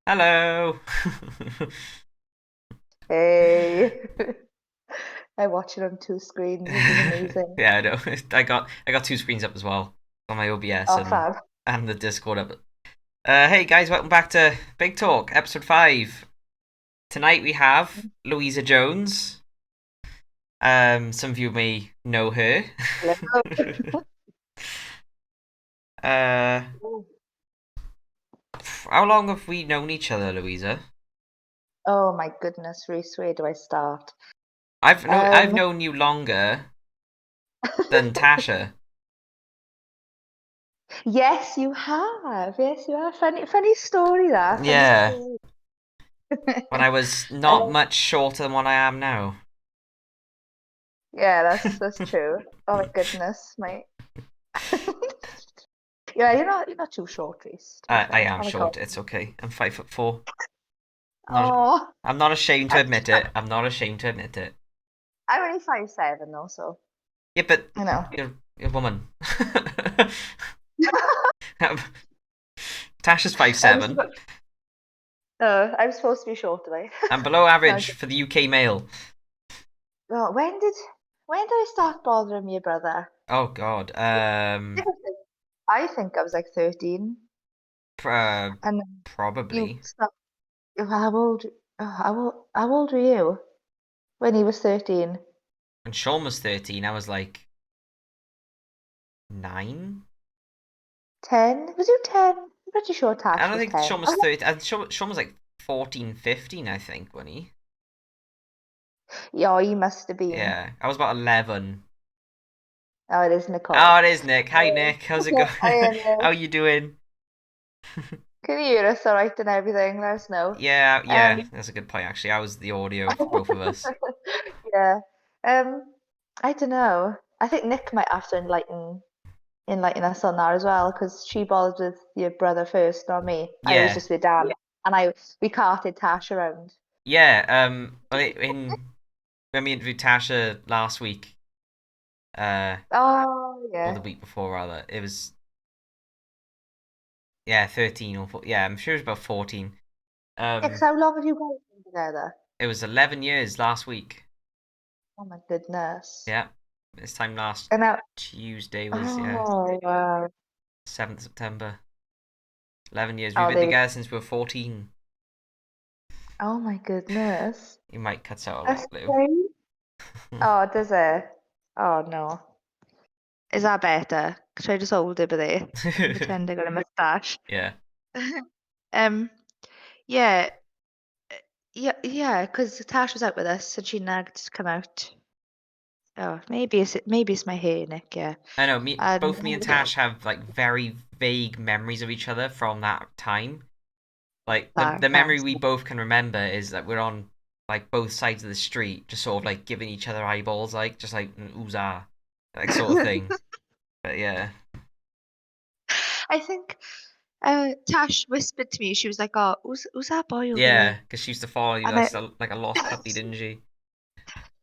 Hello. Hey, I watch it on two screens. This is amazing. Yeah, I know. I got two screens up as well on my OBS Oh, and fab. the Discord up. Hey guys, welcome back to Big Talk, episode 5. Tonight we have Louisa Jones. Some of you may know her. Hello. uh, how long have we known each other, Louisa? Oh my goodness, Reese, where do I start? I've Um, known you longer than Tasha. yes, you have. Yes, you have. Funny story that. Funny Yeah, story. when I was not Um, much shorter than what I am now. yeah, that's true. Oh my goodness, my. Yeah, you're not too short, Reese. To be I fair. am Oh my God. short. It's okay. I'm 5'4". Not. Oh, I'm not ashamed to I'm, admit it. I'm not ashamed to admit it. I'm only 5'7" though, so Yeah, but you know. you're a woman. Tasha's five I'm, seven suppo- I'm supposed to be short, am I? and below No, average for the UK male. oh, when did I start bothering your brother? Oh God. I think I was like 13, Uh, and then you probably. stopped. How old were you when he was 13? When Sean was 13, I was like 9. 10? Was you 10? I'm pretty sure I Tash don't was think 10. Sean was 13. Sean was like 14, 15, I think, when he. Yeah, he must have been. Yeah, I was about 11. Oh, it is Oh, Nicole. it is Nick. Hi, Nick. How's it going? I am. How you doing? Can you hear us all right and everything? Let us know. Yeah, Um, yeah, that's a good point actually. I was the audio for both of us. yeah. I don't know. I think Nick might have to enlighten us on that as well, because she bothered with your brother first, not me. I was Yeah, just with Dan, and we carted Tash around. yeah. In when we interviewed Tasha last week, uh, Oh or yeah. the week before rather, it was yeah 13 or 14, yeah, I'm sure it was about 14. Yeah, 'cause Um, how long have you guys been together? it was 11 years last week. Oh my goodness. Yeah, this time last And now, Tuesday was yeah oh wow. 7th September. 11 years. We've Oh, been they were. together since we were 14. Oh my goodness. You might cut out a That's lot, Lou. great. Oh, does it? Oh no. Is that better? Should I just hold it there and pretend I got a mustache? Yeah. Um, yeah, yeah, because Tash was out with us and she nagged to come out. Oh, maybe it's my hair, Nick. Yeah, I know, and both me and Tash have like very vague memories of each other from that time. Like the that memory that's we both can remember is that we're on like both sides of the street, just sort of like giving each other eyeballs, like just like oohs ah, like sort of thing. But yeah, I think Tash whispered to me. She was like, "Oh, who's that boy over there?" yeah, because she used to follow you And I, like a lost puppy, didn't she?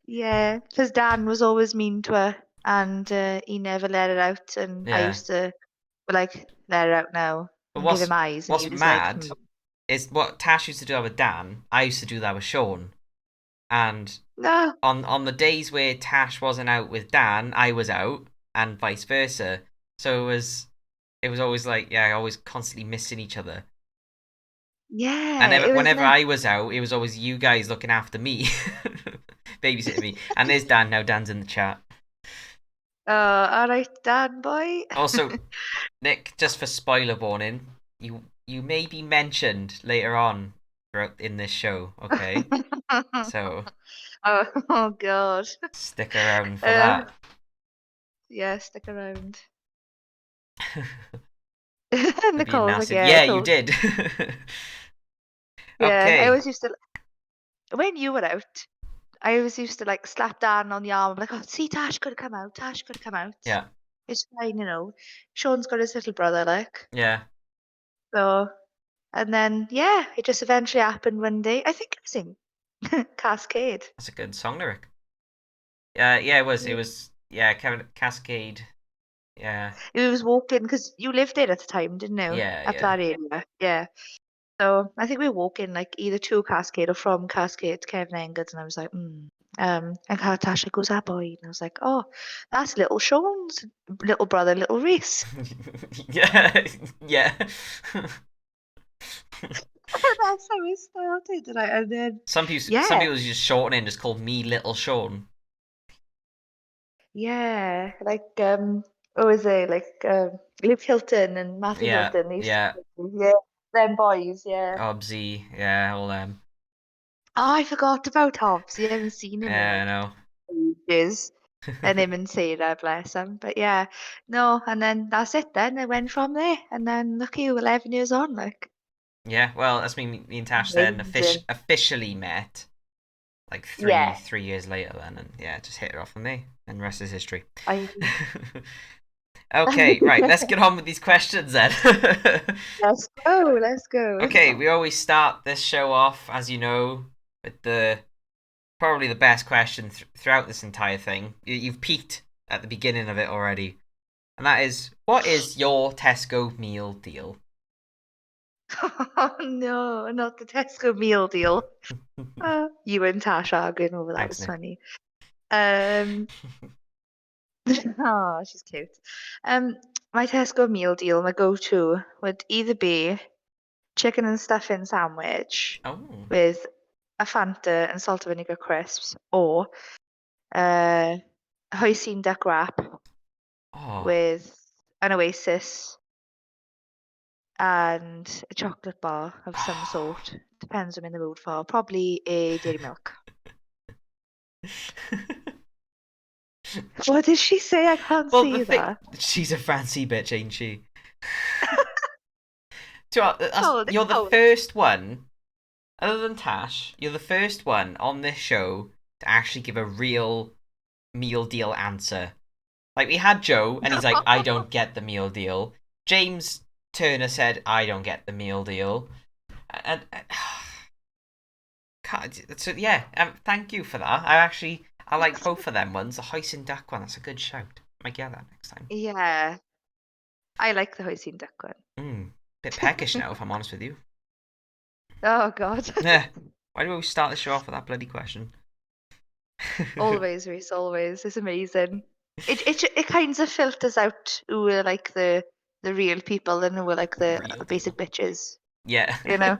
yeah, because Dan was always mean to her, and he never let it out. And I Yeah. used to like let it out now But and give him eyes, and he what's was like, mad is what Tash used to do that with Dan. I used to do that with Sean, and "No, on the days where Tash wasn't out with Dan, I was out, and vice versa. So it was always like yeah, always constantly missing each other. And yeah, it was whenever never." I was out, it was always you guys looking after me, babysitting me. And there's Dan now. Dan's in the chat. All right, Dan boy. Also, Nick, just for spoiler warning, you may be mentioned later on throughout in this show. Okay, so Oh God. stick around for Uh, that. yeah, stick around. It'd be Nicole's like, massive. yeah, I Yeah, you told. did. Yeah, I Okay. always used to when you were out. I always used to like slap Dan on the arm, like, "Oh, see, Tash could have come out. Tash could have come out. Yeah. It's fine, you know. Sean's got his little brother, like." Yeah. So, and then yeah, it just eventually happened one day. I think it was in Cascade. That's a good song lyric. Yeah, it was. It Yeah. was. Yeah, Kevin Cascade. Yeah. He was walking because you lived there at the time, didn't you? Yeah. Up Yeah. that area. Yeah. So I think we walk in like either to Cascade or from Cascade to Kevin Engers, and I was like, hmm. And Tasha goes, "Ah, boy," and I was like, "Oh, that's little Sean's little brother, little Reese." Yeah, yeah. That's how it started, and then Some yeah, people just shorten it and just call me Little Sean. yeah, like what was it like Luke Hilton and Matthew Yeah, Hilton? They used yeah. to, yeah, them boys, yeah. Obsy, yeah, all them. Oh, I forgot about Hobbs. You haven't seen him in Yeah, I like know. ages. And him and Sarah, bless him. But yeah, no, and then that's it then. I went from there. And then look at you, 11 years on, like. Yeah, well, that's me and Tash then Amazing. officially met like Yeah, 3 years later then, and yeah, just hit it off with me, and the rest is history. I. Okay, right, let's get on with these questions then. Let's go, let's go. Okay, we always start this show off, as you know, with the probably the best question throughout this entire thing. You've peaked at the beginning of it already, and that is, what is your Tesco meal deal? Oh no, not the Tesco meal deal. You and Tash arguing over that Thanks, was Nick. funny. Um, oh, she's cute. Um, my Tesco meal deal, my go-to would either be chicken and stuffing sandwich Oh, with a Fanta and salt and vinegar crisps, or uh, hoisin duck wrap oh, with an Oasis and a chocolate bar of some sort. Depends what I'm in the mood for. Probably a dairy milk. What did she say? I can't well, the see thing, that. she's a fancy bitch, ain't she? You're the Hold it. first one, other than Tash, you're the first one on this show to actually give a real meal deal answer. Like, we had Joe, and he's like, I don't get the meal deal. James Turner said, I don't get the meal deal. And so yeah, thank you for that. I like both of them ones. The hoisin duck one, that's a good shout. Might get that next time. Yeah, I like the hoisin duck one. Bit peckish now, if I'm honest with you. Oh God. Yeah. Why do we always start the show off with that bloody question? Always, Reese, always. It's amazing. It kind of filters out who are like the real people and who are like the Real basic deal. bitches, Yeah. you know?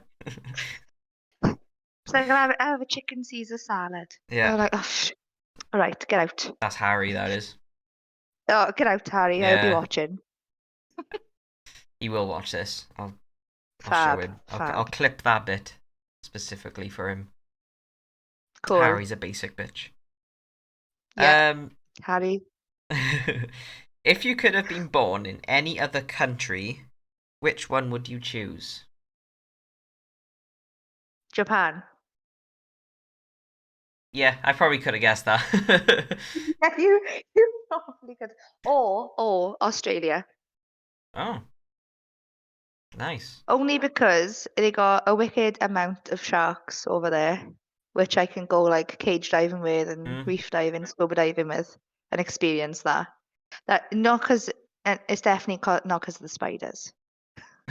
So I have a chicken Caesar salad. Yeah. I'm like, oh, all right, get out. That's Harry, that is. Oh, get out, Harry. I'll be Yeah. watching. He will watch this. I'll show Fab, him. I'll fab. clip that bit specifically for him. Cool. Harry's a basic bitch. Yep, Um, Harry. if you could have been born in any other country, which one would you choose? Japan. Yeah, I probably could have guessed that. Yeah, you probably could. Or Australia. Oh, nice. Only because they got a wicked amount of sharks over there, which I can go like cage diving with and Mm. reef diving, scuba diving with, and experience that. That not because it's definitely not because of the spiders.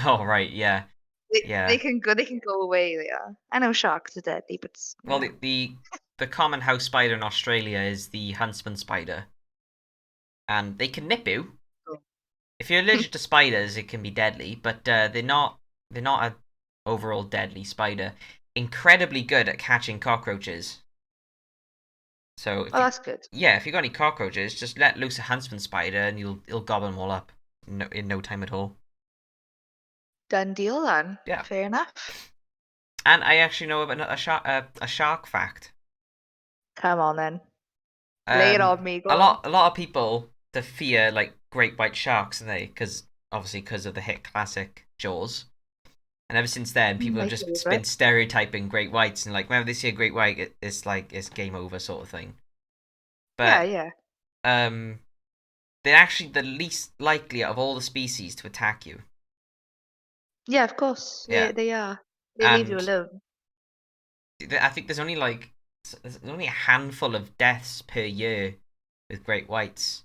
Oh, right, yeah, They yeah. can go. They can go away. They are. I know sharks are deadly, but you Well, know. the common house spider in Australia is the huntsman spider, and they can nip you. If you're allergic to spiders, it can be deadly, but they're not a overall deadly spider. Incredibly good at catching cockroaches. So Oh, that's good. if you got any cockroaches, just let loose a huntsman spider and you'll gobble them all up in no time at all. Done deal then. Yeah. Fair enough. And I actually know of a shark fact. Come on then. Lay it on me. Go on. A lot of people that fear like great white sharks, they because obviously because of the hit classic Jaws. And ever since then, people have My just been favorite. stereotyping great whites and like whenever they see a great white, it's like it's game over sort of thing. Yeah, But yeah. um, they're actually the least likely of all the species to attack you. Yeah, of course. Yeah, They are. They leave you and alone. I think there's only a handful of deaths per year with great whites,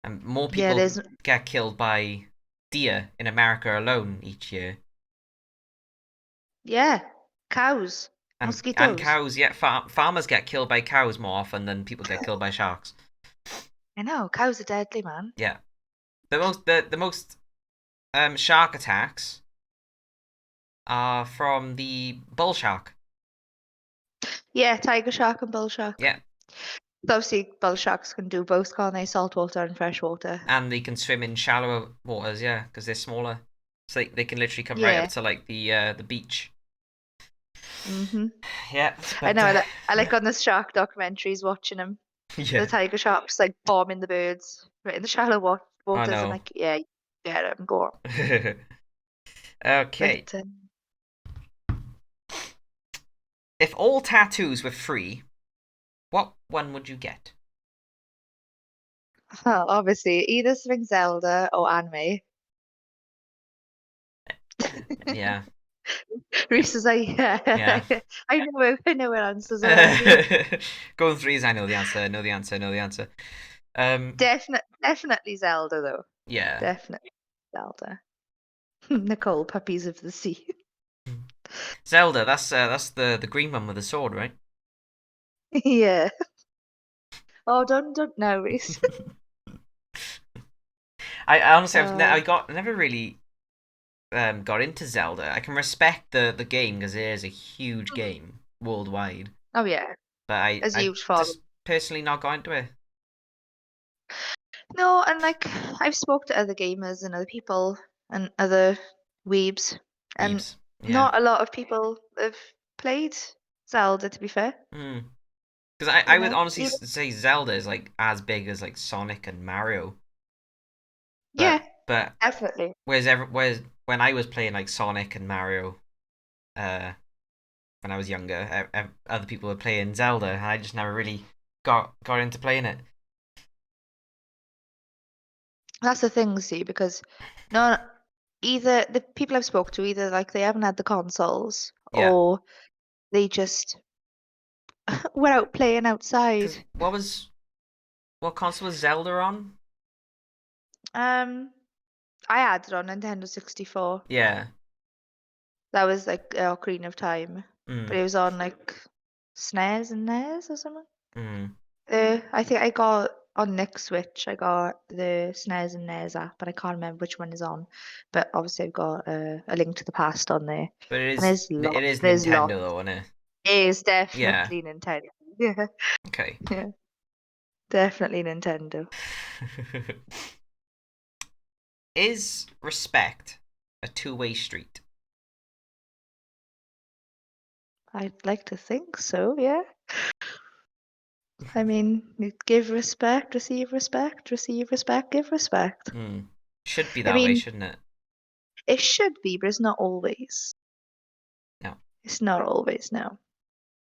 and more Yeah, people there's get killed by deer in America alone each year. Yeah, cows, And mosquitoes. cows. Yeah, farmers get killed by cows more often than people get killed by sharks. I know, cows are deadly, man. Yeah, the most shark attacks are from the bull shark. Yeah, tiger shark and bull shark. Yeah, Obviously, bull sharks can do both, can't they? Saltwater and freshwater. and they can swim in shallower waters. Yeah, because they're smaller, so they can literally come right up Yeah. to like the beach. Mhm. Yeah, I but know. I like on the shark documentaries watching them. The yeah. tiger sharks like bombing the birds right in the shallow I waters. I'm know. like, yeah, get them, go on. Okay. But If all tattoos were free, what one would you get? obviously, either something Zelda or anime. Yeah. Reese is like, yeah, Yeah. I know what answers already. Going threes, I know the answer, know the answer, know the answer. Um, Definitely Zelda though. yeah. Definitely Zelda. Nicole, puppies of the sea. Zelda, that's the green one with the sword, right? Yeah. Oh, don't know, Reese. I honestly Uh, I never really got into Zelda. I can respect the game because it is a huge game worldwide, oh yeah, but as I huge following. just personally not got into it. No, and like I've spoke to other gamers and other people and other weebs, and Weebs, yeah. not a lot of people have played Zelda, to be fair. Hmm. Because I You would know, honestly even say Zelda is like as big as like Sonic and Mario, yeah, but definitely. whereas when I was playing like Sonic and Mario, uh, when I was younger, other people were playing Zelda, and I just never really got into playing it. That's the thing, see, because no, either the people I've spoke to, either like they haven't had the consoles Yeah, or they just were out playing outside. because what console was Zelda on? Um, I had it on Nintendo 64. Yeah. That was like Ocarina of Time, but Mm. it was on like SNES and NES or something. Mm. I think I got on Nick Switch. I got the SNES and NES app, but I can't remember which one is on. But obviously, I've got a Link to the Past on there, But and there's it lot. is There's Nintendo lot. though, isn't it? It is Yeah. definitely Nintendo. Yeah, Okay. yeah, definitely Nintendo. Is respect a two-way street? I'd like to think so. Yeah. I mean, you give respect, receive respect, give respect. Hmm. Should be I that way, mean, shouldn't it? it should be, but it's not always. No. It's not always, no.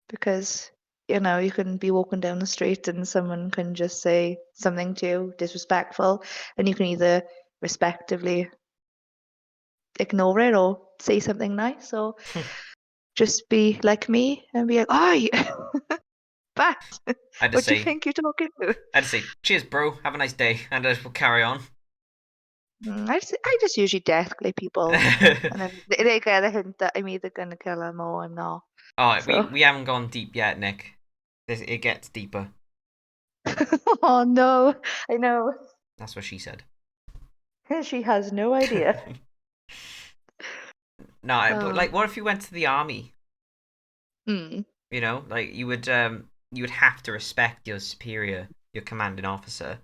Because, you know, you can be walking down the street and someone can just say something to you disrespectful, and you can either respectively ignore it or say something nice, or just be like me and be like, "Oi, Bat, I just what do you say think you're talking to?" I just say cheers, bro. Have a nice day, and I just will carry on. I just usually deathly people, and then they get a hint that I'm either gonna kill them or I'm not. Oh, So, we haven't gone deep yet, Nick. It gets deeper. oh no, I know. That's what she said. She has no idea. No, but Oh, like, what if you went to the army? mm, You know, like you would have to respect your superior, your commanding officer.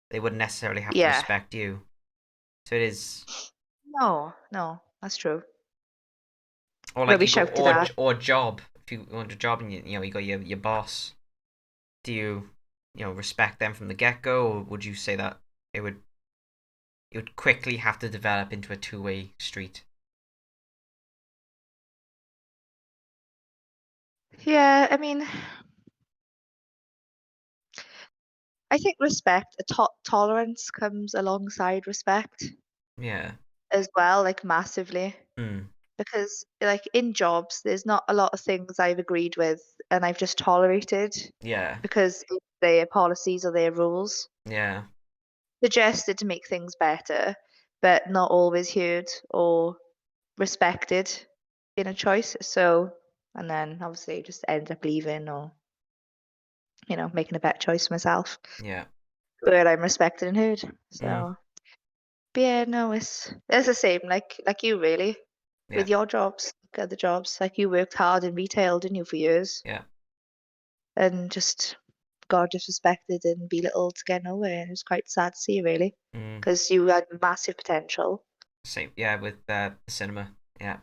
They wouldn't necessarily have to yeah. respect you. So it is, No, no, that's true. or We'll like be you go, shouted at. or job. If you want a job and you know you got your boss, do you know respect them from the get go, or would you say that it would it would quickly have to develop into a two-way street? Yeah, I mean, I think respect, tolerance comes alongside respect Yeah. as well, like massively. Hmm. Because, like, in jobs, there's not a lot of things I've agreed with and I've just tolerated Yeah. because it's their policies or their rules Yeah. suggested to make things better, but not always heard or respected. being a choice. So, and then obviously just ended up leaving or, making a better choice for myself Yeah. where I'm respected and heard. Mm. So, but yeah, no, it's the same, like you really, Yeah. with your jobs, other jobs. Like you worked hard in retail, didn't you, for years, Yeah. and just got disrespected and belittled to get nowhere. And it was quite sad to see, really, Mm. because you had massive potential. Same. Yeah, with the cinema. Yeah.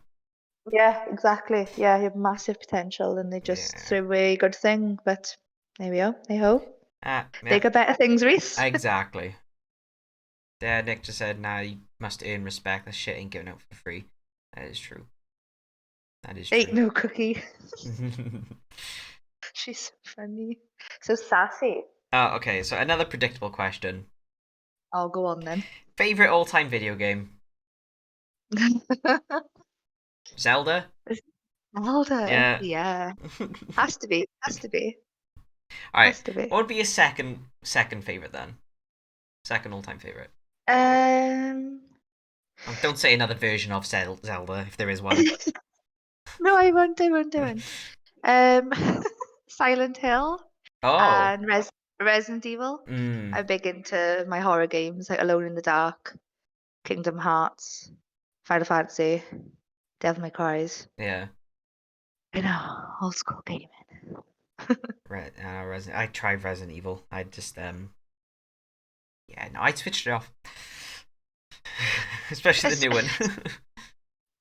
Yeah, exactly. Yeah, you have massive potential, and they just Yeah. threw away a good thing. But there we go. Hey ho, Yeah. bigger, better things, Reese. Exactly. Nick just said, "Nah, you must earn respect. That shit ain't given out for free." That is true. That is Ain't true. no cookie. She's so funny, so sassy. Oh, okay. So another predictable question. I'll go on then. Favorite all-time video game? Zelda? Zelda, Yeah. yeah, has to be, has to be, All right. has to be. What would be a second favorite then? Second all-time favorite. Um, Don't say another version of Zelda if there is one. no, I won't. I won't. I won't. Um, Silent Hill Oh. and Resident Evil. Mm. I'm big into my horror games, like Alone in the Dark, Kingdom Hearts, Final Fantasy, Devil May Cry's. Yeah. Old school gaming. I tried Resident Evil. I just yeah, no, I switched it off. Especially the new one.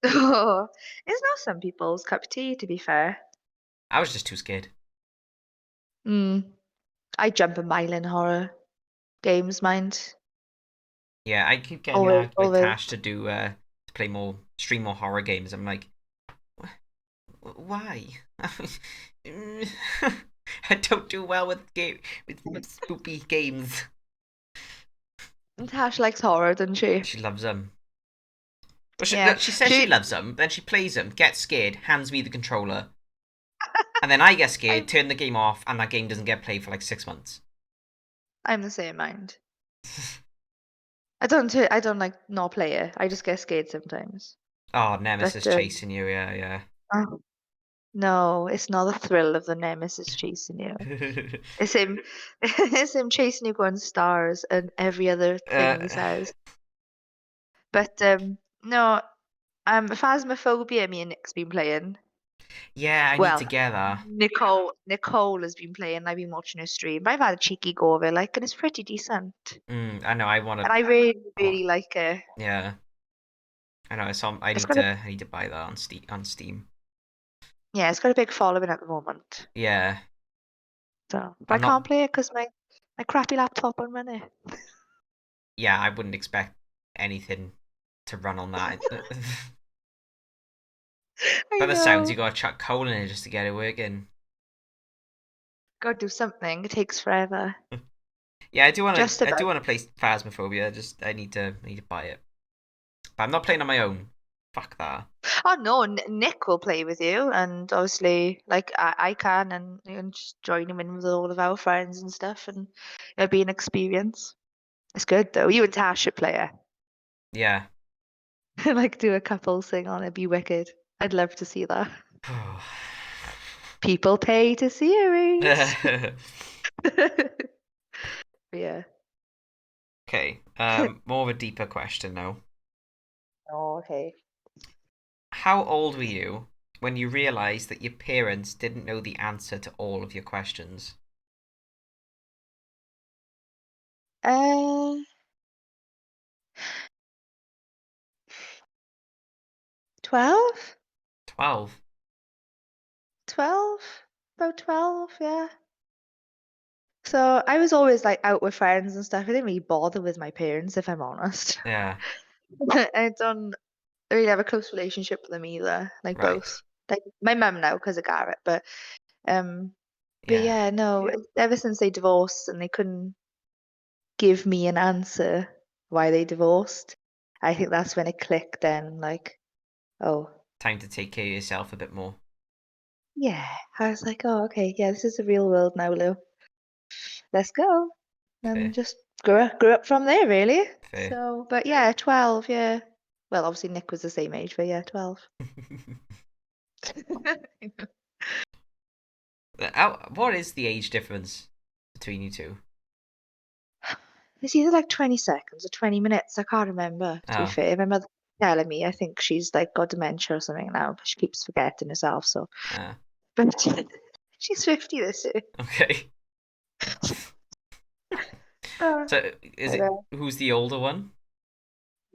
Oh, it's not some people's cup of tea, to be fair. I was just too scared. Mm, I jump a mile in horror games, mind. Yeah, I keep getting Always, asked by always. Tash to do to play more stream more horror games. I'm like, why? I don't do well with spoopy games. And Tash likes horror, doesn't she? She loves them. Well, Yeah, she says she she. loves them, then she plays them, gets scared, hands me the controller, and then I get scared, I'm, turn the game off, and that game doesn't get played for like 6 months. I'm the same mind. I don't like not play it. I just get scared sometimes. Oh, But Nemesis chasing you, yeah, oh, no, it's not the thrill of the nemesis chasing you. yeah. It's him, it's him chasing you going stars and every other thing uh, he says. But no, Phasmophobia. Me and Nick's been playing. yeah, I need Well, to get that. Nicole has been playing. I've been watching her stream. I've had a cheeky go of it, like, and it's pretty decent. I know. I want And to. I really, I want. really like it. Yeah, I know. So I It's need got a to. I need to buy that on Steam. Yeah, it's got a big following at the moment. Yeah, So, but I I'm not. can't play it because my crappy laptop won't run it. Yeah, I wouldn't expect anything to run on that. I By the sounds, you know. got to chuck coal in it just to get it working. Gotta do something. It takes forever. Yeah, I do want Just to. I do about. want to play Phasmophobia. Just I need to buy it. But I'm not playing on my own. Fuck that. Oh no, Nick will play with you, and obviously, like I can, and you can just join him in with all of our friends and stuff, and it'll be an experience. It's good though. You and Tash should play it. Yeah. Like do a couple thing on it. Be wicked. I'd love to see that. People pay to see a race. Yeah. Okay. More of a deeper question now. Oh, okay. How old were you when you realized that your parents didn't know the answer to all of your questions? Uh, 12? 12. 12? About 12, yeah. So I was always like out with friends and stuff. I didn't really bother with my parents, if I'm honest. Yeah. I don't really have a close relationship with them either, like Right. both. Like my mum now because of Garrett, um, but Yeah. yeah, no. Ever since they divorced and they couldn't give me an answer why they divorced, I think that's when it clicked. Then, like, oh Time to take care of yourself a bit more. yeah, I was like, oh okay, yeah, this is the real world now, Lou. Let's go. Fair. And just grew up from there, really. Fair. So, but yeah, 12, yeah. Well, obviously Nick was the same age, but yeah, 12. What is the age difference between you two? It's either like 20 seconds or 20 minutes. I can't remember, to be Oh, fair. My mother telling me, I think she's like got dementia or something now, but she keeps forgetting herself. So, uh, but she's 50 this year. okay. Uh, So is I it know. who's the older one?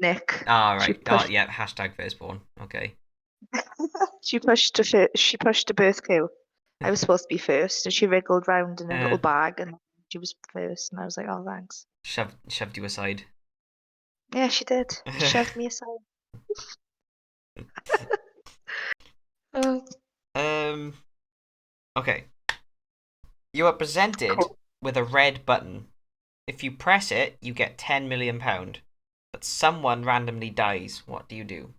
Nick, Ah, she right. Oh, pushed, yeah. Hashtag firstborn. Okay. she pushed the birth queue. I was supposed to be first, and she wriggled round in a Uh, little bag, and she was first, and I was like, oh, thanks. shoved you aside. Yeah, she did. She shoved me aside. Oh, um. Okay. You are presented cool. with a red button. If you press it, you get £10 million. But someone randomly dies. What do you do?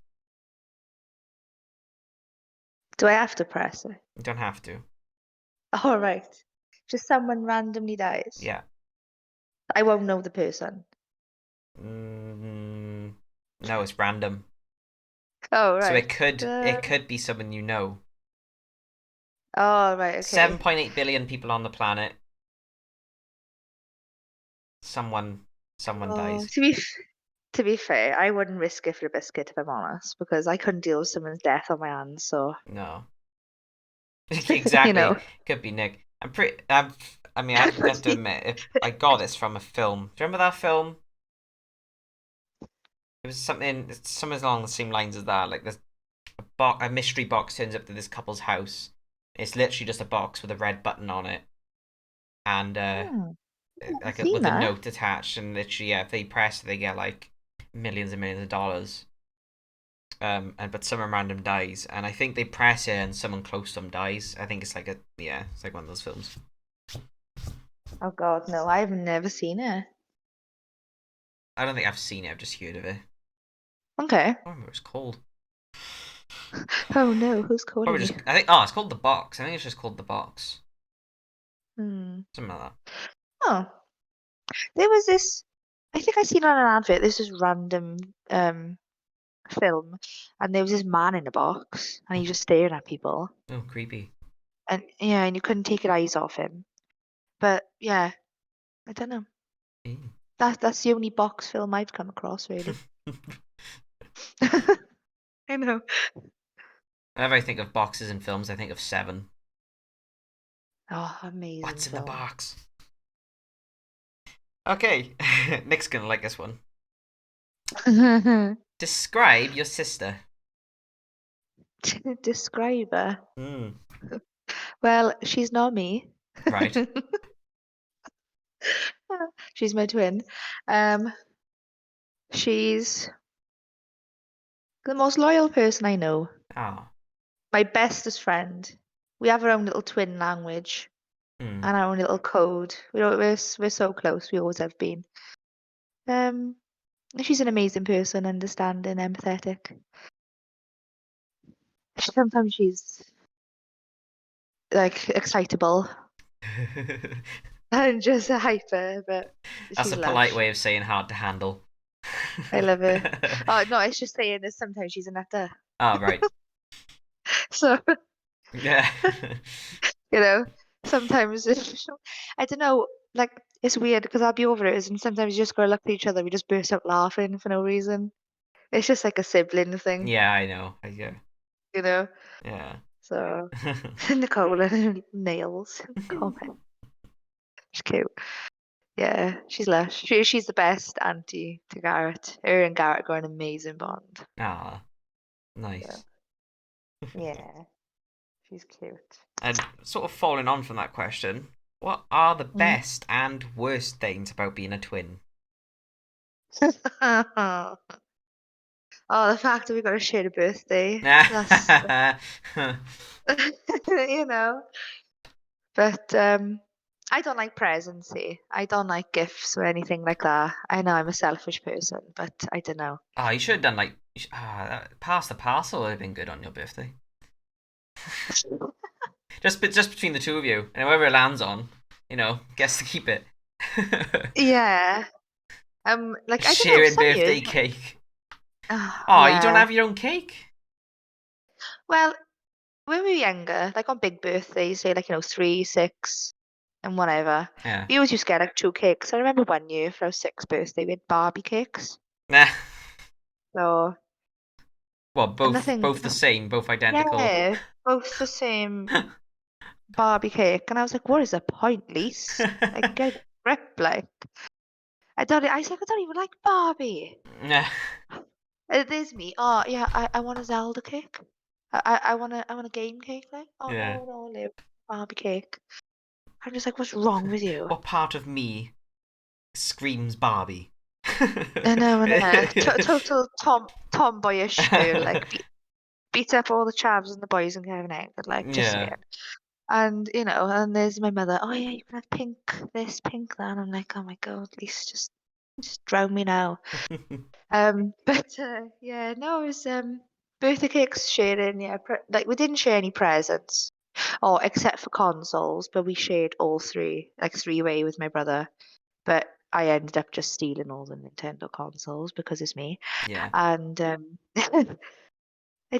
Do I have to press it? You don't have to. All right. Just someone randomly dies. Yeah. I won't know the person. Mm, no, it's random. Oh, So it right. could it could be someone you know. Oh, right. Okay. 7.8 billion people on the planet. Someone someone Oh, dies. to be fair, I wouldn't risk it for a biscuit if I'm honest, because I couldn't deal with someone's death on my hands. So, No. you Exactly. know. Could be Nick. I mean, I have to admit, I got this from a film. Do you remember that film? It was something along the same lines as that. Like this, a mystery box turns up to this couple's house. It's literally just a box with a red button on it, and Hmm, I've like seen with a that. note attached. And literally, yeah, if they press, they get like millions and millions of dollars. And but someone random dies, and I think they press it, and someone close to them dies. I think it's like it's like one of those films. Oh God, no, I've never seen it. I don't think I've seen it. I've just heard of it. I Okay. don't remember what it's called. Oh no, who's calling Probably me? just I think. Oh, it's called The Box. I think it's just called The Box. Hmm. Something like that. Oh, there was this. I think I seen on an advert. This is random film, and there was this man in a box, and he just staring at people, Oh, creepy. and yeah, and you couldn't take your eyes off him. But yeah, I don't know. Mm. That's the only box film I've come across, really. I know. Whenever I think of boxes and films, I think of Seven. Oh, amazing What's in the film. box? Okay, Nick's gonna like this one. Describe your sister. Describe her. Hmm. Well, she's not me. Right. She's my twin. Um, she's the most loyal person I know. Oh. My bestest friend. We have our own little twin language Hmm. and our own little code. We're so close. We always have been. Um, she's an amazing person, understanding, empathetic. Sometimes she's like excitable and just hyper, but That's she's a polite lush. way of saying hard to handle. I love her. Oh no, it's just saying that sometimes she's a nutter. Oh, right. So, Yeah. you know, sometimes I don't know, like it's weird because I'll be over it and sometimes you just gotta look at each other, we just burst out laughing for no reason. It's just like a sibling thing, Yeah, I know. Yeah. you know? Yeah. So Nicole and her nails. Comment. She's cute. Yeah, she's lush. She's the best auntie to Garrett. Her and Garrett got an amazing bond. Ah, So nice. yeah, she's cute. And sort of following on from that question, what are the Mm. best and worst things about being a twin? Oh, the fact that we got to share a birthday. That's you know. But I don't like presents. Eh? I don't like gifts or anything like that. I know I'm a selfish person, but I don't know. Oh, you should have done like pass the parcel would have been good on your birthday. Just between the two of you, and whoever it lands on, gets to keep it. Yeah. Like I don't know. Sharing Some birthday years, cake. oh, Oh, you don't yeah. have your own cake? Well, when we were younger, like on big birthdays, say like 3, 6, and whatever, Yeah. we always used to get like 2 cakes. I remember one year for our 6th birthday, we had Barbie cakes. Nah. So Well, and both the same, both identical. yeah, both the same Barbie cake, and I was like, what is the point, Lise? Like, get a grip, like. I was like, I don't even like Barbie. Nah. There's me. Oh yeah, I want a Zelda cake. I want a game cake, like. Oh Yeah. no, Liv, Barbie cake. I'm just like, what's wrong with you? What part of me screams Barbie? I know, total tomboyish girl, like beat up all the chavs and the boys and Kevin Egg, but like just Yeah. saying. And and there's my mother. Oh yeah, you can have pink this, pink that. And I'm like, oh my god, please just drown me now. But yeah, no, it was birthday cakes sharing. Yeah, like we didn't share any presents, or except for consoles, but we shared all three, like three-way with my brother. But I ended up just stealing all the Nintendo consoles because it's me. Yeah. And and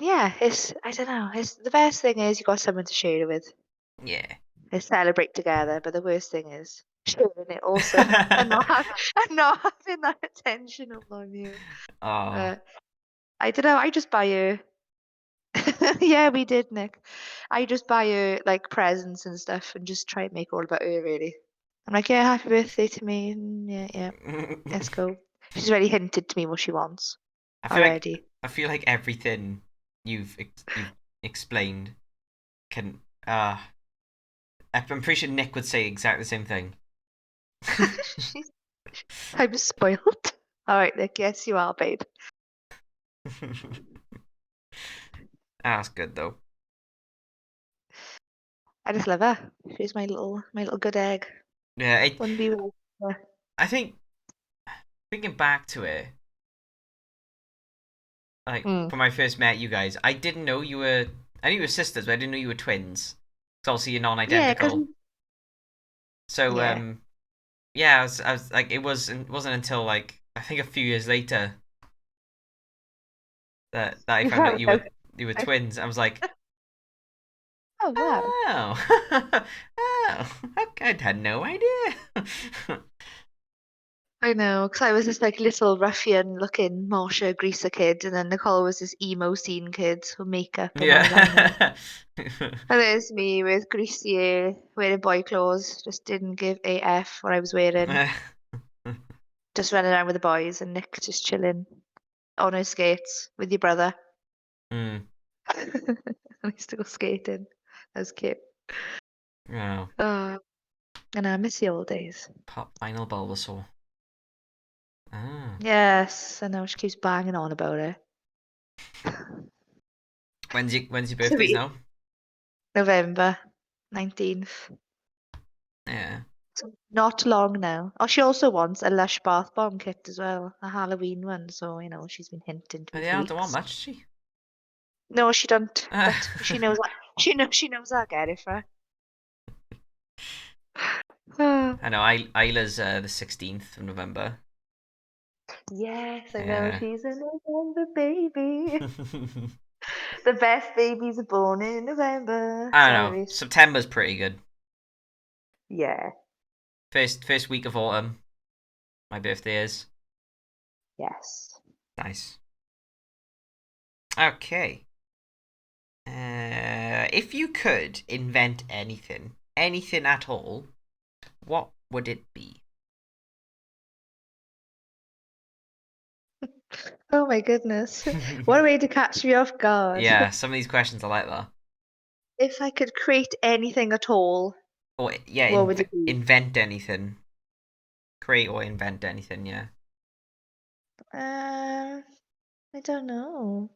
yeah, it's I don't know. It's the best thing is you got someone to share it with. Yeah. They celebrate together, but the worst thing is sharing it also and and not having that attention on you. Oh. But I don't know. I just buy you. Yeah, we did, Nick. I just buy her like presents and stuff and just try and make it all about her, really. I'm like, yeah, happy birthday to me. And yeah, yeah, let's go. She's already hinted to me what she wants I feel like already. everything you've explained can I'm pretty sure Nick would say exactly the same thing. She's, I'm spoiled. All right, Nick. Yes, you are, babe. That's good though. I just love her. She's my little good egg. Yeah, Wouldn't be without her. I think thinking back to it, like Mm. when I first met you guys, I didn't know you were. I knew you were sisters, but I didn't know you were twins. So obviously you're Yeah, cause non-identical. So yeah, yeah, I was like, it wasn't until like I think a few years later that I you found out found out. you were twins. I was like, Oh wow. oh, oh, okay, I had no idea. I know, because I was this like little ruffian-looking Marsha greaser kid, and then Nicole was this emo scene kid with makeup and eyeliner. Yeah. And there's me with greasy hair, wearing boy clothes, just didn't give a F what I was wearing, just running around with the boys, and Nick just chilling on his skates with your brother. Mm, I used to go skating. That was cute. oh, Oh, and I miss the old days. pop vinyl Bulbasaur. Ah. Yes, I know she keeps banging on about it. When's your birthdays Sweet. now? November 19th. Yeah. So not long now. Oh, she also wants a Lush bath bomb kit as well, a Halloween one. So, she's been hinting to Oh, me for yeah, I don't want weeks. much, she. No, she don't. But she knows that. She knows I'll get it for her. I know. Isla's the 16th of November. Yes, I know Yeah. she's a November baby. The best babies are born in November. I don't Sorry, know. Reese. September's pretty good. Yeah. First week of autumn. My birthday is Yes. nice. Okay. If you could invent anything at all, what would it be? Oh my goodness. What a way to catch me off guard. Yeah, some of these questions are like that. If I could create anything at all, Or yeah, what would it be? invent anything, create or invent anything. Yeah. Um, I don't know.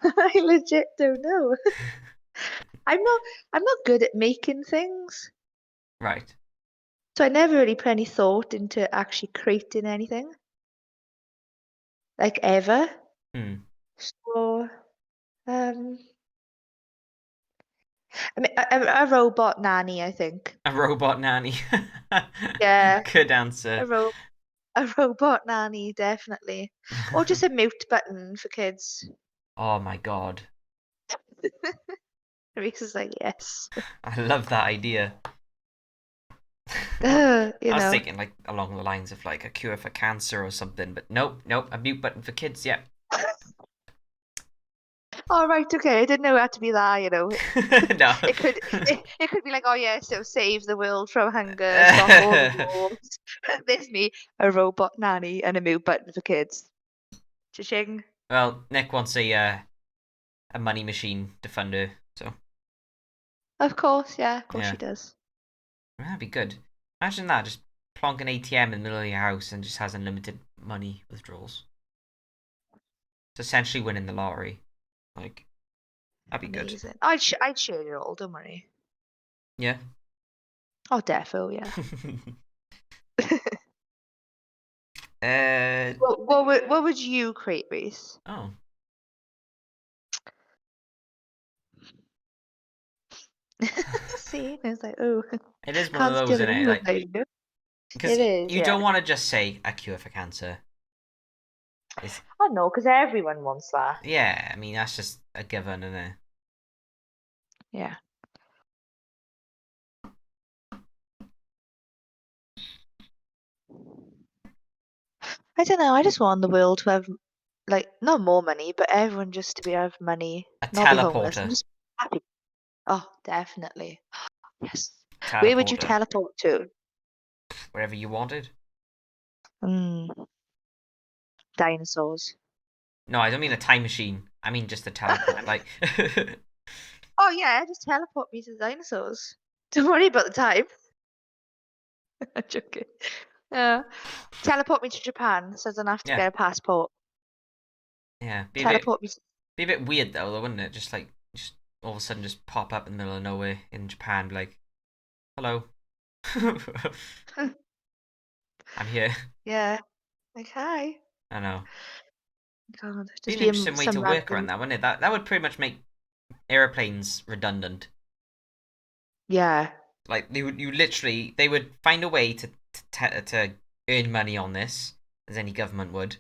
I legit don't know. I'm not I'm not good at making things. Right. So I never really put any thought into actually creating anything, like ever. Hmm. So um I mean a robot nanny, I think. A robot nanny. Yeah, Good a answer. ro a robot nanny, definitely. Or just a mute button for kids. Oh my god. Rhys is like, yes. I love that idea. I You was know. thinking like along the lines of like a cure for cancer or something, but nope, nope, a mute button for kids. Yeah. All right, okay. I didn't know it had to be that, you know. No. It could be like, oh yeah, so save the world from hunger, stop all the wars. There's me, a robot nanny, and a mute button for kids. Cha-ching. Well, Nick wants a money machine to fund her, so Of course yeah, she does. that'd be good. Imagine that, just plonk an ATM in the middle of your house and just has unlimited money withdrawals. It's essentially winning the lottery. Like, that'd be good. Amazing. I'd share it all, don't worry. Yeah. Oh, defo, yeah. uh What would you create, Reese? oh, See, it's like, oh, it is one of can't those, steal isn't it? anyone's Like, idea. because It is, you yeah. don't want to just say a cure for cancer. It's Oh no, because everyone wants that. yeah. I mean, that's just a given, isn't it? Yeah. I don't know. I just want the world to have like not more money, but everyone just to be have money, A not be homeless, and teleporter, just happy. Oh, definitely. Yes. Where would you teleporter, teleport to? wherever you wanted. Mm, dinosaurs. No, I don't mean a time machine. I mean just a teleport. Like, Oh yeah, just teleport me to the dinosaurs. Don't worry about the time. I'm joking. Yeah. Teleport me to Japan so I don't have to yeah, get a passport. yeah. Teleport me to... Be a bit weird though, wouldn't it? Just all of a sudden just pop up in the middle of nowhere in Japan, be like, hello, I'm here. Yeah. Like, hi. I know. God, Be just an be interesting way to some work around random... that, wouldn't it? That would pretty much make airplanes redundant. Yeah. Like you literally they would find a way to earn money on this, as any government would.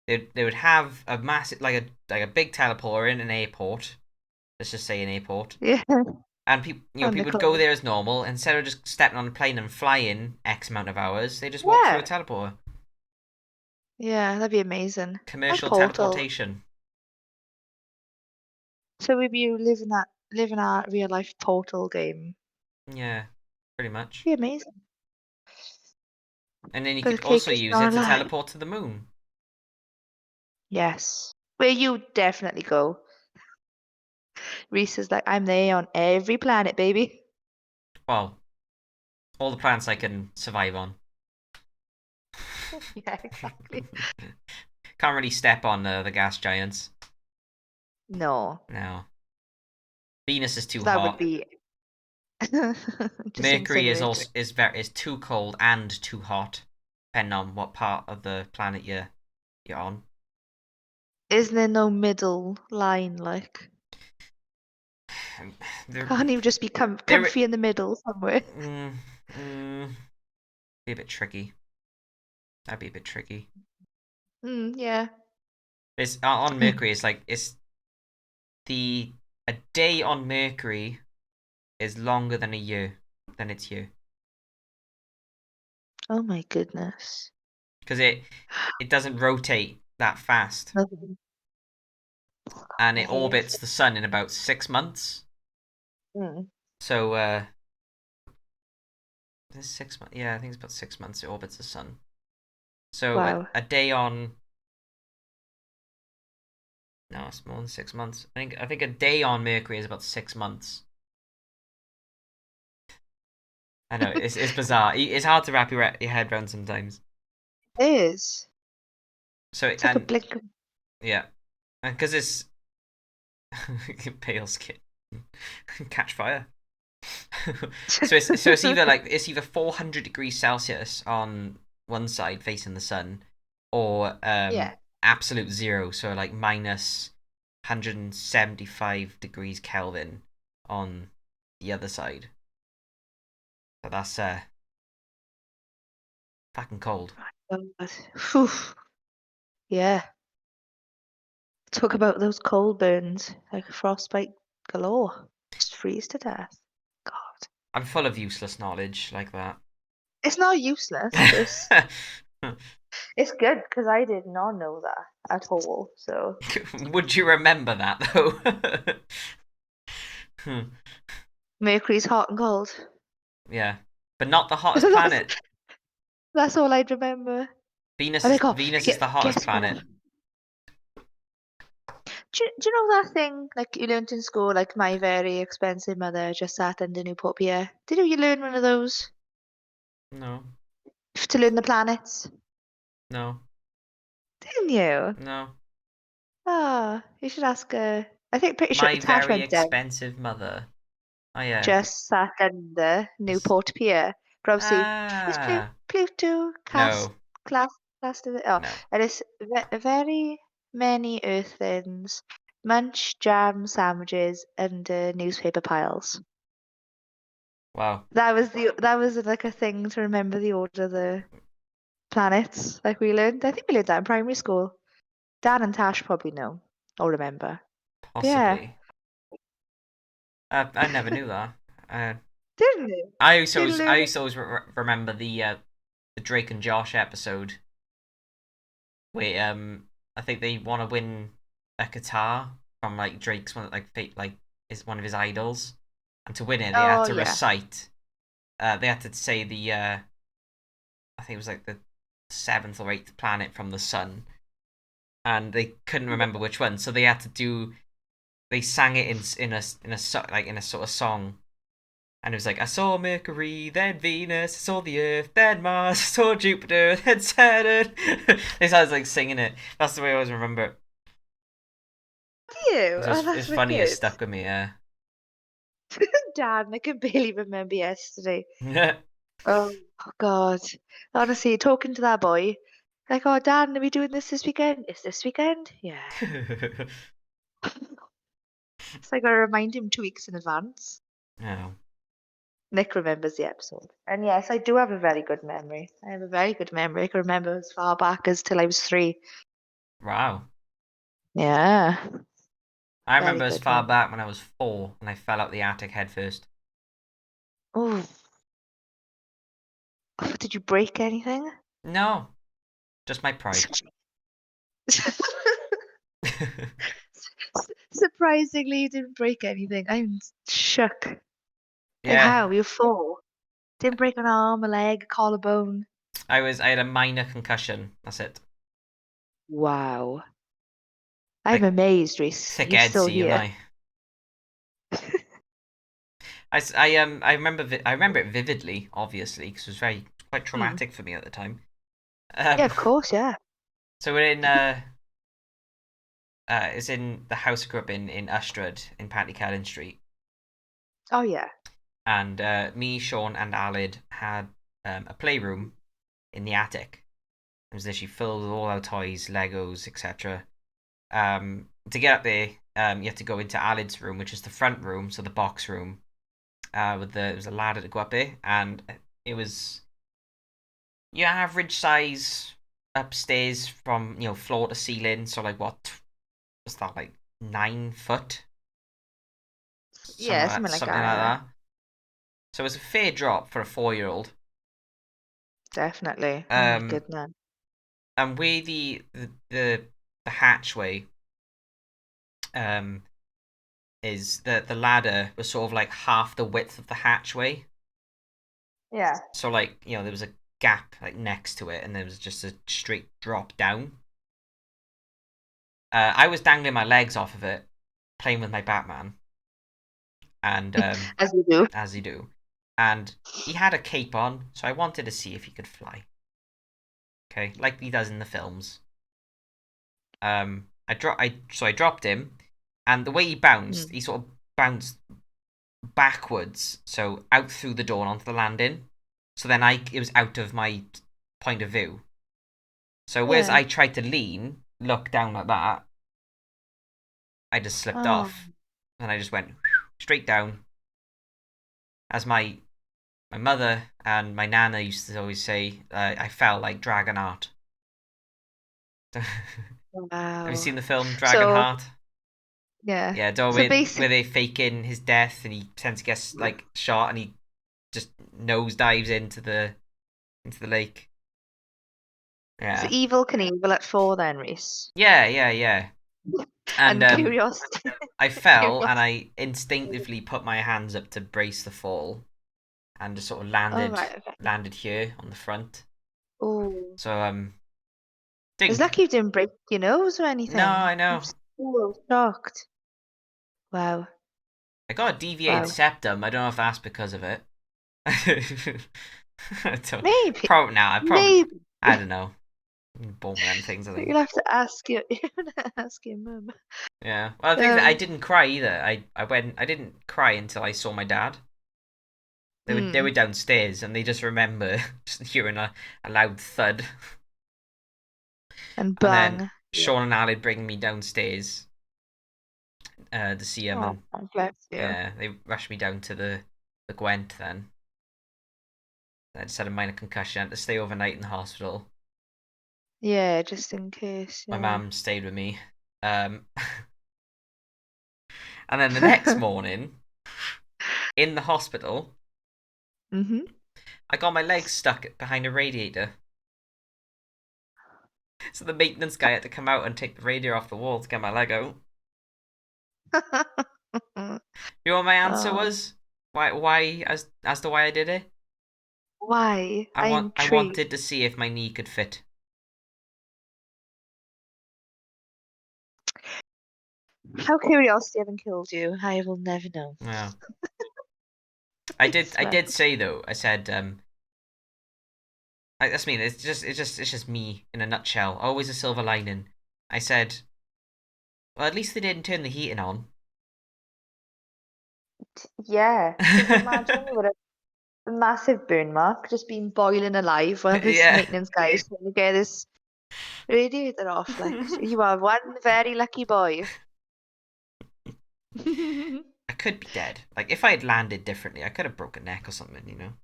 They would have a massive like a big teleporter in an airport. Let's just say an airport, Yeah. and people Oh, people would go Nicole. there as normal instead of just stepping on a plane and flying X amount of hours. They just walk through a Yeah. teleporter. Yeah, that'd be amazing. And Commercial Portal. teleportation. So maybe you live in a real life Portal game. Yeah, pretty much. Be amazing. And then you But the could also cake is use it not to alive. teleport to the moon. Yes. Where you definitely go. Reese is like, I'm there on every planet, baby. Well, all the planets I can survive on. Yeah, exactly. Can't really step on the gas giants. No, No. Venus is too that would hot. be just Mercury is incinerate. also is too cold and too hot, depending on what part of the planet you're on. Isn't there no middle line? Like, They're can't you just be they're comfy in the middle somewhere? mm, mm, be a bit tricky. That'd be a bit tricky. Yeah. It's on Mercury. It's like it's the a day on Mercury is longer than a year than its year Oh my goodness. because it doesn't rotate that fast Nothing. and it Behave. orbits the sun in about 6 months. Mm. So this 6 months. Yeah, I think it's about 6 months. It orbits the sun. So Wow. a day on. No, it's more than 6 months. I think a day on Mercury is about 6 months. I know it's bizarre. It's hard to wrap your head around sometimes. It is. So It's like a and blink of... yeah, because it's pale skin catch fire. So it's either 400 degrees Celsius on one side facing the sun, or Yeah. absolute zero, so like minus 175 degrees Kelvin on the other side. So that's fucking cold. God. Phew. Yeah. Talk about those cold burns, like frostbite galore. Just freeze to death. God. I'm full of useless knowledge like that. It's not useless. It's good because I did not know that at all. So Would you remember that though? Mercury's hot and cold. Yeah, but not the hottest that's, planet. that's all I'd remember. Venus I is think, oh, Venus is the hottest guess what? planet. Do you know that thing like you learnt in school, like my very expensive mother just sat under Newport Pier? Did you learn one of those No, to learn the planets? no, Didn't you? no. Ah, you should ask her. I think pretty sure My Tash very went down. expensive mother. Oh yeah. Just sat under Is Newport Pier. Probably is ah Pluto no, class of it? Oh, no. it is very many Earthlings munch jam sandwiches under newspaper piles. Wow. That was like a thing to remember the order of the planets. Like we learned, I think we learned that in primary school. Dan and Tash probably know or remember. But yeah, Possibly. I never knew that. Uh, didn't you? Didn't I learn it. used to always remember the Drake and Josh episode where I think they want to win a guitar from like Drake's one like is one of his idols, and to win it they had Oh to yeah. recite. They had to say the I think it was like the seventh or eighth planet from the sun, and they couldn't remember which one, so they had to do. They sang it in a sort of song. And it was like, I saw Mercury, then Venus, I saw the Earth, then Mars, I saw Jupiter, then Saturn. This I was like singing it. That's the way I always remember it. You? Oh, It's that's funny, it wicked. stuck with me, yeah. Dan, I can barely remember yesterday. Oh God. Honestly, talking to that boy, like, oh Dan, are we doing this weekend? Is this weekend? Yeah. It's like I remind him 2 weeks in advance. Oh, Nick remembers the episode. And yes, I do have a very good memory. I have a very good memory. I can remember as far back as till I was 3. wow. Yeah. I Very remember as good far memory. back when I was 4 and I fell out the attic head first. Oh, did you break anything? No, just my pride. Surprisingly, you didn't break anything. I'm shook. Like Yeah, how? You're 4. Didn't break an arm, a leg, a collarbone. I had a minor concussion. That's it. Wow. I'm Thick, amazed, Reese. thick You're head, still see you and here. I. I remember it vividly, obviously, because it was very quite Hmm. traumatic for me at the time. Yeah, Um, of course, yeah. so we're in it's in the house I grew up in Ustrad in Pantycelyn Street, Oh, yeah. and me, Sean, and Alid had a playroom in the attic. It was literally filled with all our toys, Legos, etc. To get up there, you have to go into Alid's room, which is the front room, so the box room. There was a ladder to go up there, and it was your average size upstairs from floor to ceiling. So like what was that, like 9 foot, Yeah, something like something that, like yeah. that. So it was a fair drop for a 4-year-old. Definitely. Oh my Um, goodness. and where the hatchway um is, the ladder was sort of like half the width of the hatchway. Yeah. So like there was a gap like next to it, and there was just a straight drop down. I was dangling my legs off of it, playing with my Batman, and As you do. as you do, and he had a cape on, so I wanted to see if he could fly. Okay, like he does in the films. I dropped him, and the way he bounced, Mm. he sort of bounced backwards, so out through the door and onto the landing. So then it was out of my point of view. So whereas Yeah. I tried to lean, look down like that, I just slipped Oh. off, and I just went straight down. As my mother and my nana used to always say, I fell like Dragonheart. Have you Wow. seen the film So Dragonheart? Yeah. Yeah, the So where basically, they fake in his death and he pretends to get like shot and he just nose dives into the lake. so Yeah, evil Knievel at 4 then, Reese. yeah. And And curiosity. I fell and Curiosity. I instinctively put my hands up to brace the fall and just sort of Oh, landed right, okay. landed here on the front. Oh. So It's didn't lucky you didn't break your nose or no, anything. I I'm know. so shocked. Wow. I got a deviated Wow. septum. I don't know if that's because of it. Maybe. Probably now. Maybe. I don't know. Born with them things, I think. You'll have to ask your ask your mum. Yeah. Well, the thing is, I Um. didn't cry either. I didn't cry until I saw my dad. They were Mm, downstairs and they just remember just hearing a loud thud, and and then bang. Yeah. Sean and Ali bring me downstairs to see him, Oh, and bless you. yeah, they rushed me down to the Gwent. Then I just had a minor concussion. I had to stay overnight in the hospital. Yeah, just in case. My Yeah. mum stayed with me. Um, and then the next morning in the hospital, Mhm. I got my legs stuck behind a radiator. So the maintenance guy had to come out and take the radiator off the wall to get my leg out. You know what my answer Oh, was? Why as to why I did it? why? I'm I intrigued. wanted to see if my knee could fit. How curiosity haven't killed you, I will never know. Yeah. I I swear. did say though. I said that's me. It's just me in a nutshell. Always a silver lining. I said, well, at least they didn't turn the heating on. Yeah. Could you imagine what a massive burn mark just being boiling alive while this Yeah. maintenance guy is trying to get this radiator off? Like, you are one very lucky boy. I could be dead. Like if I had landed differently, I could have broken a neck or something.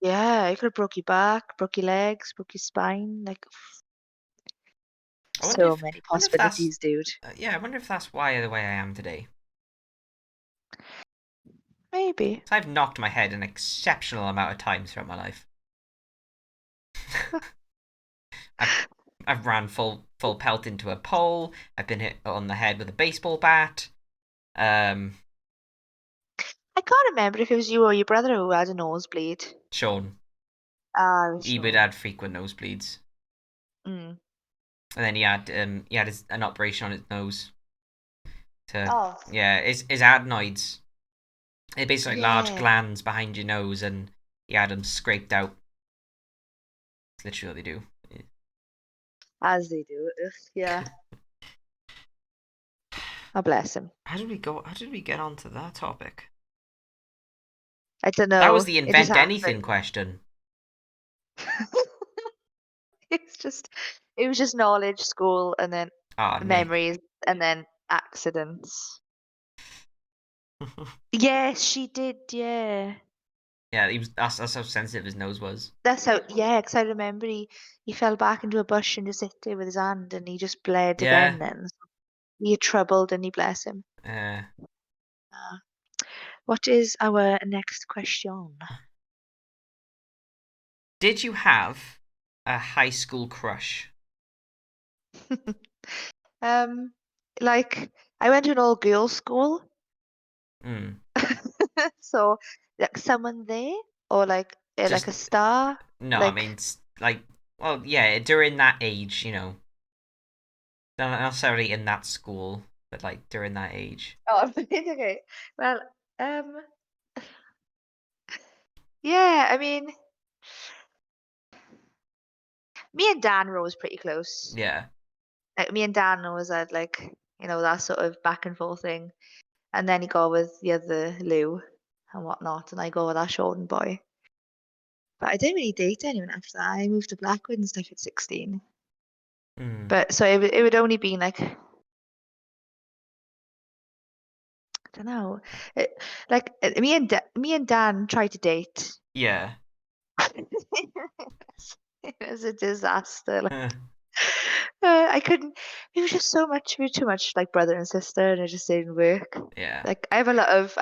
Yeah, you could have broke your back, broke your legs, broke your spine. Like, so many I wonder if that's possibilities, dude. yeah. I wonder if that's why the way I am today. Maybe. So I've knocked my head an exceptional amount of times throughout my life. I've I've ran full pelt into a pole. I've been hit on the head with a baseball bat. Um, I can't remember if it was you or your brother who had a nosebleed. Sean, Ah, it was he would Sean. had frequent nosebleeds, Mm. and then he had an operation on his nose to Oh, yeah his adenoids. They're basically like large yeah, glands behind your nose, and he had them scraped out. It's literally what they do. as they do. Ugh, yeah. Oh, bless him. How did we go? How did we get onto that topic? I don't That was know. the It just invent anything happened. question. It's just, it was just knowledge, school, and then Ah, Nick. memories, and then accidents. Yes, she did. Yeah, Yeah, that's how sensitive his nose was. that's how. Yeah, because I remember he fell back into a bush and just hit it with his hand, and he just bled Yeah. again. Then he had troubled, and he bless him. Uh, Ah. What is our next question? did you have a high school crush? Um, like I went to an all girls school, Hmm. so like someone there, or like Just a star, no. I like mean, like, well, yeah. During that age, not necessarily in that school, but like during that age. oh, okay. Well, um, yeah. I mean, me and Dan were always pretty close. Yeah. Like me and Dan always had that sort of back and forth thing, and then he go with the other Lou and whatnot, and I go with that Jordan boy. But I didn't really date anyone after that. I moved to Blackwood and stuff at 16. Hmm. But so it would only be like I don't know, me and Dan tried to date. Yeah. It was a disaster. Like, I couldn't. We were just so much. We were too much like brother and sister, and it just didn't work. Yeah. Like I have a lot of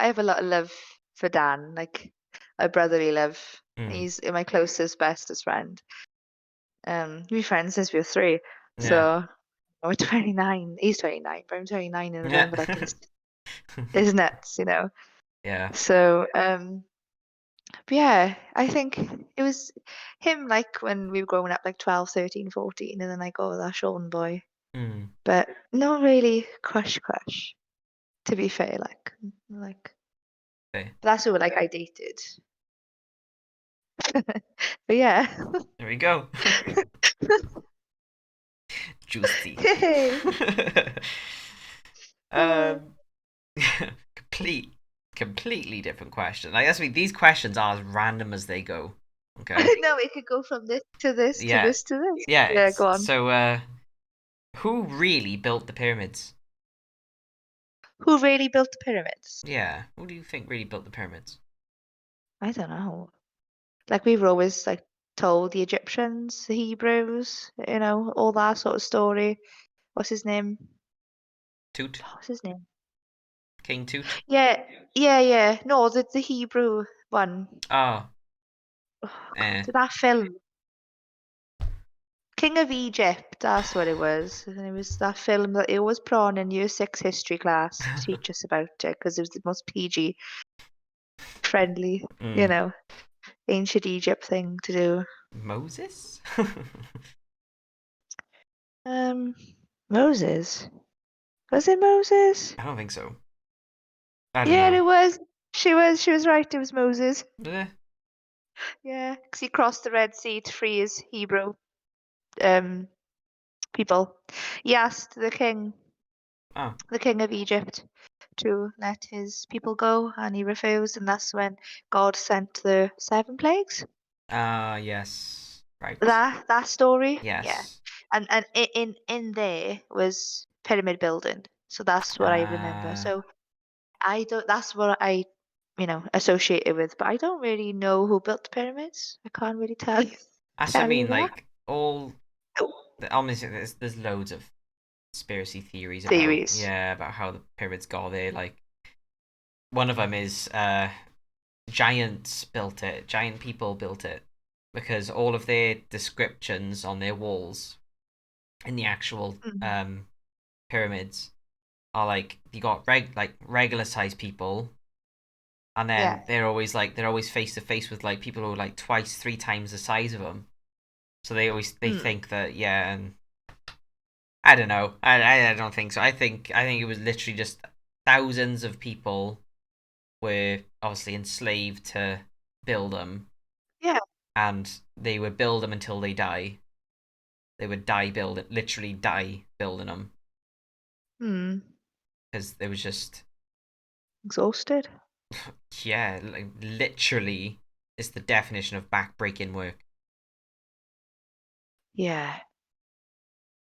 love for Dan, like a brotherly love. Mm. He's my closest, bestest friend. We've been friends since we were three. Yeah. So we're 29. He's 29, but I'm 29 in Yeah. November. Like it's nuts, you know. Yeah. So but yeah, I think it was him like when we were growing up, like 12, 13, 14, and then like, oh, that Sean boy. Mm. But not really crush, to be fair. Like Okay. that's who like I dated. But yeah. There we go. Juicy. Hey. um, complete, completely different question. I guess these questions are as random as they go. Okay. No, it could go from this to this to Yeah. this to this. Yeah. Yeah, It's go on. so. Who really built the pyramids? Who really built the pyramids? Yeah. Who do you think really built the pyramids? I don't know. Like we were always like told the Egyptians, the Hebrews, all that sort of story. What's his name? Toot. What's his name? King Toot. Yeah, yeah. No, the Hebrew one. Oh. Oh Eh. God, that film. King of Egypt, that's what it was. And it was that film that it was put on in year six history class to teach us about it because it was the most PG friendly, you mm. know, ancient Egypt thing to do. Moses. Um, Moses. Was it Moses? I don't think so. I don't Yeah, know. it was. She was right. It was Moses. Eh. Yeah, because he crossed the Red Sea to free his Hebrew um people. He asked Oh. the king of Egypt, to let his people go, and he refused, and that's when God sent the seven plagues. Yes. Right. That story, yeah, Yes. and in there was pyramid building, so that's what I remember. Uh, So I don't. That's what I, associate it with, but I don't really know who built the pyramids. I can't really tell you that's what I tell you mean. that. Like all, obviously, there's loads of conspiracy theories about Theories. about how the pyramids got there. Like one of them is giants built it, giant people built it, because all of their descriptions on their walls in the actual Mm. pyramids are like you got regular sized people, and Yeah. then they're always face to face with like people who are like twice, three times the size of them. So they Mm. think that and I don't know. I don't think so. I think it was literally just thousands of people were obviously enslaved to build them, Yeah. and they would build them until they die. They would die building, literally die building them, Hmm. because there was just Exhausted. like literally it's the definition of backbreaking work. Yeah.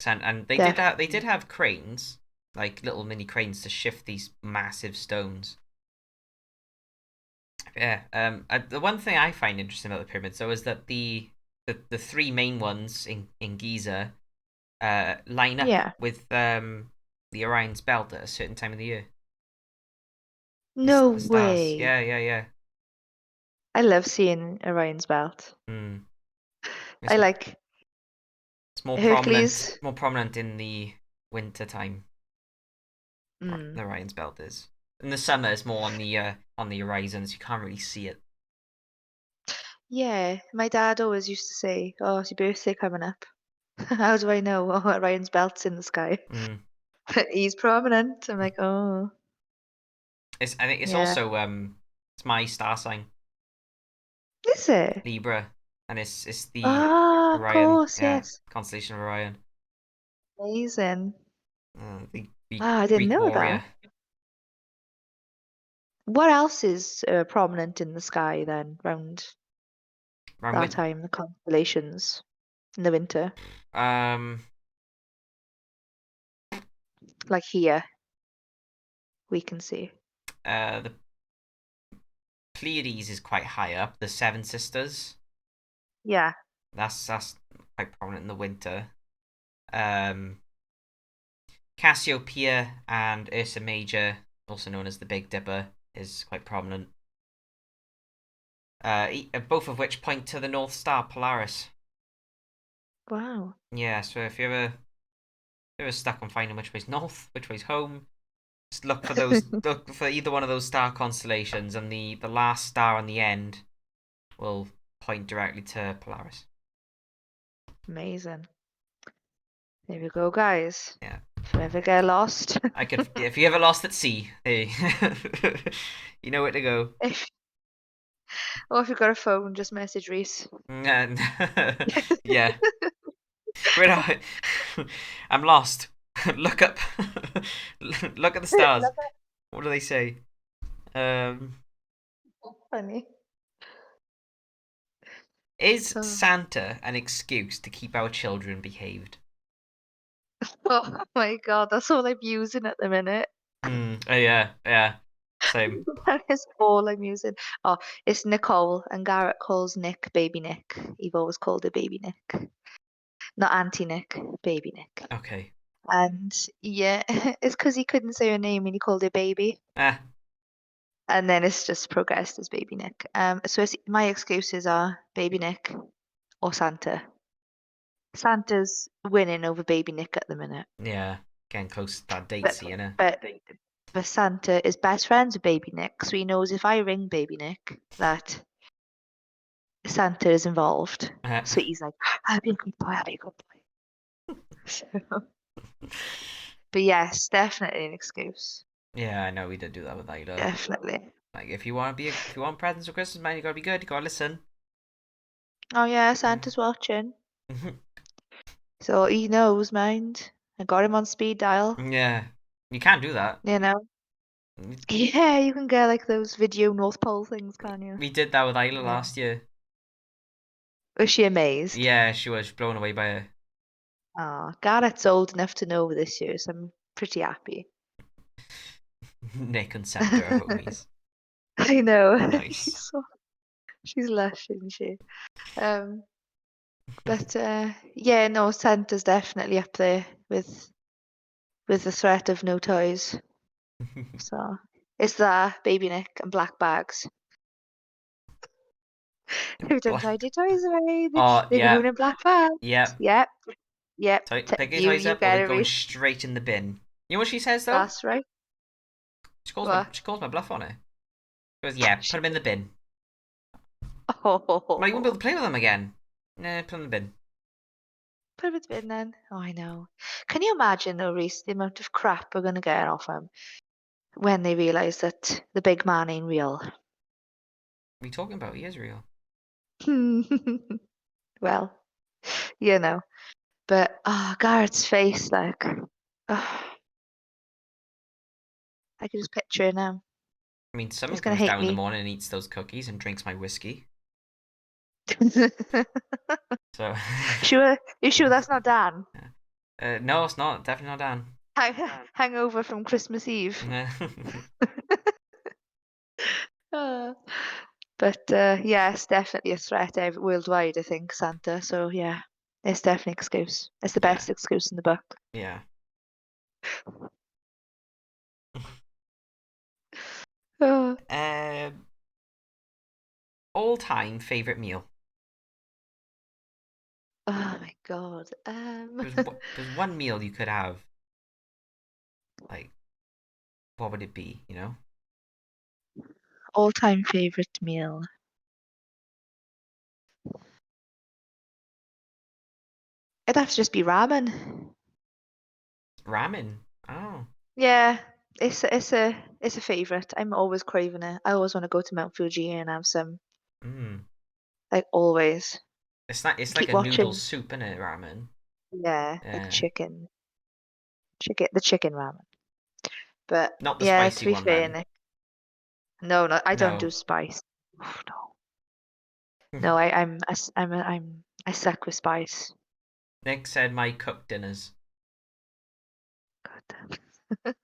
And they did have cranes, like little mini cranes to shift these massive stones. Yeah. The one thing I find interesting about the pyramids, though, is that the three main ones in Giza line up Yeah. with the Orion's belt at a certain time of the year. No The stars. way. Yeah, yeah, yeah. I love seeing Orion's belt. Mm. I It's like it's more prominent, Hercules. more prominent in the winter time. Mm. The Orion's belt is. In the summer, it's more on the horizons. You can't really see it. Yeah, my dad always used to say, "Oh, it's your birthday coming up." How do I know? Oh, Orion's belt's in the sky. Mm. He's prominent. I'm like, oh, I think it's yeah. also it's my star sign, Is it? Libra, and it's the Ah, of Orion, course, yeah, yes. constellation of Orion, Amazing. the Ah, I didn't Greek know that. warrior. What else is prominent in the sky then, around Around that with time, the constellations in the winter? um Like here, we can see. the Pleiades is quite high up. The Seven Sisters, Yeah. that's quite prominent in the winter. Um, Cassiopeia and Ursa Major, also known as the Big Dipper, is quite prominent. Both of which point to the North Star Polaris. Wow. Yeah, so if you're ever stuck on finding which way's north, which way's home, just look for those. Look for either one of those star constellations, and the last star on the end will point directly to Polaris. Amazing. There we go, guys. Yeah, If you ever get lost, I could. If you ever lost at sea, hey, you know where to go. if or if you've got a phone, just message Rhys. And yeah, where are I? I'm lost. Look up. Look at the stars. Love it. What do they say? Um, Funny. is Oh. Santa an excuse to keep our children behaved? Oh my God, that's all I'm using at the minute. Oh, yeah, yeah. Same. That is all I'm using. Oh, it's Nicole, and Garrett calls Nick Baby Nick. You've always called her Baby Nick. Not Auntie Nick, Baby Nick. Okay. And yeah, it's because he couldn't say her name and he called her Baby. Ah, And then it's just progressed as Baby Nick. So my excuses are Baby Nick or Santa. Santa's winning over Baby Nick at the minute. yeah. Getting close to that date, But see, innit? but but Santa is best friends with Baby Nick, so he knows if I ring Baby Nick that Santa is involved. Uh, So he's like, I'll be a good boy, I'll be a good boy. So, but yes, definitely an excuse. yeah, I know we did do that with Ida. Definitely. Like, if you want presents for Christmas, man, you gotta be good. You gotta listen. Oh yeah, Santa's watching. So he knows, mind. I got him on speed dial. Yeah, you can't do that. You know? Yeah, you can get like those video North Pole things, can't you? We did that with Isla Yeah. last year. Was she amazed? Yeah, she was blown away by it. Oh, Garrett's old enough to know this year, so I'm pretty happy. Nick and Santa are homies. I know. Nice. She's lush, isn't she? Um, but yeah, no, Santa's definitely up there with the threat of no toys. So it's that Baby Nick and black bags. They've done What? tied your toys away. Oh, They've been yeah, moving in black bags. yeah. Yep, yep. Pick your toys You up, or get they're it, going Reese. straight in the bin. You know what she says though? That's right. She What? calls my bluff on it. She goes, yeah, put them in the bin. I'm like, you won't be Oh, able to play with them again. Nah, put them in the bin. put him in the bin then. Oh, I know. Can you imagine though, Reese, the amount of crap we're gonna get off him when they realise that the big man ain't real? What are you talking about? He is real. Well, you know. But Garrett's face, like, I can just picture it now. I mean, someone He's gonna comes hate down in the me. morning and eats those cookies and drinks my whiskey. So, You sure that's not Dan? no, it's not. Definitely not Dan. Hangover from Christmas Eve. Uh, but yeah, it's definitely a threat worldwide, I think, Santa. So yeah, it's definitely an excuse. It's the Yeah, best excuse in the book. yeah. Oh, Um, all-time favorite meal. oh my God. There's one meal you could have. Like, what would it be? You know? All-time favorite meal. It'd have to just be ramen. Ramen. Oh. Yeah, it's a favorite. I'm always craving it. I always want to go to Mount Fuji and have some, Mm. like always. It's like Keep a noodle watching. soup, isn't it? Ramen. Yeah, like Yeah. the chicken ramen. But Not the yeah, to spicy be one fair, then. Nick, no, I don't No. do spice. No, no, I suck with spice. Nick said my cooked dinners. God damn.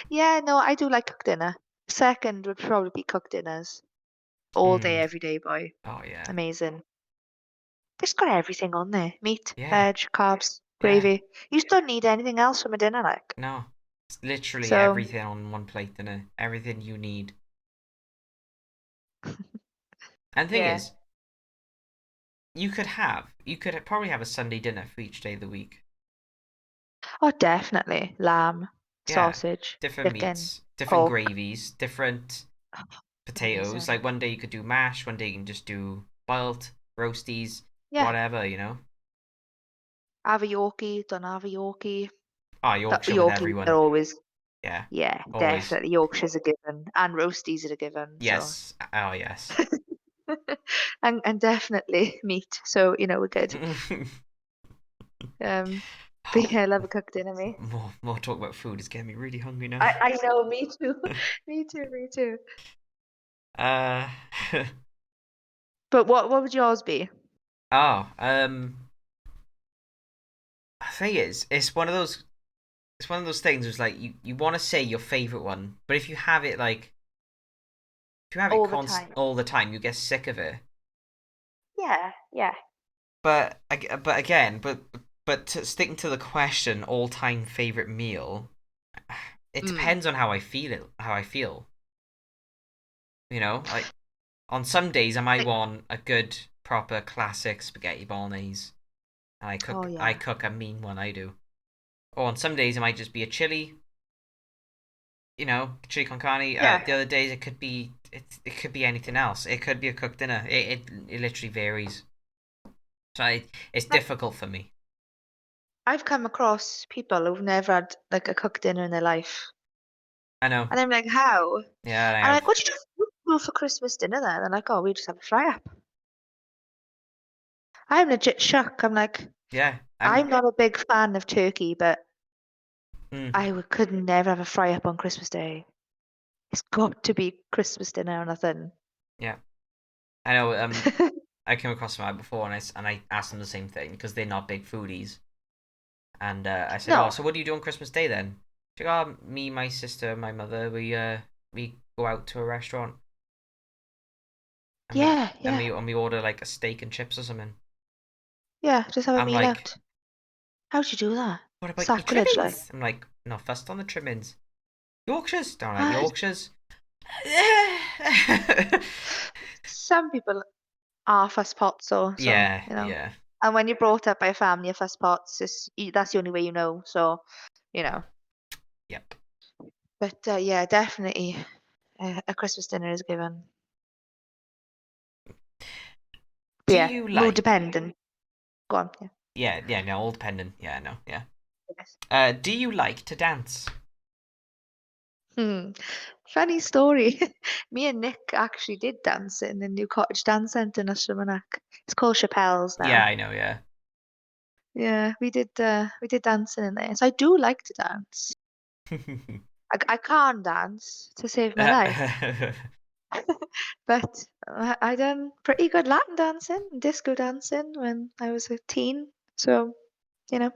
Yeah, no, I do like cooked dinner. Second would probably be cooked dinners. All day, Mm. every day, boy. Oh yeah. Amazing. There's got everything on there. Meat, Yeah. veg, carbs. Yeah. gravy. You just don't need anything else from a dinner, like. No. It's literally So, everything on one plate, and everything you need. And the thing yeah. is, you could probably have a Sunday dinner for each day of the week. Oh, definitely. Lamb, Yeah. sausage, Different chicken, meats, different pork. gravies, different potatoes. Amazing. Like one day you could do mash, one day you can just do boiled, roasties, Yeah. whatever, you know? Have a Yorkie, don't have a Yorkie. Ah, The Yorkshire with Yorkies are everyone. always, Yeah, yeah, always. definitely. Yorkshire's a given. And roasties are a given. So, Yes. Oh, yes. and definitely meat. So, we're good. Um, but yeah, I love a cooked dinner, me. More talk about food is getting me really hungry now. I know, me too. Me too, me too. uh, But what would yours be? oh, the thing is, it's one of those things. It's like you want to say your favorite one, but if you have it like if you have it All the time. all the time, you get sick of it. Yeah, yeah. But again, sticking to the question, all time favorite meal, it Mm. depends on how I feel it. How I feel, you know, like on some days I might Like, want a good proper classic spaghetti bolognese, and oh I yeah. cook a mean one. I do. Or on some days it might just be a chili, chili con carne. Yeah. The other days it could be anything else. It could be a cooked dinner. It literally varies. So it's Like, difficult for me. I've come across people who've never had like a cooked dinner in their life. I know. And I'm like, how? And Yeah, I I'm like, have. what do you do for Christmas dinner then? They're like, oh, we just have a fry up. I'm legit shocked. I'm like, Yeah, I'm not a big fan of turkey, but mm, could never have a fry up on Christmas Day. It's got to be Christmas dinner or nothing. yeah. I know. I came across them before, and I asked them the same thing because they're not big foodies. And I said, "Oh, No. so what do you do on Christmas Day then?" She goes, "Oh, me, my sister, my mother, we go out to a restaurant and Yeah, yeah, we order like a steak and chips or something." yeah. Just have a I'm meal like, out. How'd you do that? "What about your Sacrilege, like. trimmings?" I'm like, "Not fussed on the trimmings. Yorkshires, don't like Uh, Yorkshires." some people are fuss pots, so Yeah, yeah, And when you're brought up by a family of fuss pots, that's the only way you know. So, you know. yep. But yeah, definitely a Christmas dinner is given. But Do yeah, you mood like? dependent. Go on. Yeah. Yeah, yeah, no, all dependent. Yeah, no, yeah. Yes. Do you like to dance? Hmm. Funny story. Me and Nick actually did dance in the new cottage dance centre in Ushtramanak. It's called Chappelle's Yeah, now. I know. Yeah. Yeah, we did dancing in there. So I do like to dance. I can't dance to save my life. But I done pretty good Latin dancing, disco dancing when I was a teen. So, you know,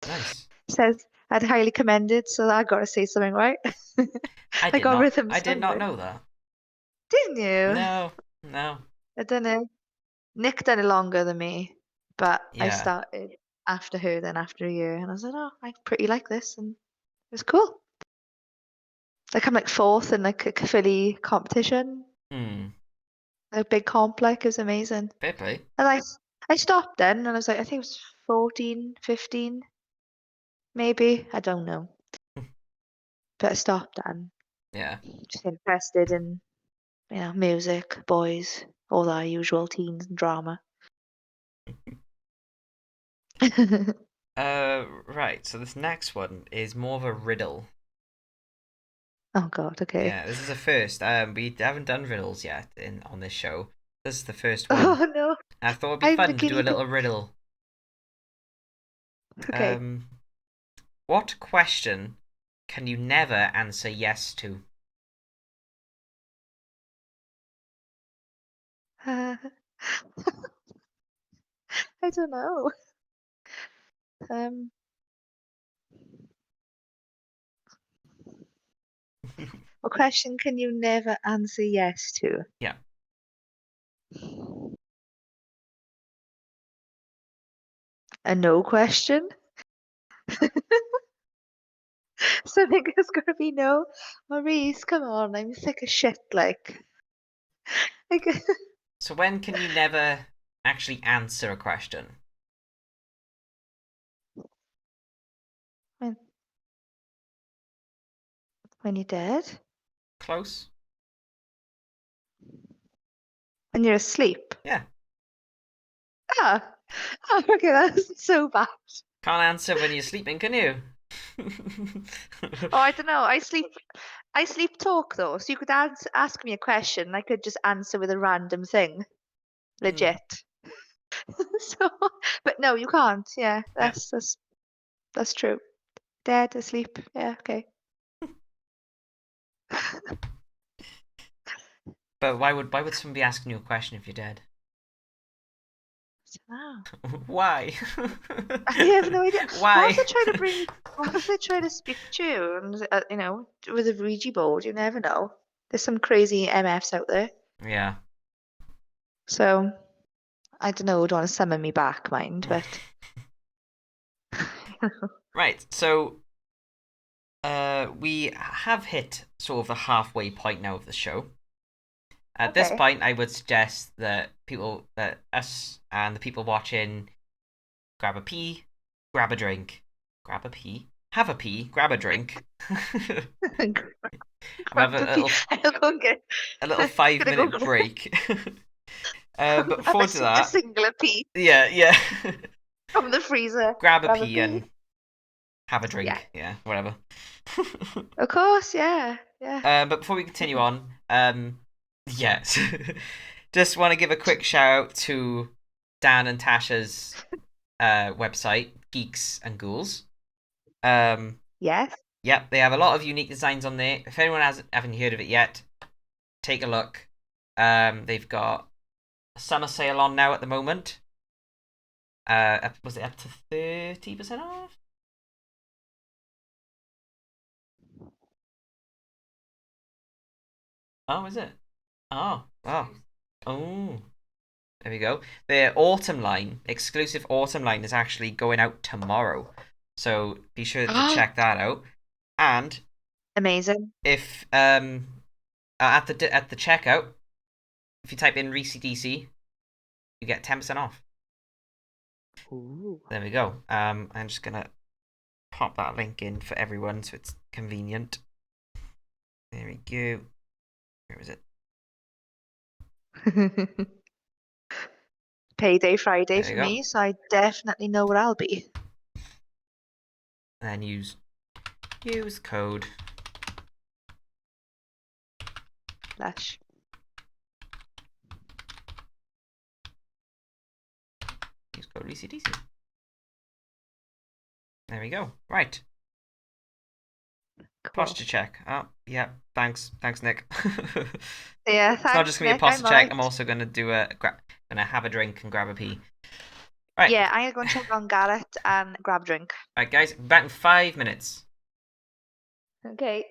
Nice. says I'd highly commend it, so I gotta say something right. I got rhythm I did not somewhere. know that. Didn't you? No, no. I don't know. Nick done it longer than me, but I Yeah. started after her, then after a year, and I was like, oh, I pretty like this, and it was cool. Like I'm like fourth in like a Philly competition, Hmm. a big comp, like it was amazing. Fair play. And I stopped then and I was like, I think it was 14, 15, maybe. I don't know. But I stopped then. Yeah. Just interested in, music, boys, all our usual teens and drama. Right. So this next one is more of a riddle. Oh God, okay. Yeah, this is a first. We haven't done riddles yet in on this show. This is the first one. Oh no, I thought it'd be I'm the fun to do a guinea pig. little riddle. Okay. Um, what question can you never answer yes to? Uh, I don't know. Um, what question can you never answer yes to? Yeah. A no question? Something is gonna be no. Maurice, come on, I'm sick of shit. Like, So when can you never actually answer a question? when when you're dead, Close? when you're asleep. Yeah. Ah, oh, okay, that's so bad. Can't answer when you're sleeping, can you? Oh, I don't know. I sleep talk though, so you could ask me a question, and I could just answer with a random thing, Hmm. legit. So, but no, you can't. Yeah, Yeah. that's true. Dead, asleep. Yeah, okay. But why would someone be asking you a question if you're dead? Wow. Why? I have no idea. What if Why? they try to bring? What if they try to speak to you and with a Ouija board? You never know. There's some crazy MFs out there. Yeah. So I don't know. Would want to summon me back, mind, but Right. So we have hit sort of the halfway point now of the show. At this okay. point, I would suggest that us and the people watching grab a pee, grab a drink, grab a pee, have a pee, grab a drink, and have Grab a pee. I'll go and get. a little five Gonna go minute get break. But have before to a that, singular pee yeah, yeah, from the freezer. grab a Grab a pee pee. and have a Yeah. drink. Yeah, whatever. Of course. Yeah. Yeah. But before we continue on, yes, just want to give a quick shout out to Dan and Tasha's website, Geeks and Ghouls. Um, Yes. yep, they have a lot of unique designs on there. If anyone haven't heard of it yet, take a look. They've got a summer sale on now at the moment. Was it up to 30% off? Oh, is it? Oh, wow. Oh, there we go. Their autumn line, exclusive autumn line, is actually going out tomorrow. So be sure to check that out. And Amazing. if at the checkout, if you type in RhysCDC, you get 10% off. Ooh. There we go. I'm just gonna pop that link in for everyone so it's convenient. There we go. Where is it? Payday Friday There we for go. me, so I definitely know where I'll be. And then use code. Lush. Use code RhysCDC. There we go. Right. Cool. Posture check. Oh, yeah. Thanks, Nick. Yeah, It's not just thanks, gonna be a Nick. posture I'm check. alright. I'm also gonna gonna have a drink and grab a pee. Right, Yeah, I'm gonna go and check on Garrett and grab a drink. right, guys. Back in 5 minutes. Okay.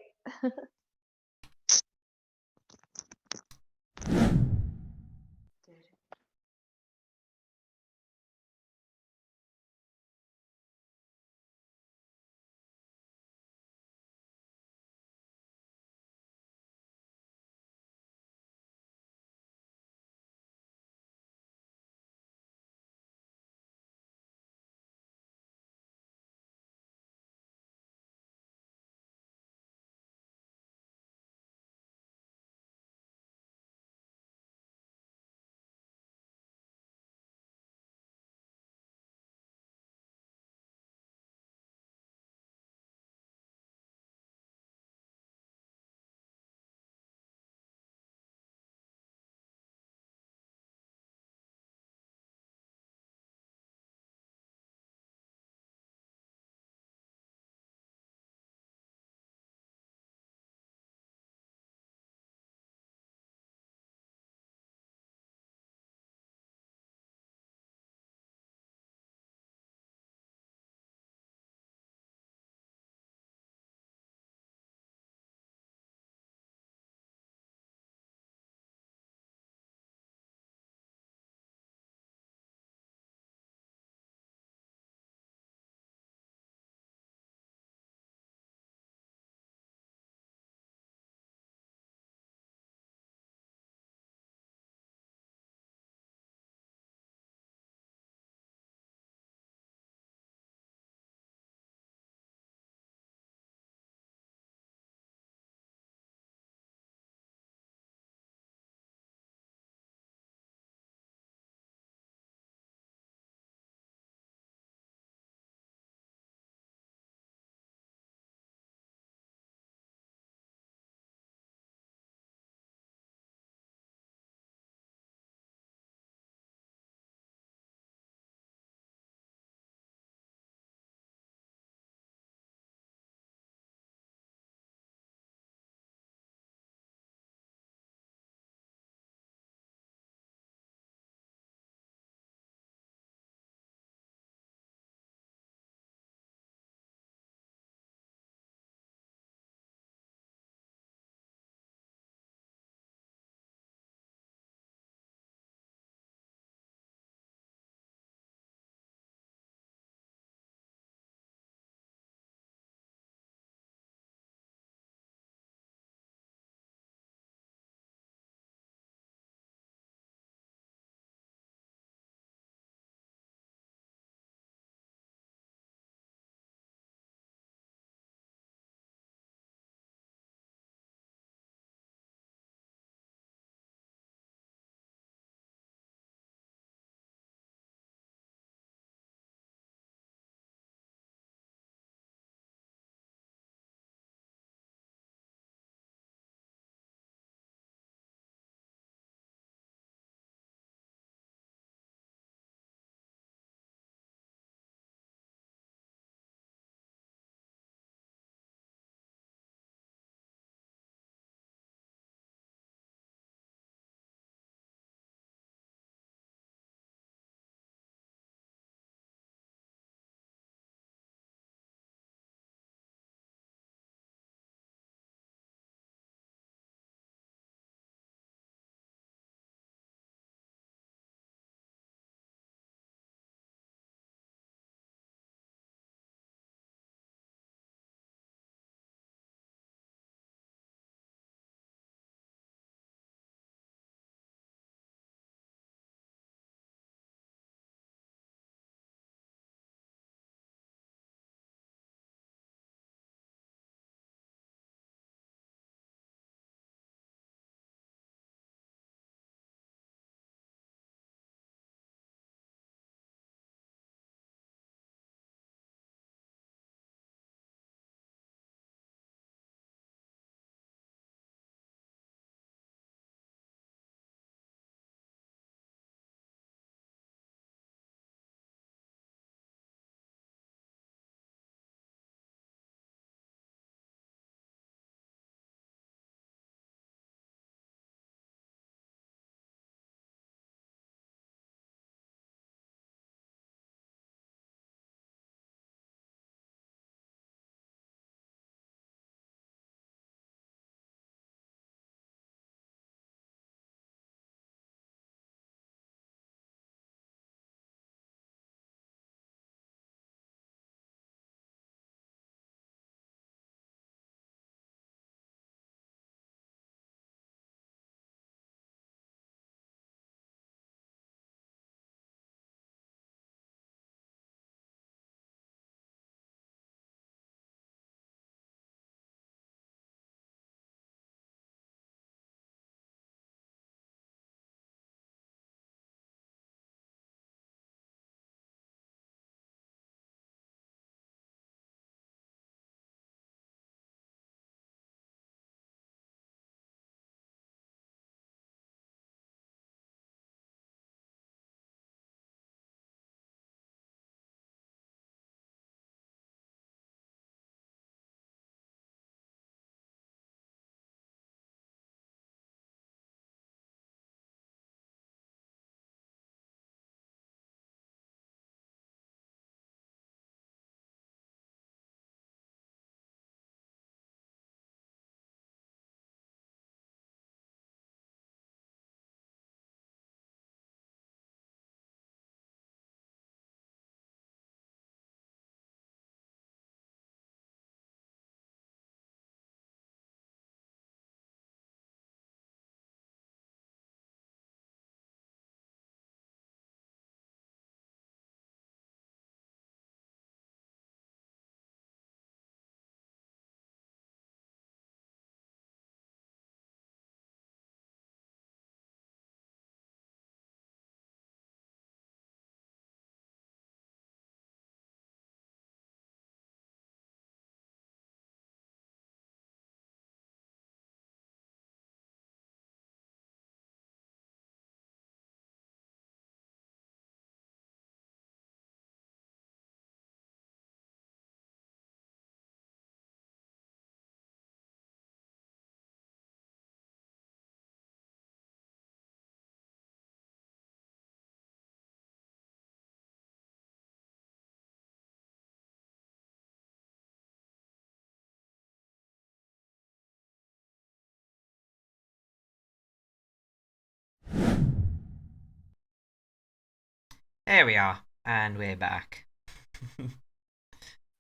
There we are, and we're back.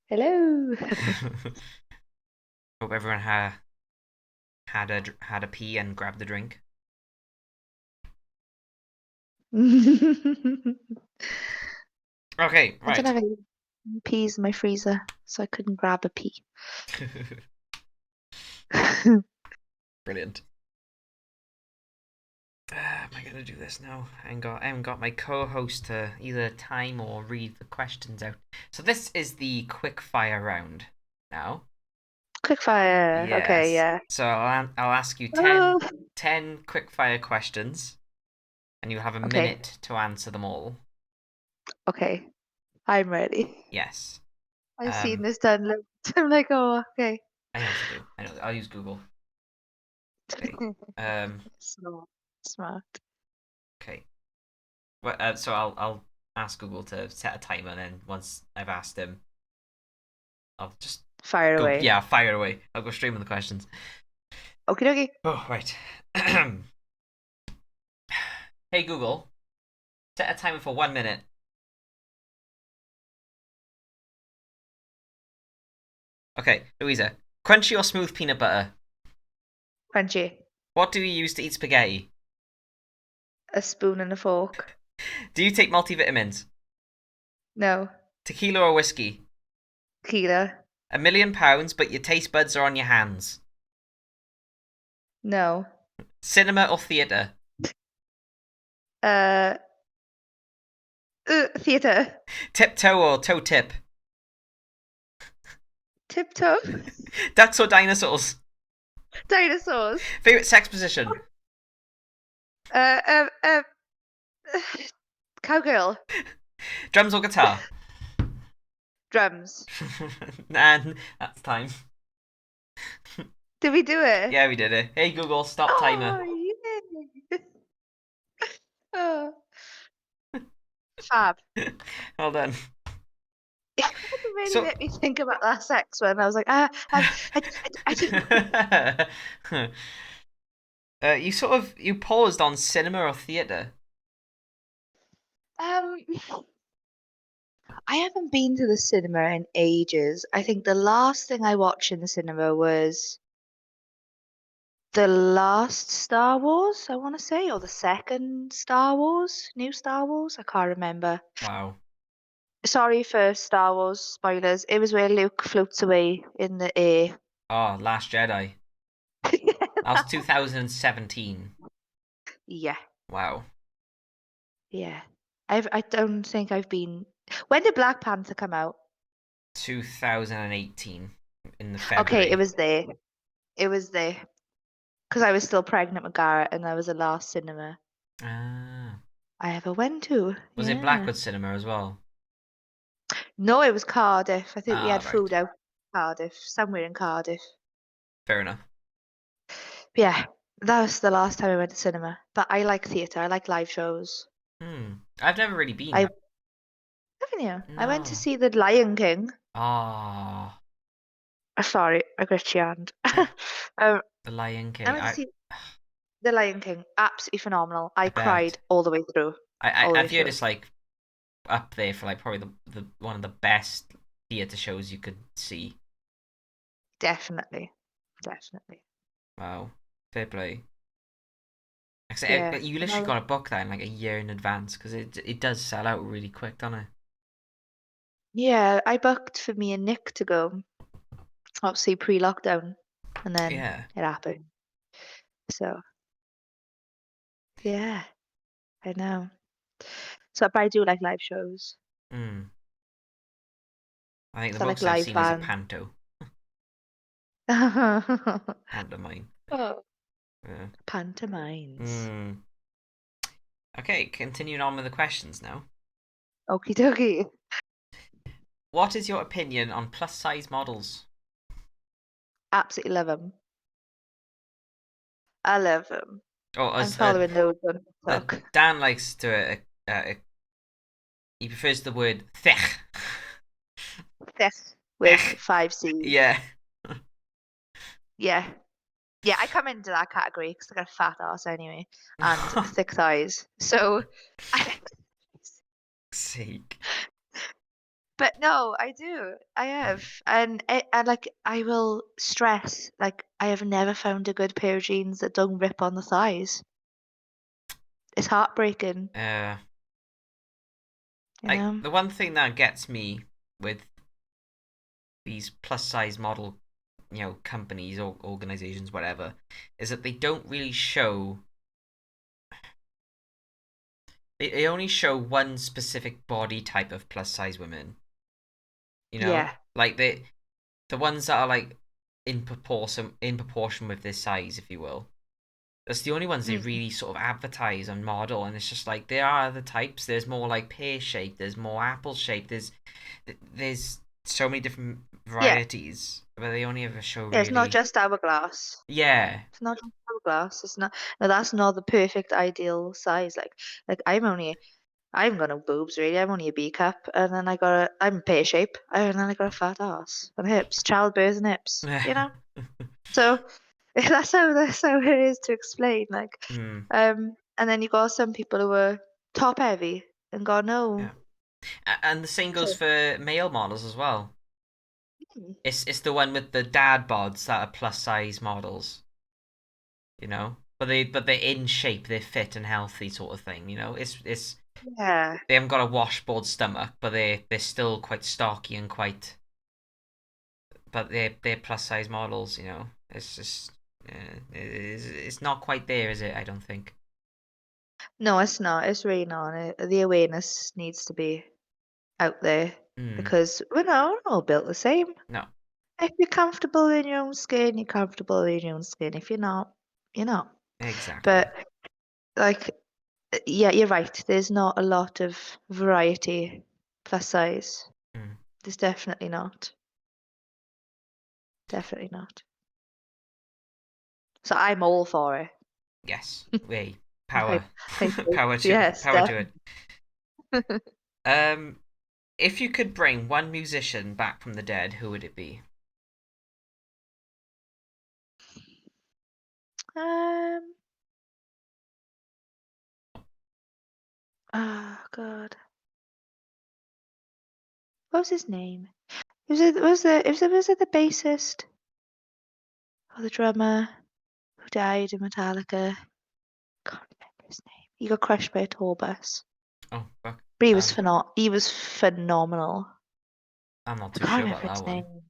Hello. Hope everyone had a pee and grabbed a drink. I Okay, don't right. have any peas in my freezer, so I couldn't grab a pea. Brilliant. Am I gonna do this now? I haven't got my co-host to either time or read the questions out. So this is the quick fire round now. Quick fire. Okay, Yes. yeah. So I'll ask you Oh, 10 quick fire questions, and you'll have a okay, minute to answer them all. okay. I'm ready. Yes. I've seen this done. I'm like, oh, okay. I also do. I know. I'll use Google. Okay. Smart, smart. Okay. Well, so I'll ask Google to set a timer, and then once I've asked him, I'll just Fire go. away. Yeah, fire away. I'll go straight with the questions. Okie dokie. Oh, right. Hey Google, set a timer for 1 minute. Okay, Louisa. Crunchy or smooth peanut butter? Crunchy. What do you use to eat spaghetti? A spoon and a fork. Do you take multivitamins? No. Tequila or whiskey? Tequila. £1,000,000, but your taste buds are on your hands. No. Cinema or theatre? Uh, theatre. Tiptoe or toe tip? Tiptoe. Ducks or dinosaurs? Dinosaurs. Favorite sex position? Uh, um, um, Cowgirl. Drums or guitar? Drums. And that's time. Did we do it? Yeah, we did it. Hey Google, stop timer. Oh, yay. Oh, fab. Well done. It really So, made me think about that sex one. I was like, I didn't. you paused on cinema or theatre. Um, I haven't been to the cinema in ages. I think the last thing I watched in the cinema was the last Star Wars, I want to say, or the second Star Wars, new Star Wars. I can't remember. Wow. Sorry for Star Wars spoilers. It was where Luke floats away in the air. Oh, Last Jedi. That was 2017. Yeah, Wow. yeah. I don't think I've been. When did Black Panther come out? 2018 in the Okay, it February. was there. It was there. Because I was still pregnant with Garrett, and that was the last cinema Ah. I ever went to. Was it Yeah. Blackwood Cinema as well? No, it was Cardiff. I think we Ah, had right. food out Cardiff, somewhere in Cardiff. Fair enough. Yeah, that was the last time I went to cinema. But I like theatre. I like live shows. I've never really I been. haven't you? I went to No. see The Lion King. Ah, Sorry, I got yawned. um, The Lion I King. went to I see The Lion King. Absolutely phenomenal. I I bet. cried all the way through. All the way I've heard through. it's like up there for like probably the one of the best theatre shows you could see. Definitely. Definitely. Wow, fair play. Yeah. You literally No. got to book that in like a year in advance because it does sell out really quick, doesn't it? Yeah, I booked for me and Nick to go, obviously pre-lockdown, and then Yeah. it happened. So, yeah, I know. So, but I do like live shows. Mm. I think the So I like most I've live seen is a band. panto Oh, pantomime. Yeah. pantomimes. Mm. Okay, continuing on with the questions now. Okie dokie. What is your opinion on plus size models? Absolutely love them. I love them. Oh, I'm as following those on TikTok. Dan likes to he prefers the word thick. Yes, with Thick. 5 C's. Yeah. Yeah. Yeah, I come into that category because I got a fat ass anyway and thick thighs. So I sake. But no, I do. I have. And like I will stress, like I have never found a good pair of jeans that don't rip on the thighs. It's heartbreaking, Uh, you like know? the one thing that gets me with these plus size model, companies or organizations, whatever, is that they don't really show. They only show one specific body type of plus size women. Yeah. Like the ones that are like in proportion with their size, if you will. That's the only ones they Mm. really sort of advertise and model, and it's just like there are other types. There's more like pear shaped. There's more apple shaped. There's so many different Yeah. varieties, but they only ever show Yeah, it's not really. just hourglass. Yeah. It's not just hourglass. It's not. No, that's not the perfect ideal size. Like I haven't got no boobs really. I'm only a B cup, and then I'm pear shape, and then I got a fat ass and hips, childbirth and hips. You know. So that's how it is to explain. Like, Hmm. and then you got some people who are top heavy and got no. Yeah. And the same goes So, for male models as well. hmm, It's the one with the dad bods that are plus size models, but they're in shape, they're fit and healthy sort of thing. It's yeah. they haven't got a washboard stomach, but they're still quite stocky and quite, but they're plus size models. It's just it's not quite there, is it? I don't think. No, it's not. It's really not. The awareness needs to be out there Mm, because we're not all built the same. no, If you're comfortable in your own skin, you're comfortable in your own skin. If you're not, you're not. exactly. But like, yeah, you're right. There's not a lot of variety plus size. Mm, There's definitely not. Definitely not. So I'm all for it. yes, way I, power, I do. power to Yes, power to it. definitely. Um, if you could bring one musician back from the dead, who would it be? Um. Oh God. What was his name? Was it the bassist or the drummer who died in Metallica? Can't remember his name. He got crushed by a tour bus. Oh, fuck. But Um, he was phenomenal. I'm not I too can't sure about remember that his one. name.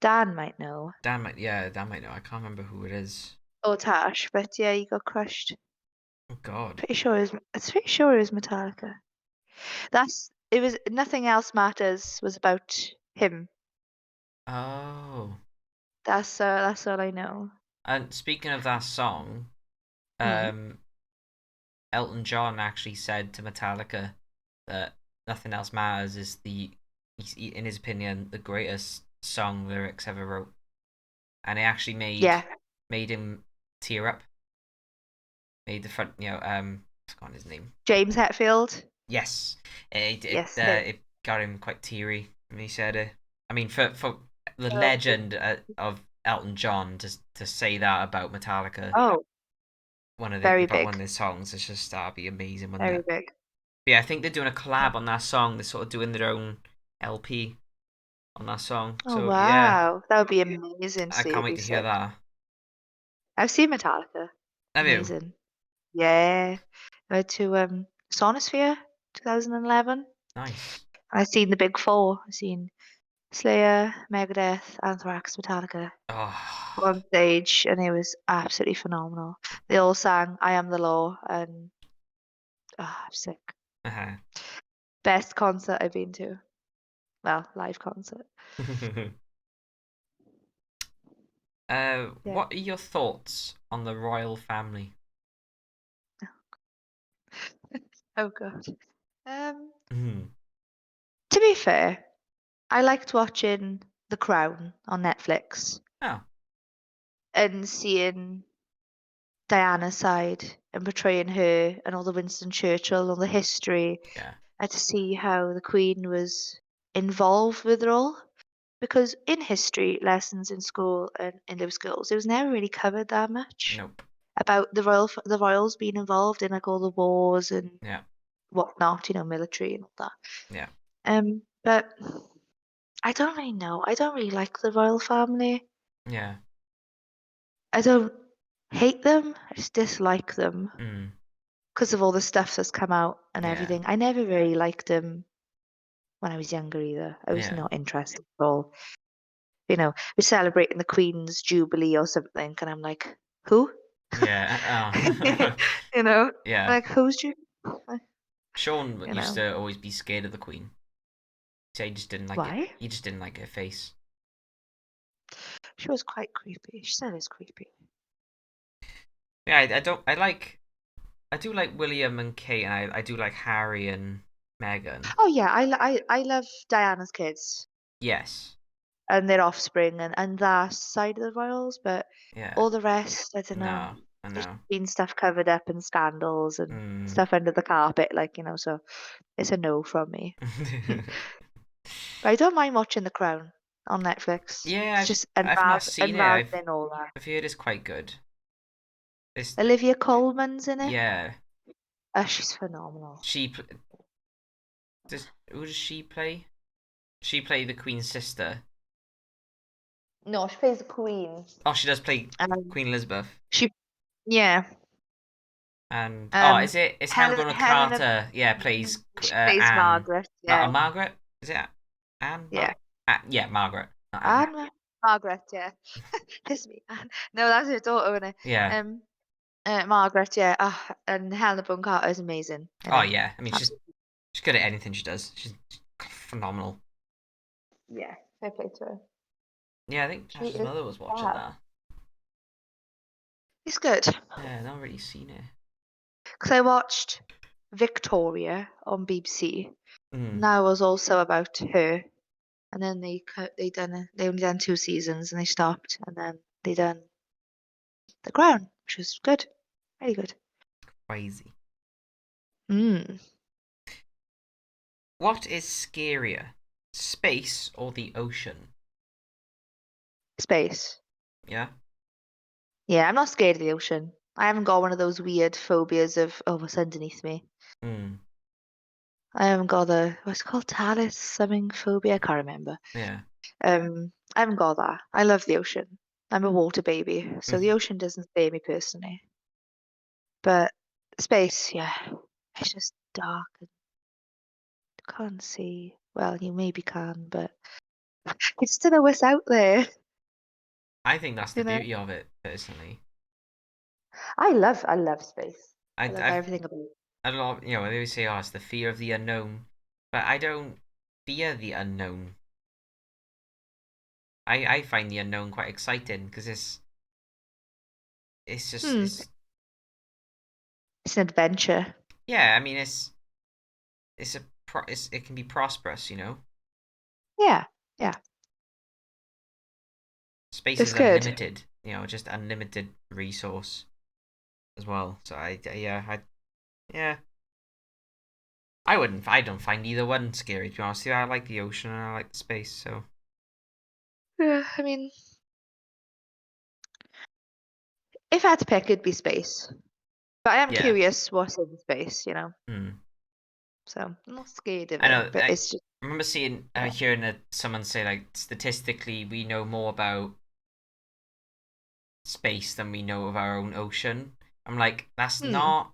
Dan might know. Dan might know. I can't remember who it is. Or Tash, but yeah, he got crushed. Oh God. Pretty sure it was Metallica. It was Nothing Else Matters was about him. Oh. That's all I know. And speaking of that song, Mm. um, Elton John actually said to Metallica that "Nothing Else Matters" is in his opinion, the greatest song lyrics ever wrote, and it actually made Yeah, made him tear up. Made the front, I've forgotten his name. James Hetfield. Yes, Yes, him. it got him quite teary when he said it. I mean, for the Oh, legend of Elton John to say that about Metallica, oh, very about one big, of their songs, it's just that'd be amazing, wouldn't very it? big. But yeah, I think they're doing a collab on that song. They're sort of doing their own LP on that song. Oh So yeah, wow, that would be amazing to I see. can't It'd wait be to hear sick. that. I've seen Metallica. Have you? Amazing. Yeah, I went to Sonosphere 2011. Nice. I've seen the big four. I've seen Slayer, Megadeth, Anthrax, Metallica Oh, on stage, and it was absolutely phenomenal. They all sang "I Am the Law," and I'm sick. uh-huh. Best concert I've been to. Well, live concert. Yeah. What are your thoughts on the royal family? Oh God. Um, Mm. to be fair, I liked watching The Crown on Netflix Oh, and seeing Diana's side and portraying her and all the Winston Churchill, all the history, yeah. and to see how the Queen was involved with it all. Because in history lessons in school and in those schools, it was never really covered that much Nope. about the royals being involved in like all the wars and Yeah. whatnot, military and all that. Yeah. But I don't really know. I don't really like the royal family. Yeah. I don't hate them. I just dislike them Mm. because of all the stuff that's come out and Yeah. everything. I never really liked them when I was younger either. I was Yeah. not interested at all. We're celebrating the Queen's Jubilee or something, and I'm like, who? Yeah. Oh. You know, Yeah. like who's you? Sean You used know, to always be scared of the Queen. So he just didn't like it. why? He just didn't like her face. She was quite creepy. She said it's creepy. Yeah, I don't. I do like William and Kate, and I do like Harry and Meghan. Oh yeah, I love Diana's kids Yes. and their offspring and that side of the royals, but Yeah. all the rest, I don't know. No. I There's know. been stuff covered up and scandals and Mm. stuff under the carpet, so it's a no from me. But I don't mind watching The Crown on Netflix. Yeah, It's just I've not seen it. unraveling all that. I've heard it's quite good. It's Olivia Colman's in it. yeah. Oh, she's phenomenal. Who does she play? She play the Queen's sister. No, she plays the Queen. Oh, she does play Um, Queen Elizabeth. she, yeah. And oh, Um, it's Helen Bonham Helena, Carter? Yeah, plays she plays Anne. Margaret. Yeah, Margaret. Is it Anne? yeah. Yeah, Margaret, not Anne. Anne, Margaret. Yeah. It's me. Anne. No, that's her daughter, isn't it? Yeah. Um, Margaret. Yeah. And Helena Bonham Carter is amazing in Oh it. yeah. I mean, Absolutely. she's good at anything she does. She's phenomenal. Yeah. Fair play to her. Yeah, I think She Josh's is mother was watching fab. that. It's good. Yeah, not really seen it. Because I watched Victoria on BBC. And Mm. that was also about her. And then they only done 2 seasons and they stopped. And then they done The Crown, which was good. Very good. Crazy. Mm. What is scarier, space or the ocean? Space. Yeah. Yeah, I'm not scared of the ocean. I haven't got one of those weird phobias of, oh, what's underneath me. Mm. I haven't got what's it called, Talis something phobia. I can't remember. Yeah. I haven't got that. I love the ocean. I'm a water baby, so the Mm. ocean doesn't scare me personally. But space, yeah, it's just dark and you can't see. Well, you maybe can, but you just don't know what's out there. I think that's the You know, beauty of it, personally. I love space. I love I've everything about it. a lot. They always say, "Oh, it's the fear of the unknown," but I don't fear the unknown. I find the unknown quite exciting because it's just Hmm, it's an adventure. yeah. I mean, it can be prosperous. Yeah, yeah, Space it's is good. unlimited. Just unlimited resource as well. So yeah. I don't find either one scary, to be honest. I like the ocean and I like the space. So Yeah, I mean, if I had to pick, it'd be space. But I am yeah. curious what's in space. Hmm. So I'm not scared of I it, know. but I it's just, remember yeah. hearing someone say like statistically we know more about space than we know of our own ocean. I'm like, that's Hmm. not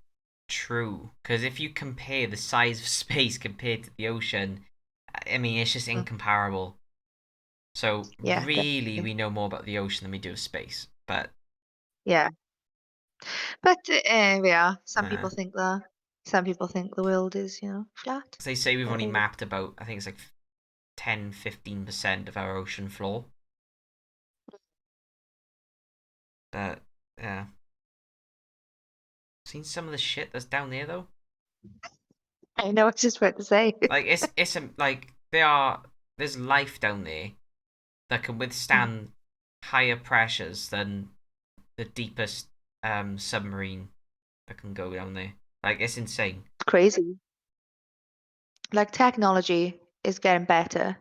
true. Because if you compare the size of space compared to the ocean, I mean, it's just Mm. incomparable. So Yeah, really, definitely. we know more about the ocean than we do of space. But Yeah. But yeah, some uh, people think that. Some people think the world is, flat. they say we've But only there you mapped about, I think it's like 10-15% of our ocean floor. But yeah, seen some of the shit that's down there though. go. I know what just about to say. Like like there's life down there that can Mm. withstand higher pressures than the deepest submarine that can go down there. Like it's insane. It's crazy. Like technology is getting better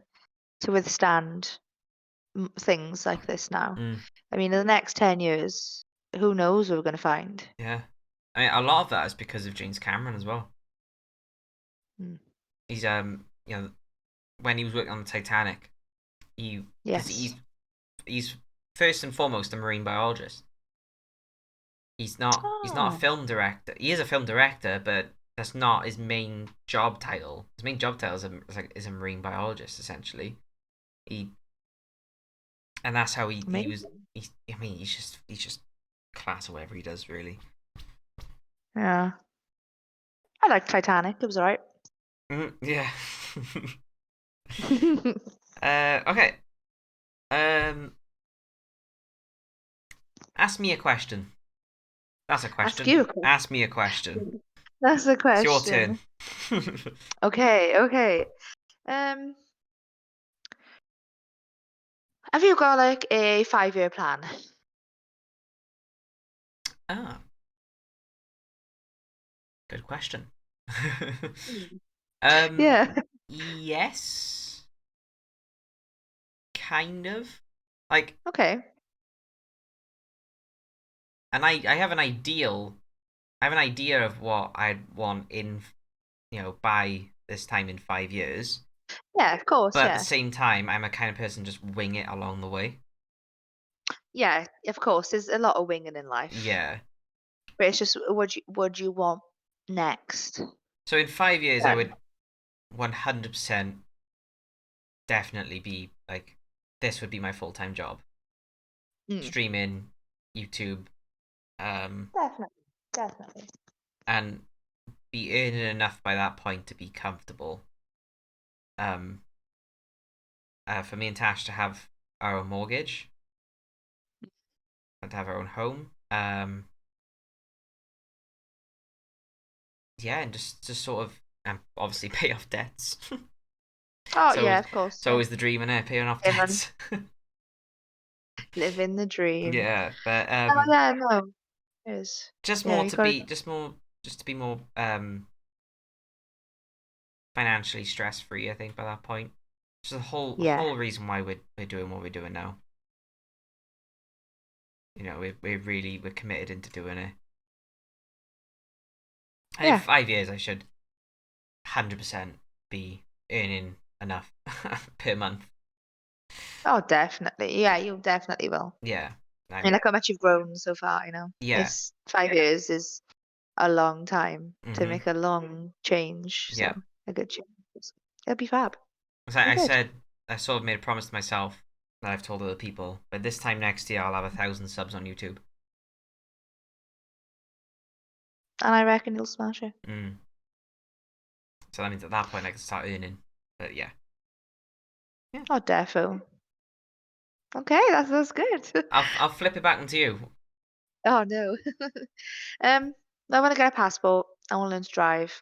to withstand things like this now. Mm, I mean, in the next 10 years, who knows what we're going to find? yeah, I mean a lot of that is because of James Cameron as well. Mm. He's when he was working on the Titanic, because Yes. he's first and foremost a marine biologist. He's not a Oh, film director. He is a film director, but that's not his main job title. His main job title is a marine biologist essentially. He and that's how he was. amazing. I mean, he's just class at whatever he does, really. Yeah. I like Titanic. It was alright. Yeah. Okay. Um, ask me a question. That's a Ask question. you a question. Ask me a question. That's the It's your turn. question. Okay, okay. Um, have you got like a 5-year plan? Ah, good question. Mm. um, Yeah. yes, kind of. Like, Okay. and I have an ideal. I have an idea of what I'd want in, by this time in 5 years. Yeah, of course, But at the yeah. same time, I'm a kind of person just wing it along the way. Yeah, of course. There's a lot of winging in life. Yeah. But it's just what you want next. So in 5 years, I Yeah. would 100% definitely be like, this would be my full time job. Mm. Streaming, YouTube, um, Definitely. Definitely. and be earning enough by that point to be comfortable. Um, for me and Tash to have our own mortgage and to have our own home. Yeah, and just sort of, obviously pay off debts. Oh so yeah, it's of course, it's yeah. always the dream, innit? Paying off Live on, debts. live in the dream. Yeah, but Oh yeah, no, it is. just Yeah, more you to got be just to be more financially stress free. I think by that point, it's the yeah, whole reason why we're doing what we're doing now. We're committed into doing it. And in yeah. 5 years, I should 100% be earning enough per month. Oh, definitely. Yeah, you definitely will. Yeah, I mean, I'm look how much you've grown so far, you know. yeah, It's 5 years is a long time to mhm, make a long change, yeah. so a good change. It'll be fab. As Be I good. said, I sort of made a promise to myself that I've told other people. But this time next year, I'll have 1,000 subs on YouTube. And I reckon you'll smash it. Mm. So that means at that point I can start earning. But yeah, yeah. Oh, defo. Okay, that's good. I'll flip it back onto you. Oh no. Um, I want to get a passport. I want to learn to drive.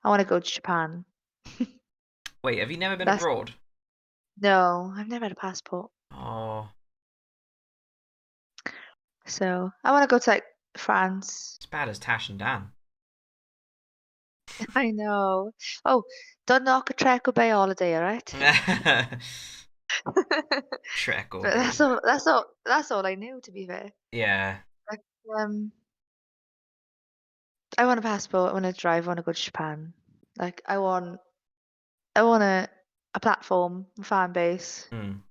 I want to go to Japan. Wait, have you never been That's abroad? No, I've never had a passport. Oh, So I want to go to like France. as bad as Tash and Dan. I know. Oh, don't knock a Treco Bay holiday, all right? But Trek or that's Bay. all. That's all I knew. To be fair, Yeah. like, I want a passport. I want to drive. I want to go to Japan. Like, I want a platform, a fan base, Mm.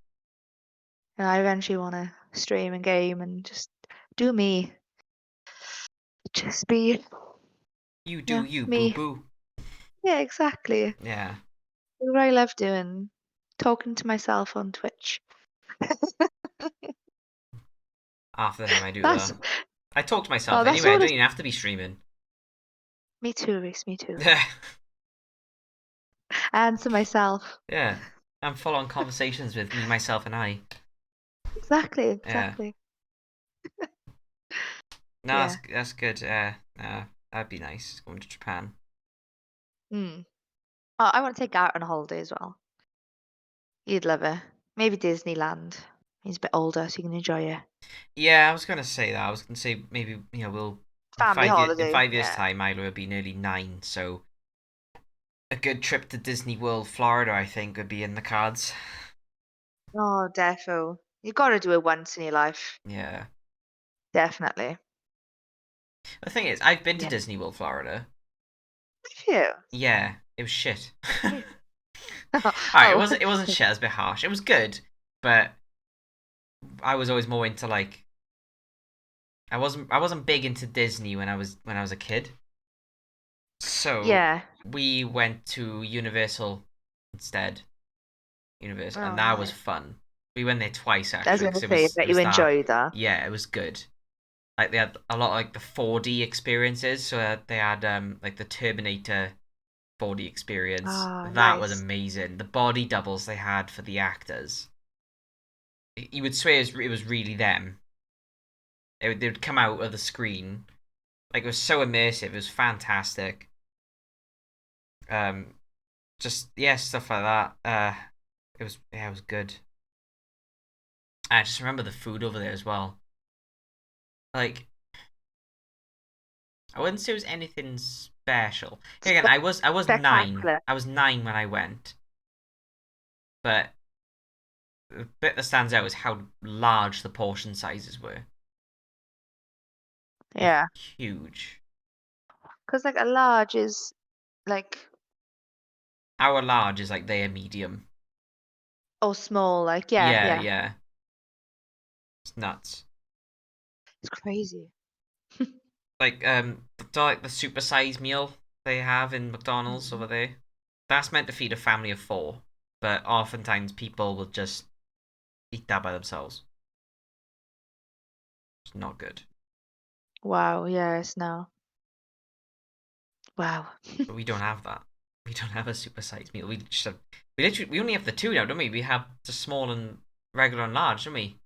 and I eventually want to stream and game and just do me. Just be, You do yeah, you, boo me. boo. Yeah, exactly. Yeah. What I love doing, talking to myself on Twitch. Half the time I do That's that. I talk to myself oh, that's anyway. I all. don't even have to be streaming. Me too, Reese. Me too. Answer myself. Yeah. I'm full on conversations with me, myself, and I. Exactly. Yeah. Exactly. No, Yeah. that's good. That'd be nice going to Japan. Hmm. Oh, I want to take Garrett on a holiday as well. You'd love it. Maybe Disneyland. He's a bit older, so you can enjoy it. Yeah, I was gonna say that. I was gonna say maybe we'll Family in holiday. 5 years Yeah. time Milo will be nearly 9, so a good trip to Disney World, Florida, I think would be in the cards. Oh, defo. You got to do it once in your life. Yeah. Definitely. The thing is, I've been to Yeah. Disney World, Florida. Phew. Yeah, it was shit. Jeez. Alright, Oh, it wasn't shit, that's a bit harsh. It was good, but I was always more into like I wasn't big into Disney when I was a kid. So yeah. we went to Universal instead. Universal, and Oh, that was nice. fun. We went there twice I was actually gonna because say, I it bet you was that. enjoyed that. Yeah, it was good. Like they had a lot of, like the 4D experiences. So they had like the Terminator 4D experience. Oh, That was nice. amazing. The body doubles they had for the actors. You would swear it was really them. They would come out of the screen. Like it was so immersive. It was fantastic. Um, just yeah, stuff like that. It was good. I just remember the food over there as well. Like I wouldn't say it was anything special. Again, I was nine. Spectacular. I was 9 when I went, but the bit that stands out is how large the portion sizes were. Like Yeah. huge. Because like a large is like, Our large is like their medium. oh, small. Like, yeah, Yeah, yeah. yeah. It's nuts. It's crazy. Like like the super size meal they have in McDonald's over Mhm. there. That's meant to feed a family of 4, but oftentimes people will just eat that by themselves. It's not good. Wow. Yes. No. Wow. But we don't have that. We don't have a supersized meal. We just have, we only have the two now, don't we? We have the small and regular and large, don't we?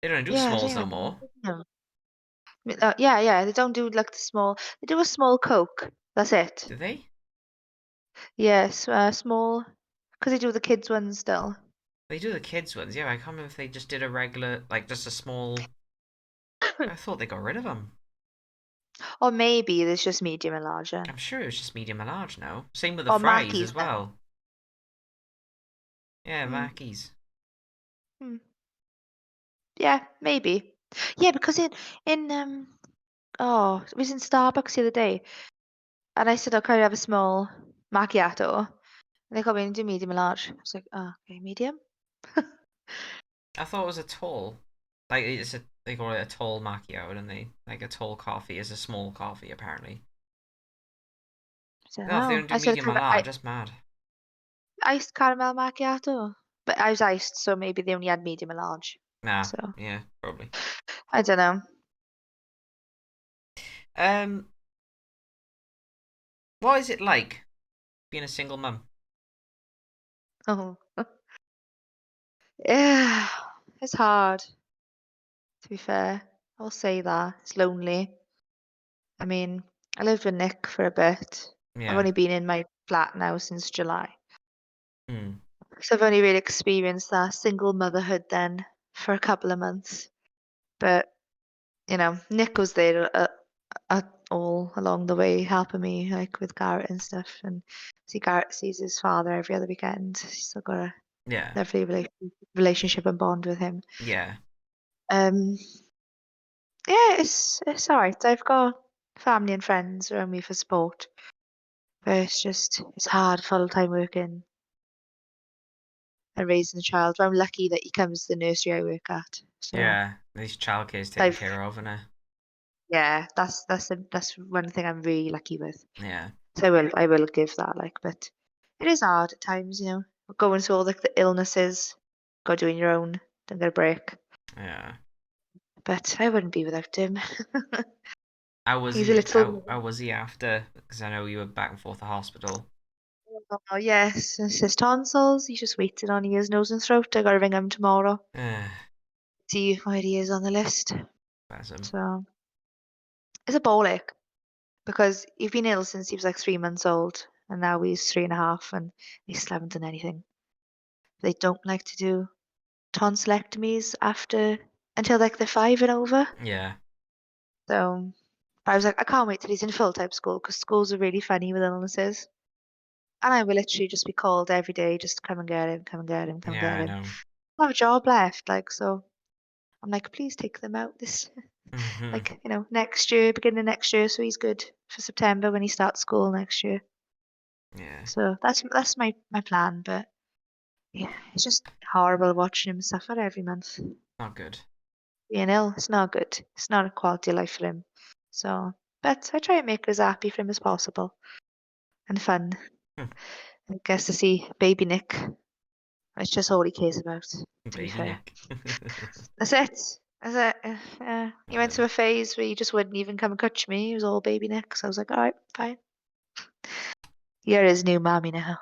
They don't do Yeah, I smalls think no I do. more, No. Yeah, yeah. They don't do like the small. They do a small Coke. That's it. do they? Yes, small. Because they do the kids ones still. They do the kids ones. Yeah, I can't remember if they just did a regular, like just a small. I thought they got rid of them. Or maybe there's just medium and large then. I'm sure it was just medium and large now. Same with the Or fries Mackey's as then. well. Yeah, Hmm. Mackey's. Hmm. Yeah, maybe. Yeah, because in oh, it was in Starbucks the other day, and I said, "Oh, can I have a small macchiato?" And they got me into medium and large. I was like, "Oh, okay, medium." I thought it was a tall. Like they call it a tall macchiato, don't they? Like a tall coffee is a small coffee apparently. I don't No, if they know. don't do I said, medium "Can and I large, that's mad. iced caramel macchiato?" But I was iced, so maybe they only had medium and large. Nah, So yeah, probably. I don't know. Um, what is it like being a single mum? Oh, yeah, it's hard. To be fair, I'll say that it's lonely. I mean, I lived with Nick for a bit. I've Yeah. only been in my flat now since July. Hmm. So I've only really experienced that single motherhood then for a couple of months. But, Nick was there all along the way, helping me like with Garrett and stuff. And see, Garrett sees his father every other weekend. He's still got a Yeah. lovely relationship and bond with him. Yeah. Um, yeah, it's all right. I've got family and friends around me for support. But it's hard full-time working and raising a child. But I'm lucky that he comes to the nursery I work at. So Yeah. These childcare is taken I've care of, and yeah, that's one thing I'm really lucky with. yeah. So I will give that but it is hard at times, going through all like the illnesses, go doing your own, don't get a break. Yeah. But I wouldn't be without him. How was He's a he? little How was he after? Because I know you were back and forth to hospital. oh yes, it's his tonsils. He's just waiting on ears, nose and throat. I gotta ring him tomorrow. See where he is on the list. Bless him. So it's a ball ache because he's been ill since he was like 3 months old, and now he's 3.5, and he still haven't done anything. They don't like to do tonsillectomies after until like they're 5 and over. Yeah. So I was like, I can't wait till he's in full time school because schools are really funny with illnesses. And I will literally just be called every day just to come and get him, come and get him, come and Yeah, get I him. know. I have a job left, so I'm like, please take them out this. Hmm. Like, next year, beginning of next year, so he's good for September when he starts school next year. Yeah, So that's my plan, but yeah, it's just horrible watching him suffer every month. not good. It's not good. It's not a quality of life for him. So, but I try and make it as happy for him as possible and fun. Hmm. I guess to see baby Nick, it's just all he cares about, to be Baby fair. Nick. That's it. That's it. He went Um, through a phase where he just wouldn't even come and touch me. He was all baby Nick. So I was like, all right, fine. You're his new mommy now.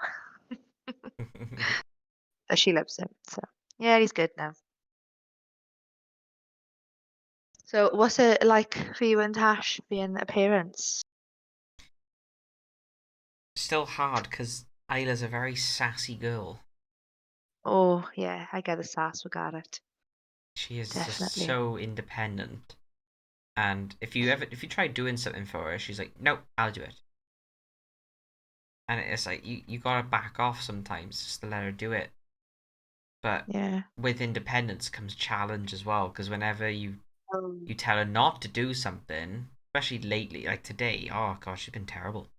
But she loves him. So yeah, he's good now. So what's it like for you and Tash being parents? Still hard because Isla's a very sassy girl. Oh yeah, I get the sass. We got it. She is just Definitely. so independent. And if you try doing something for her, she's like, "No, I'll do it." And it's like you gotta back off sometimes just to let her do it. But Yeah. with independence comes challenge as well, because whenever Um, you tell her not to do something, especially lately, like today, oh gosh, she's been terrible.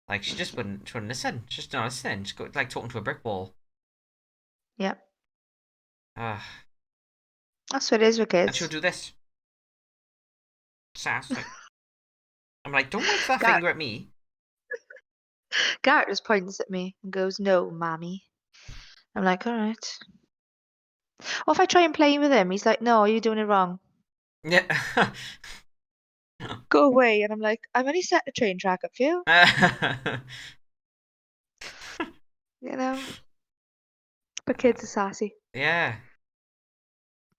Like she wouldn't listen. She's just not listening. She's like talking to a brick wall. yeah. Uh, That's what it is with and she'll kids. do this. Sass. Like, I'm like, don't wave that Garrett, finger at me. Garrett just points at me and goes, "No, mommy." I'm like, all right. Or if I try and play with him, he's like, "No, you're doing it wrong. Yeah. Go away." And I'm like, "I'm only setting a train track up for you." You know. But kids are sassy. Yeah.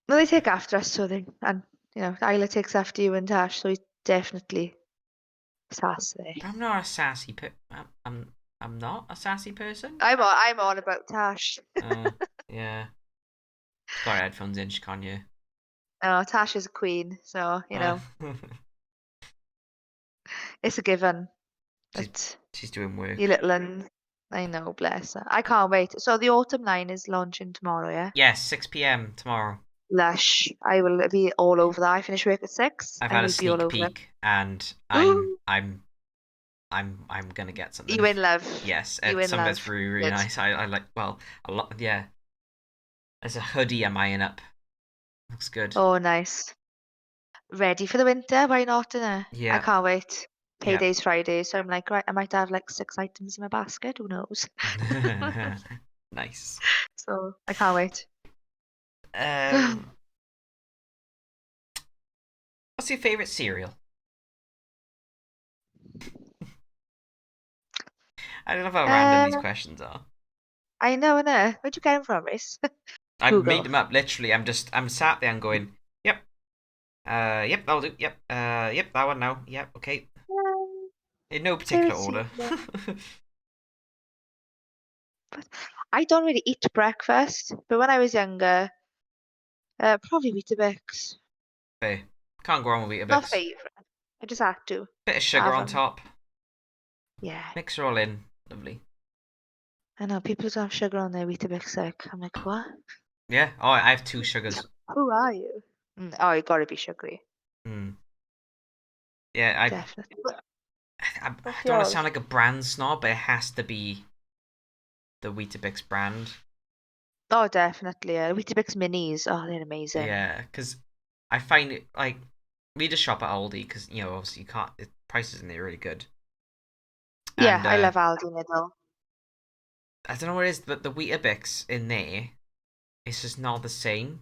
Well, they take after us, so they and Isla takes after you and Tash, so he's definitely sassy. I'm not a sassy I'm not a sassy person. I'm on about Tash. Uh, yeah. She's got her headphones in. She can't hear. Oh, Tash is a queen, so Uh, it's a given. she's But she's doing you work. little un, I know, bless her. I can't wait. So the autumn line is launching tomorrow, yeah? Yes, 6 p.m. tomorrow. Lush. I will be all over that. I finish work at 6. I've I had a will be all sneak over it. peek, and Ooh, I'm gonna get something. you in love. Yes, You in some of it's love. really really Good. nice. I like a lot. Yeah, there's a hoodie I'm eyeing up. Looks good. Oh, nice. Ready for the winter? Why not, innit? I Yeah, can't wait. yeah. Payday's Friday, so I'm like, right, I might have like 6 items in my basket. Who knows? Nice. So I can't wait. Um, what's your favorite cereal? I don't know how random these uh, questions are. I know, innit? Where'd you get them from, Rhys? I made Google. them up literally. I'm sat there and going, yep, yep, that'll do. Yep, yep, that one now. Yep, okay. In no particular Favorite order. cereal. But I don't really eat breakfast, but when I was younger, probably Weetabix. Fair. Can't go wrong with Not Weetabix. favorite. I just had to Bit of sugar have on them. top. Yeah, Mix her all in. Lovely. I know people don't have sugar on their Weetabix. Like, I'm like, what? Yeah. Oh, I have two sugars. Who are you? Oh, you gotta be sugary, Hmm. Yeah, definitely. I What's don't want to sound yours? like a brand snob, but it has to be the Weetabix brand. Oh, definitely. Weetabix minis. Oh, they're amazing. Yeah, because I find it like we just shop at Aldi because obviously you can't the prices in there are really good. Yeah, And I love Aldi Lidl. I don't know what it is, but the Weetabix in there it's just not the same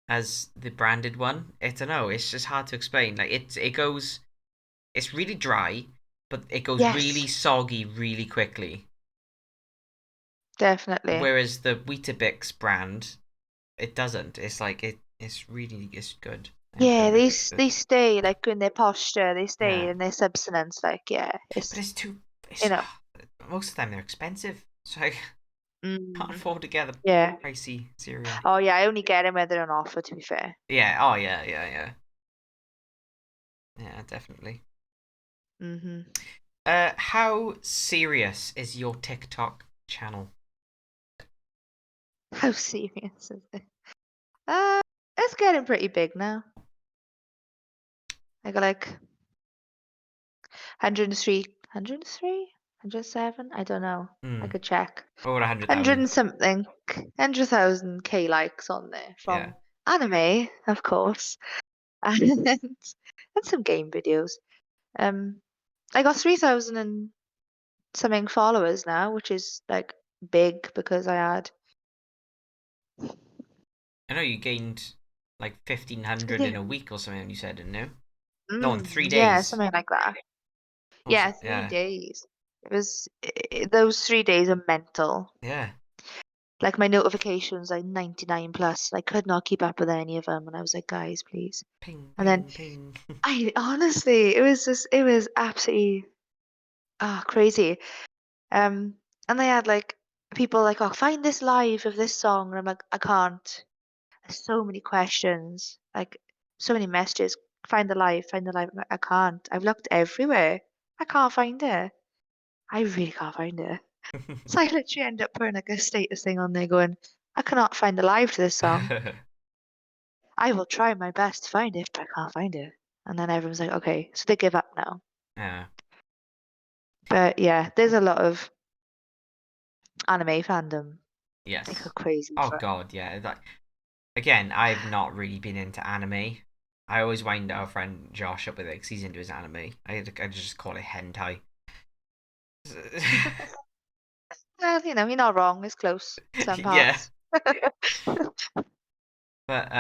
as the branded one. I don't know. It's just hard to explain. Like it goes, it's really dry, but it goes really Yes, soggy really quickly. definitely. Whereas the Weetabix brand, it doesn't. It's like it's good. Yeah, Everything is they good. stay like in their posture. They stay Yeah, in their substance. Like, yeah, but it's it's too. you It's know. most of the time they're expensive, so I can't Mm, afford to get a yeah. pricey cereal. Oh yeah, I only get them when they're on offer. To be fair. Yeah. Oh yeah. Yeah. Yeah. Yeah. Definitely. Mhm. How serious is your TikTok channel? How serious is it? Uh, It's getting pretty big now. I got like 103, 103, 107. I don't know. I Hmm. could check. Over 100 100,000. and something, 100,000 K likes on there Yeah. from anime, of course, and some game videos. Um, I got 3,000 and something followers now, which is like big because I had. I know you gained like 1,500 in Yeah, a week or something, you said, didn't you? No, in three yeah, days. something like that. Also, Yeah, three yeah. days. It was those 3 days are mental. Yeah. Like my notifications, like 99 plus. I could not keep up with any of them, and I was like, guys, please. Ping, And then ping, ping. I honestly, it was absolutely crazy. And they had like people like, oh, find this live of this song, and I'm like, I can't. There's so many questions, like so many messages. Find the live, find the live. I'm like, I can't. I've looked everywhere. I can't find it. I really can't find it. So I literally end up putting like a status thing on there going, I cannot find a live to this song. I will try my best to find it, but I can't find it. And then everyone's like, okay, so they give up now. Yeah. But yeah, there's a lot of anime fandom. They go Yes. crazy Oh for it. God, yeah. Like again, I've not really been into anime. I always wind our friend Josh up with it because he's into his anime. I just call it hentai. Well, you're not wrong. It's close in some Yeah, parts. but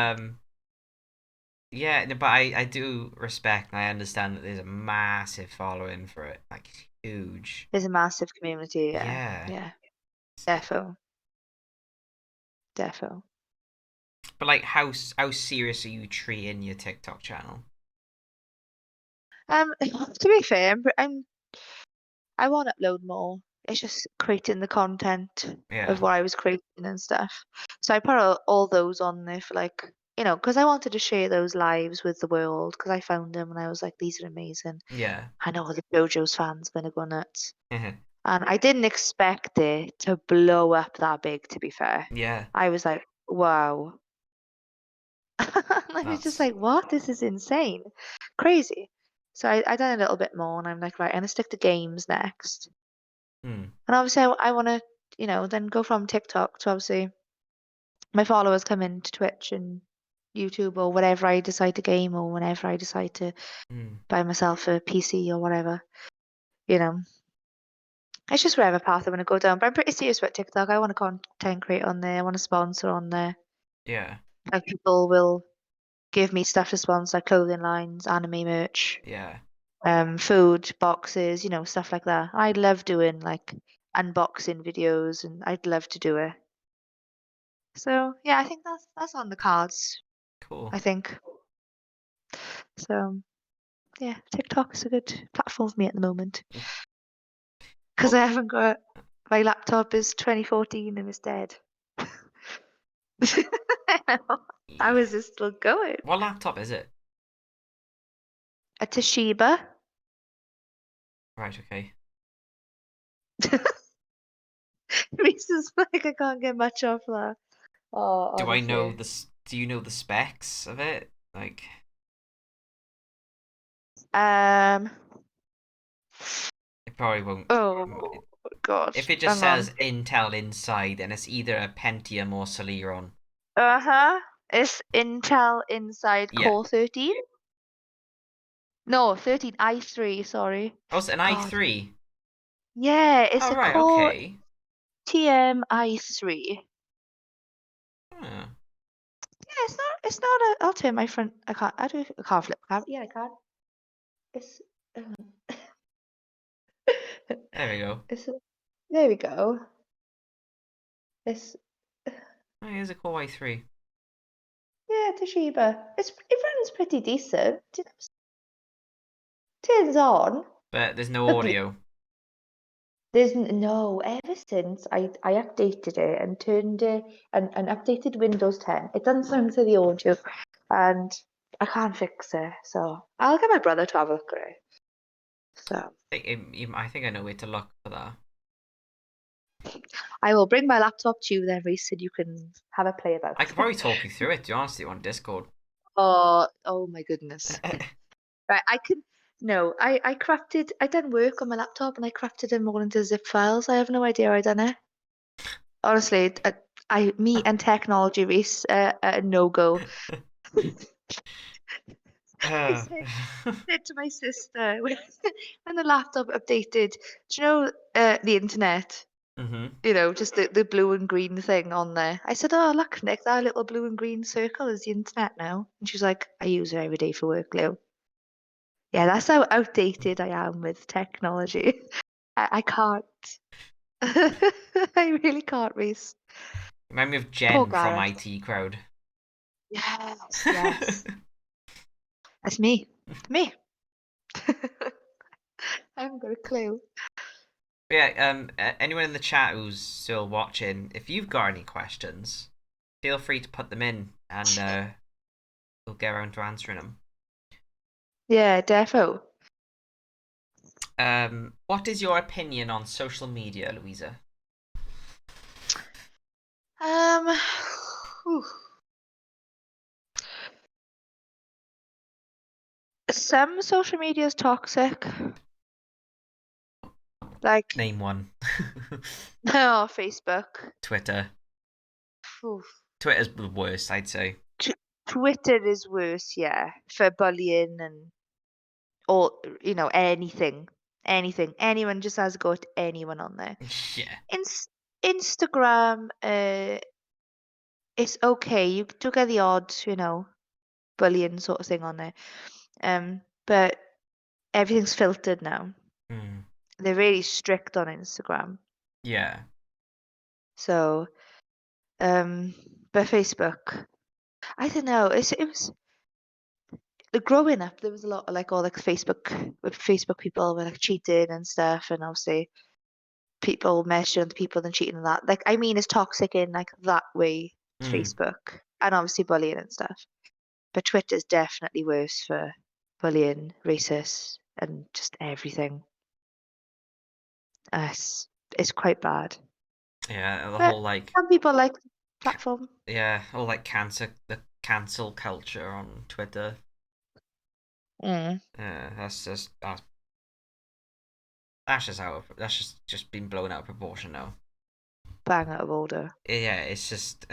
yeah, no, but I do respect and I understand that there's a massive following for it, like huge. There's a massive community. Yeah, Yeah, yeah, defo, defo. but like, how serious are you treating your TikTok channel? To be fair, I want to upload more. It's just creating the content Yeah, of what I was creating and stuff. So I put all those on there for like, because I wanted to share those lives with the world because I found them and I was like, these are amazing. yeah, I know the JoJo's fans are gonna go nuts. And I didn't expect it to blow up that big, to be fair. yeah. I was like, wow. I was just That's like, what? This is insane. Crazy. So I done a little bit more and I'm like, right, I'm gonna stick to games next. hmm, And obviously I wanna, then go from TikTok to obviously my followers come into Twitch and YouTube or whatever I decide to game or whenever I decide to hmm, buy myself a PC or whatever, you know. It's just whatever path I want to go down. But I'm pretty serious about TikTok. I want to content create on there. I want to sponsor on there. yeah, Like people will give me stuff to sponsor, like clothing lines, anime merch, yeah. food boxes, stuff like that. I love doing like unboxing videos, and I'd love to do it. So yeah, I think that's on the cards. Cool. I think so. Yeah, TikTok is a good platform for me at the moment because What I haven't got my laptop is 2014 and it's dead. I know. How is this still going? what laptop is it? A Toshiba. Right, okay. Reasons like I can't get much off that. Oh, Do I know honestly. this? Do you know the specs of it? Like, Um. it probably won't. Oh God. If it just Hang says on. Intel inside, then it's either a Pentium or Celeron. Uh-huh. It's Intel Inside Yeah. Core 13. No, 13 i3. Sorry. Oh, it's an God. i3. Yeah, it's Oh, a right, Core okay. TM i3. Huh. Yeah, it's not a. I'll turn my front. I can't. I can't flip. Yeah, I can. It's. There we go. it's. There we go. It's. Oh, here's a Core i3. Yeah, Toshiba. It runs pretty decent. Turns on. But there's no Ugly. audio. No, ever since I updated it and turned it and updated Windows 10, it doesn't sound to the audio and I can't fix it. So I'll get my brother to have a look at it. So I think I know where to look for that. I will bring my laptop to you then, Reese, and you can have a play about I could it. probably talk you through it, to be honest, on Discord. Oh my goodness. Right, I can. No, I crafted. I done work on my laptop and I crafted them all into zip files. I have no idea how I done it. Honestly, me and technology, Reese, no go. I Uh, said to my sister when the laptop updated, do you know the internet? hmm You know, just the blue and green thing on there. I said, "Oh, look, Nick, that little blue and green circle is the internet now." And she's like, "I use it every day for work, Lou." Yeah, that's how outdated I am with technology. I can't. I really can't, Reese. Remind me of Poor Jen from Gareth. IT Crowd. Yes, yes. That's me. Me. I haven't got a clue. Yeah, anyone in the chat who's still watching, if you've got any questions, feel free to put them in, and we'll get around to answering them. Yeah, defo. What is your opinion on social media, Louisa? Um, whew. Some social media is toxic. Like, Name one. oh, Facebook. Twitter. Oof. Twitter's the worst, I'd say. T Twitter is worse, yeah, for bullying and or anything, anything. Anyone just has a go at anyone on there. Yeah. Ins Instagram, it's okay. You do get the odd, bullying sort of thing on there. But everything's filtered now. Mm. They're really strict on Instagram. Yeah. So, um, but Facebook, I don't know. It was growing up. There was a lot of like all like Facebook people were like cheating and stuff, and obviously people messaging other people and cheating and that. Like, I mean, it's toxic in like that way. Mm. Facebook and obviously bullying and stuff. But Twitter's definitely worse for bullying, racist, and just everything. It's quite bad. Yeah, the But whole like some people like the platform. yeah, all like the cancel culture on Twitter. Mm, Yeah, that's just how that's just been blown out of proportion now. bang out of order. Yeah, it's just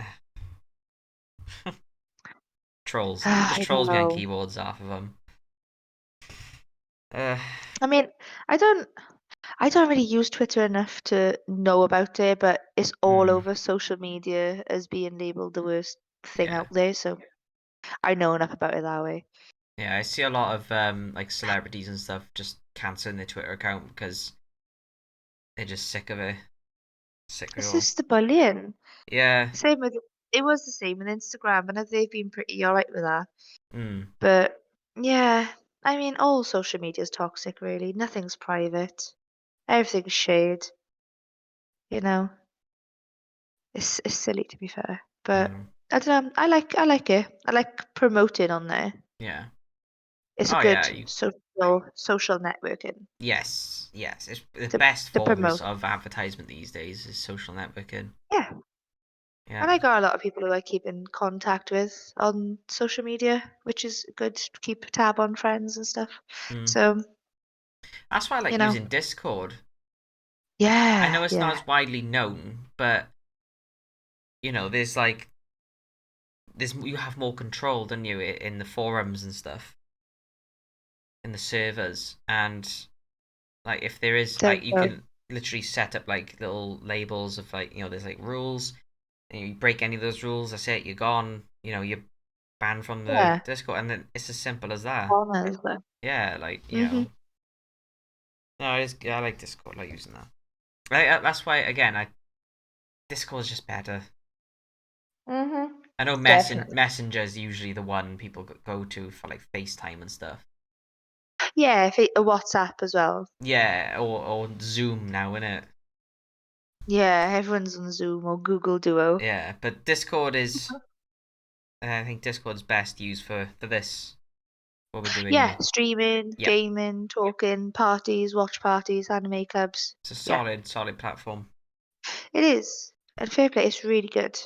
trolls. It just I trolls me on know. keyboards half of them. Uh, I mean, I don't I don't really use Twitter enough to know about it, but it's all mm, over social media as being labeled the worst thing yeah, out there, so I know enough about it that way. yeah. I see a lot of like celebrities and stuff just canceling their Twitter account because they're just sick of it. Sick of it It's all. just the bullying. Yeah. Same with it was the same with Instagram, and they've been pretty alright with that. Mm, But yeah, I mean, all social media is toxic, really. Nothing's private. Everything's shared. You know, it's silly to be fair, but mm, I don't know. I like it. I like promoting on there. yeah. It's a Oh yeah. good social networking Yes. It's the to best to forms promote. of advertisement these days is social networking. Yeah, Yeah. and I got a lot of people who I keep in contact with on social media, which is good to keep tab on friends and stuff. Mm. So, That's why I like you know, using Discord. I know yeah, it's not yeah, as widely known, but there's like there's you have more control than you in the forums and stuff, in the servers, and like if there is like you definitely. can literally set up like little labels of like there's like rules, and you break any of those rules, that's it, you're gone. You're banned from the Yeah, Discord, and then it's as simple as that. honors though. Yeah, like Mhm, no, I like Discord, I like using that. That's why again, I Discord is just better. mhm, I know definitely. Messenger is usually the one people go to for like FaceTime and stuff. Yeah, a WhatsApp as well. Yeah, or Zoom now, innit? Yeah, everyone's on Zoom or Google Duo. Yeah, but Discord is. I think Discord's best used for this. What we're doing Yeah, here. streaming, Yep, gaming, talking, parties, watch parties, anime clubs. it's a Yeah, solid platform. It is. And fair play, it's really good.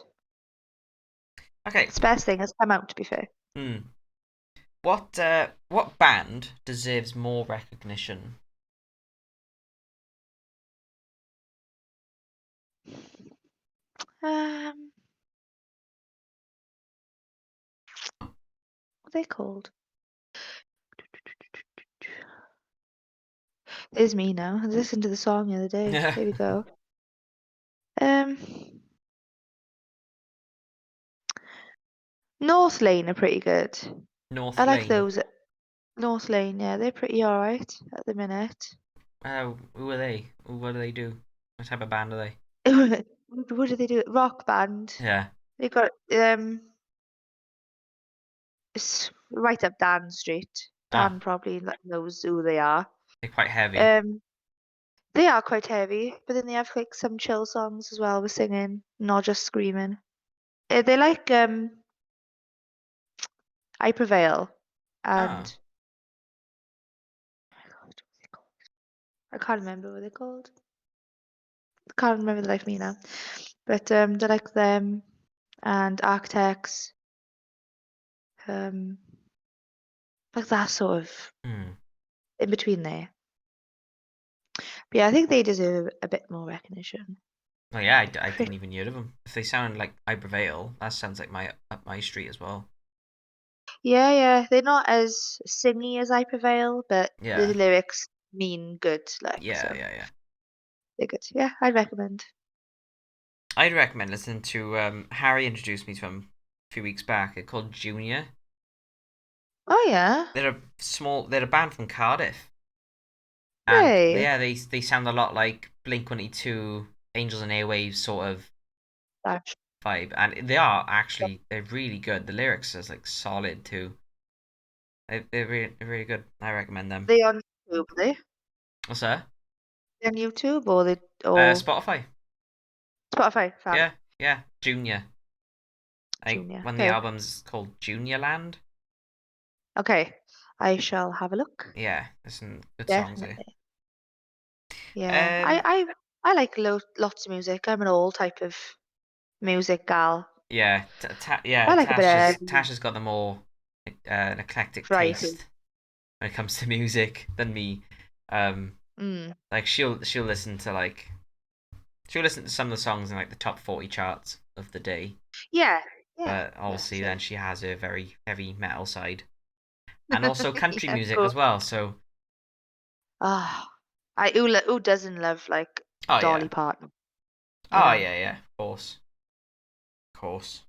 Okay. It's the best thing has come out, to be fair. Hmm. What band deserves more recognition? Um, what are they called? There's me now. I listened to the song the other day. There we go. Um, North Lane are pretty good. North I like Lane. those. North Lane, yeah, they're pretty alright at the minute. Who are they? What do they do? What type of band are they? What do they do? Rock band. Yeah. They got it's right up Dan Street. Ah, Dan probably knows who they are. they're quite heavy. Um, they are quite heavy, but then they have like some chill songs as well with singing, not just screaming. They like I Prevail Ah. and I can't remember what they're called. I can't remember the life of me now. But they like them and Architects, um, like that sort of Hmm. in between there. But yeah, I think they deserve a bit more recognition. Oh yeah, I Pretty, didn't even hear of them. If they sound like I Prevail, that sounds like my up my street as well. yeah, yeah, they're not as singy as I Prevail, but the Yeah. lyrics mean good, like Yeah, so yeah, yeah. they're good. Yeah, I'd recommend. I'd recommend listening to Harry introduced me to them a few weeks back. They're called Junior. Oh yeah, They're a band from Cardiff. And hey, yeah, they sound a lot like Blink-182, Angels and Airwaves sort of that's vibe. And they're really good. The lyrics is like solid too. They're really good. I recommend them. they on YouTube, are they? What's that? They on YouTube or they or Spotify. Spotify, fab. Yeah, yeah. Junior. I think Junior. one of the Okay. albums is called Junior Land. Okay. I shall have a look. Yeah, there's some good songs there. Definitely. Yeah. Um, I like lots of music. I'm an all type of music gal. yeah, I like a bit of Tasha's got the more an eclectic variety. taste when it comes to music than me. Um, Mm. like she'll listen to some of the songs in like the top 40 charts of the day, Yeah. Yeah. but obviously Bless then her. she has a very heavy metal side and also country Yeah, of music course. as well. So, Ah, who doesn't love like oh Dolly yeah, Parton, you oh know? yeah, yeah, of course, of course.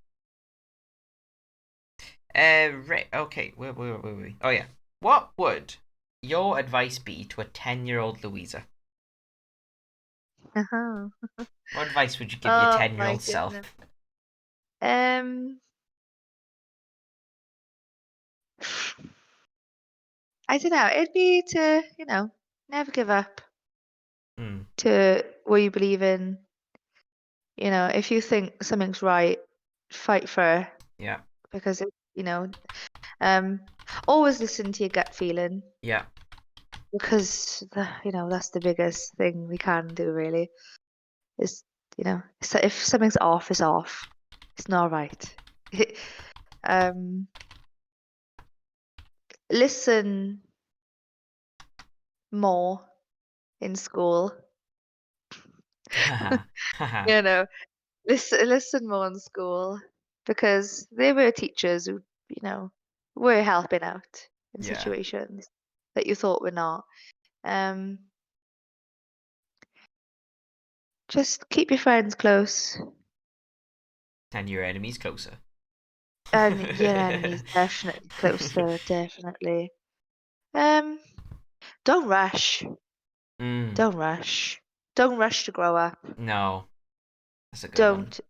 Right, okay, where were we? Oh yeah, what would your advice be to a 10-year-old Louisa? Uh-huh. What advice would you give your Oh 10-year-old my self? goodness. Um, I don't know. It'd be to, never give up, Hmm. to what you believe in. If you think something's right, fight for it Yeah. because um, always listen to your gut feeling Yeah. because that's the biggest thing we can do really is so if something's off, it's off. It's not right. Um, listen more in school. you know, listen more in school because there were teachers who, were helping out in Yeah. situations that you thought were not. Um, just keep your friends close And your enemy's closer. and your enemies definitely closer, definitely. Um, don't rush. Mm, Don't rush. Don't rush to grow up. no, that's a good one. Don't,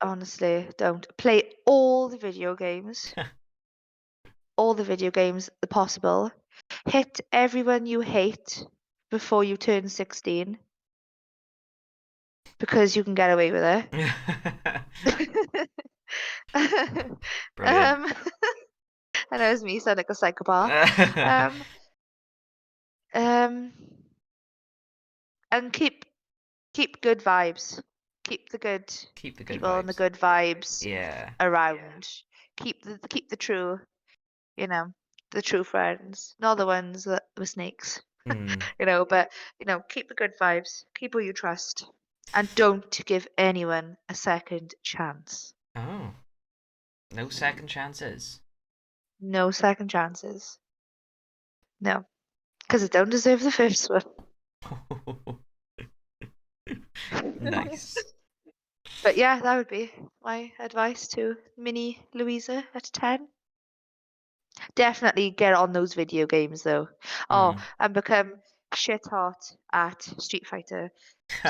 honestly, don't. Play all the video games possible. Hit everyone you hate before you turn 16 because you can get away with it. Brilliant. I know it's me, sound like a psychopath. Um, um, and keep good vibes. Keep the good Keep the good people and the vibes. good vibes Yeah. around. Keep the true, you know, the true friends, not the ones that were snakes, Hmm. but keep the good vibes, keep who you trust, and don't give anyone a second chance. Oh, no second chances. No second chances. No, because I don't deserve the first one. Nice. But yeah, that would be my advice to mini Louisa at 10. Definitely get on those video games though. Oh, Hmm. and become shit hot at Street Fighter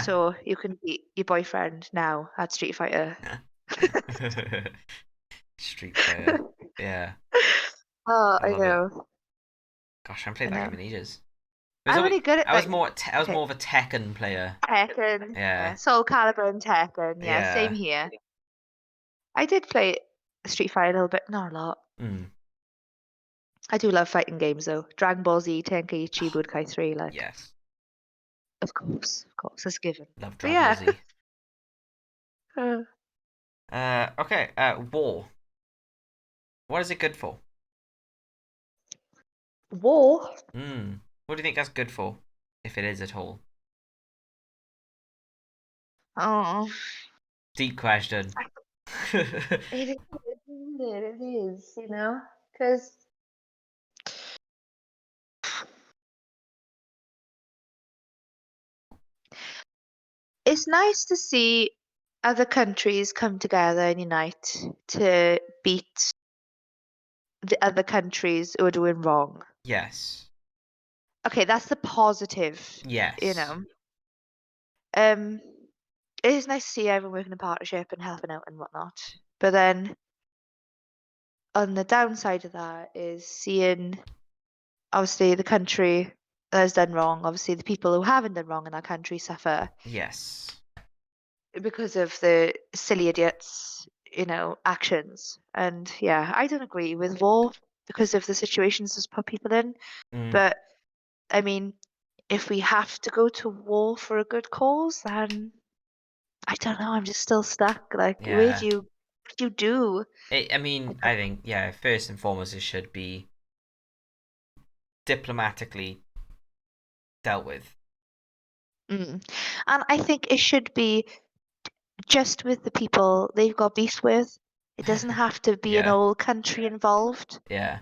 so you can beat your boyfriend now at Street Fighter. Street Fighter. Yeah, Oh, I I love it. know. Gosh, I haven't I played that know. game in ages. It was I'm always, really good at I was like more I was okay, more of a Tekken player. Tekken, yeah, Yeah. Soul Calibur and Tekken, yeah, same Yeah. here. I did play Street Fighter a little bit, not a lot. Mm. I do love fighting games though. Dragon Ball Z, Tenkaichi, Oh, Budokai 3, like, yes. of course, that's a given. Love But Dragon Ball yeah, Z. uh, Okay. War. What is it good for? war. Hmm. What do you think that's good for? If it is at all. Oh, Deep question. it is, isn't it? It is, because it's nice to see other countries come together and unite to beat the other countries who are doing wrong. Yes. Okay, that's the positive, you Yes. know. Um, it is nice to see everyone working in partnership and helping out and whatnot. But then on the downside of that is seeing obviously the country that has done wrong, obviously the people who haven't done wrong in that country suffer Yes. because of the silly idiots, actions. And yeah, I don't agree with war because of the situations it's put people in. Mm. But I mean, if we have to go to war for a good cause, then I don't know. I'm just still stuck. Like, Yeah. what do you do? I mean, I think, yeah, first and foremost, it should be diplomatically dealt with. Mm. And I think it should be just with the people they've got beef with. It doesn't have to be an Yeah. whole country involved, Yeah.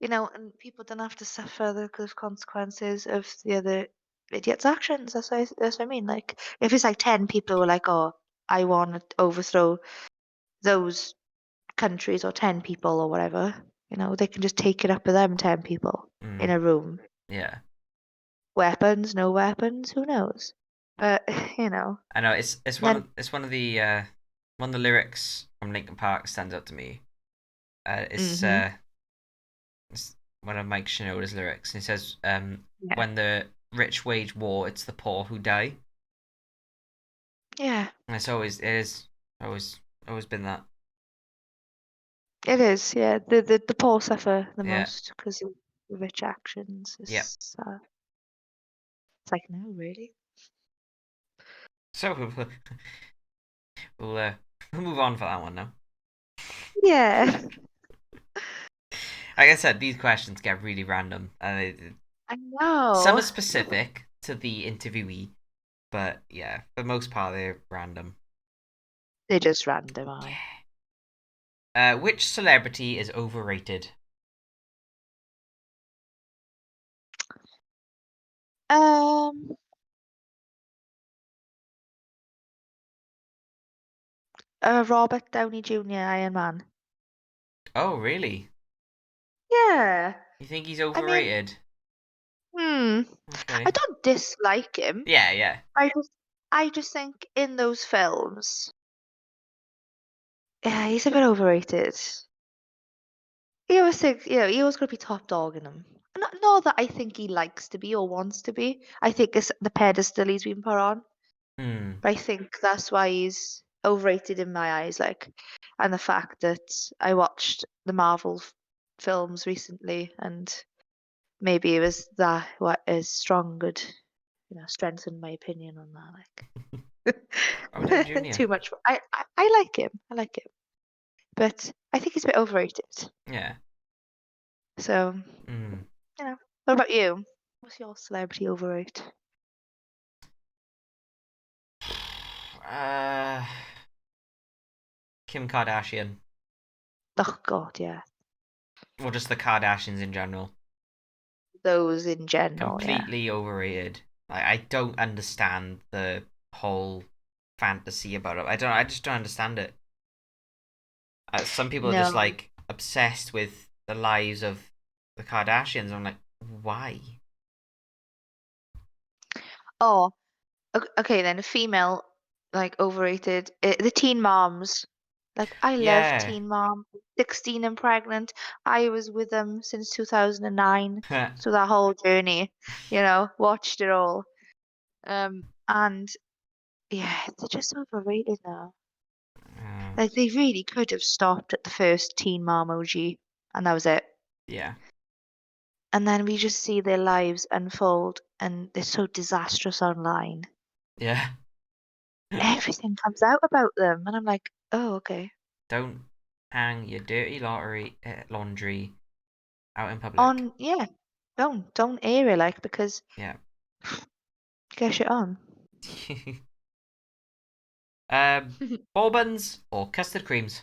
and people don't have to suffer the consequences of the other idiot's actions. That's what I mean. Like, if it's like 10 people who are like, oh, I want to overthrow those countries or 10 people or whatever, they can just take it up with them 10 people in Mm. a room. Yeah. Weapons, no weapons, who knows? But, I know it's then, one of the lyrics from Linkin Park stands out to me. It's hmm it's one of Mike Shinoda's lyrics, and he says, yeah, "When the rich wage war, it's the poor who die." yeah, And it is always always been that. it is. Yeah, the poor suffer the Yeah. most because of the rich actions. Yeah. It's like, no, really? So we'll we'll move on for that one now. Yeah, Like I said, these questions get really random. I Some are know. specific to the interviewee, but yeah, for the most part, they're random. They're just random, I. Which celebrity is overrated? Um, Robert Downey Jr., Iron Man. Oh, really? Yeah, You think he's I mean, overrated? hmm, I Okay. don't dislike him. Yeah, yeah. I just think in those films, yeah, he's a bit overrated. He always think, he always got to be top dog in them. Not that I think he likes to be or wants to be. I think it's the pedestal he's been put on. Hmm. But I think that's why he's overrated in my eyes. Like, and the fact that I watched the Marvel films recently, and maybe it was that what is strong good, strengthened my opinion on that. Like, Robert Downey Jr. Too much. I like him. I like him, but I think he's a bit overrated. Yeah. So, Mm. what about you? What's your celebrity overrate? Uh, Kim Kardashian, Oh God, yeah. or just the Kardashians in general. Those in general, yeah. Completely overrated. I don't understand the whole fantasy about it. I just don't understand it. Some people are just No. like obsessed with the lives of the Kardashians. I'm like, why? Oh, okay then. Female, like overrated. The Teen Moms. Like I love Yeah. Teen Mom. 16 and pregnant. I was with them since 2009. So that whole journey, watched it all. And yeah, they're just overrated now. Like they really could have stopped at the first Teen Mom OG, and that was it. Yeah. And then we just see their lives unfold, and they're so disastrous online. Yeah. Everything comes out about them, and I'm like, oh, okay. Don't hang your dirty laundry out in public. Yeah, don't air it like because Yeah. get shit on. um, ball buns or custard creams?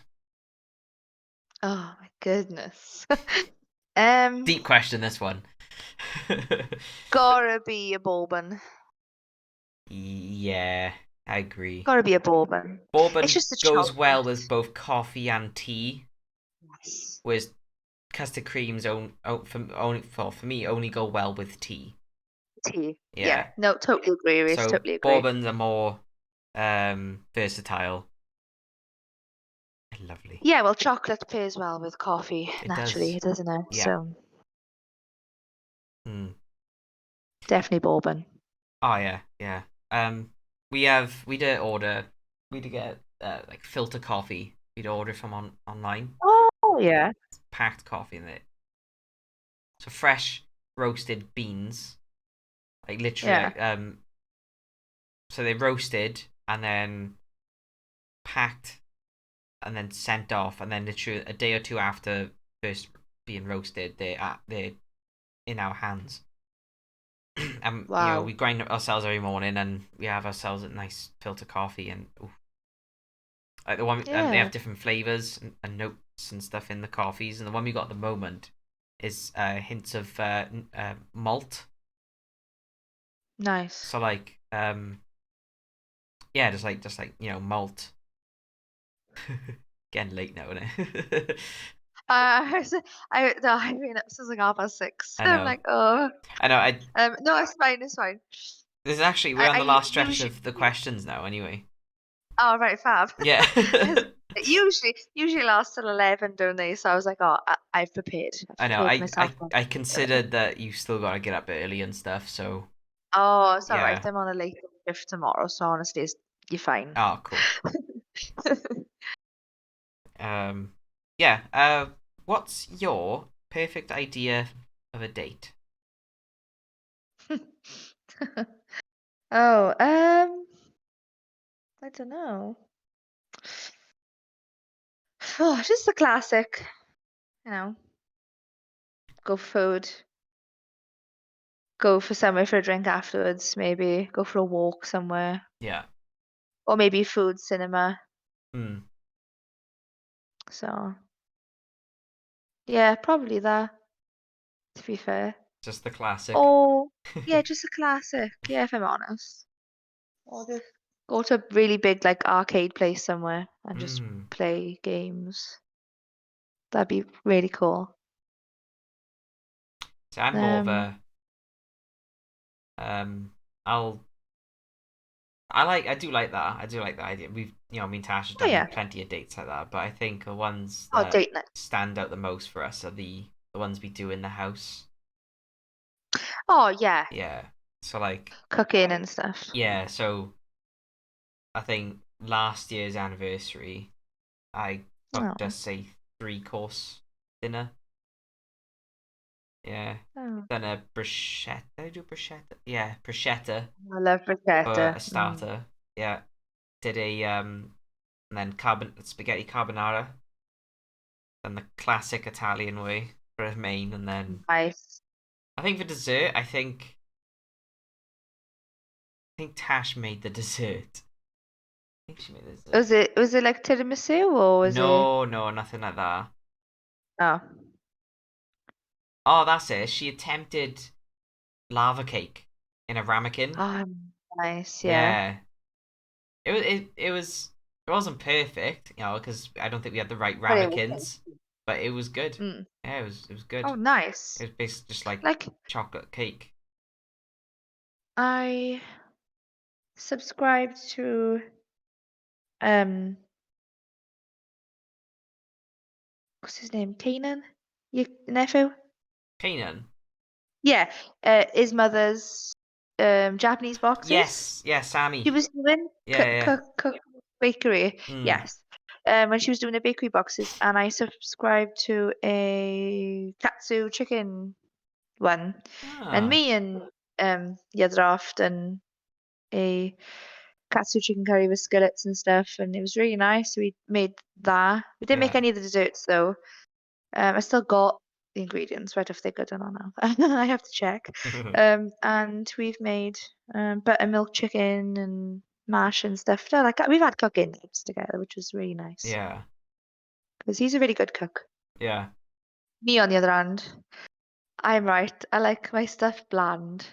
Oh my goodness. Um, Deep question, this one. gotta be a bourbon. Yeah, I agree. Gotta be a bourbon. It's Bourbon just the goes well with chocolate. both coffee and tea, Yes. whereas custard creams for me only go well with tea. Tea. Yeah. Yeah. No, totally agree, Reese. So Totally agree. bourbons are more versatile. Lovely. Yeah, well, chocolate pairs well with coffee It naturally, does. doesn't it? Yeah. So Mm. definitely bourbon. Oh yeah, yeah. We did order. We did get like filter coffee. We'd order from online. Oh yeah. Packed coffee in it. So fresh roasted beans, like literally Yeah. like so they roasted and then packed and then sent off, and then literally a day or two after first being roasted, they're in our hands. And we Wow. grind up ourselves every morning, and we have ourselves a nice filter coffee, and ooh, like the one, and they have Yeah. different flavors and notes and stuff in the coffees, and the one we got at the moment is hints of malt. Nice. So like yeah, just like malt. Getting late now, isn't it? No, I mean it was like 6:30. I I'm know. like, oh. I know. I No, it's fine. It's fine. This is actually we're I, on I the last stretch usually. of the questions now. Anyway. Oh, right, fab. Yeah. 'Cause it usually lasts till 11, don't they? So I was like, oh, I've prepared. I've I know. prepared I, myself I well. I considered that you still got to get up early and stuff. So Oh, it's all right. yeah. I'm on a late shift tomorrow, so honestly, you're fine. Oh, cool. Yeah. What's your perfect idea of a date? Oh, I don't know. Oh, just the classic, you know, go for food, go for somewhere for a drink afterwards, maybe go for a walk somewhere, Yeah. or maybe food cinema. Hmm. So, yeah, probably that, to be fair. Just the classic. Oh, yeah, just a classic, yeah, if I'm honest. Or just go to a really big, like, arcade place somewhere and just Hmm. play games. That'd be really cool. So I'm more of Um, a I'll I do like that. I do like that idea. Me and Tash have oh done yeah. plenty of dates like that, but I think the ones Oh, that date night. stand out the most for us are the ones we do in the house. Oh yeah, Yeah. So like, cooking and stuff. yeah, so I think last year's anniversary, I booked Oh, us a three-course dinner. Yeah. oh. Then a bruschetta. Did I do bruschetta? Yeah, bruschetta I love for bruschetta. a Mm. starter. Yeah. did a and then spaghetti carbonara, and the classic Italian way for a main, and then Nice. I think for dessert, I think Tash made the dessert. I think she made the dessert. Was it like tiramisu or was it? No, no, nothing like that. Oh, Oh, that's it. She attempted lava cake in a ramekin. oh, nice. Yeah. Yeah, it wasn't perfect, because I don't think we had the right But it was. ramekins, but it was good. Mm. Yeah, it was good. Oh, nice. It was basically just like Like chocolate cake. I subscribed to um what's his name? Kanan? Your nephew? Kanan. Yeah. His mother's Japanese boxes. Yes, yeah, She Sammy. was doing Yeah, yeah. bakery. Mm. Yes. When she was doing the bakery boxes, and I subscribed to a katsu chicken one, and Ah, me and the other half done a katsu chicken curry with skillets and stuff, and it was really nice. We made that. We didn't make yeah. any of the desserts though. I still got the ingredients, right if they're good or not now. I have to check. And we've made buttermilk chicken and mash and stuff. Yeah, like we've had cooking nights together, which was really nice Yeah, because he's a really good cook. yeah. Me, on the other hand, I'm right. I like my stuff bland.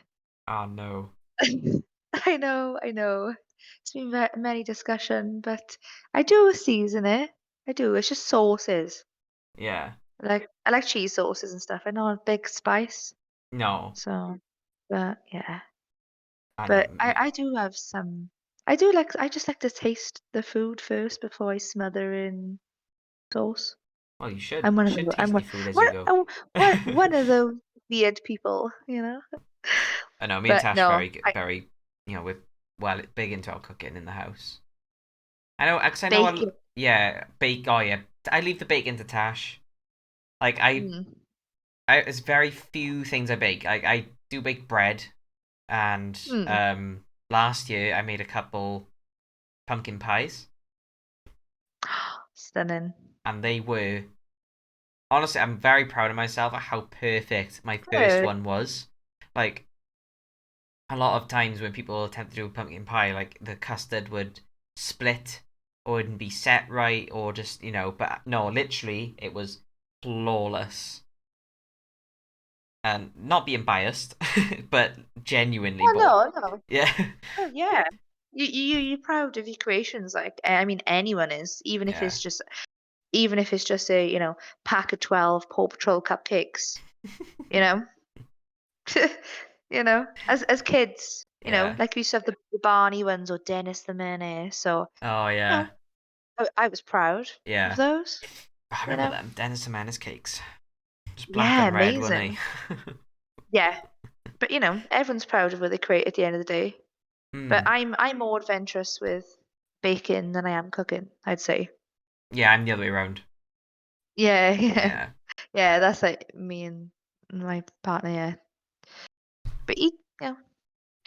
Oh no. I know. It's been many discussion, but I do season it. I do. It's just sauces. Yeah. I like cheese sauces and stuff. I know I'm a big spice, No. so but yeah. I know. But I do have some. I do like. I just like to taste the food first before I smother in sauce. Well, you should. I'm You one of should the. taste your food as you What, go. I'm one of those weird people. I know. Me and But Tash no, very, we're big into our cooking in the house. I know, because I know, bacon. yeah, bake. Oh yeah, I leave the bacon to Tash. Like Mm. there's very few things I bake. I do bake bread, and Mm. last year I made a couple pumpkin pies, Stunning. and they were honestly, I'm very proud of myself at how perfect my first Good. one was. Like a lot of times when people attempt to do a pumpkin pie, like the custard would split or wouldn't be set right, or just but no, literally it was flawless. And not being biased, but genuinely, Oh but no, no. yeah, Oh yeah. You're proud of your creations, like I mean anyone is, yeah, even if it's just a, pack of 12 Paw Patrol cupcakes, you know? As kids, yeah, like we used to have the Barney ones or Dennis the Menace. So, oh you know, yeah, I was proud of yeah. those, I you remember know? them Dennis the Menace cakes, just black Yeah, and red, weren't they? amazing. Yeah. But everyone's proud of what they create at the end of the day. But Hmm. I'm more adventurous with baking than I am cooking, I'd say. Yeah, I'm the other way around. Yeah, yeah. Yeah, Yeah, that's like me and my partner, yeah. But he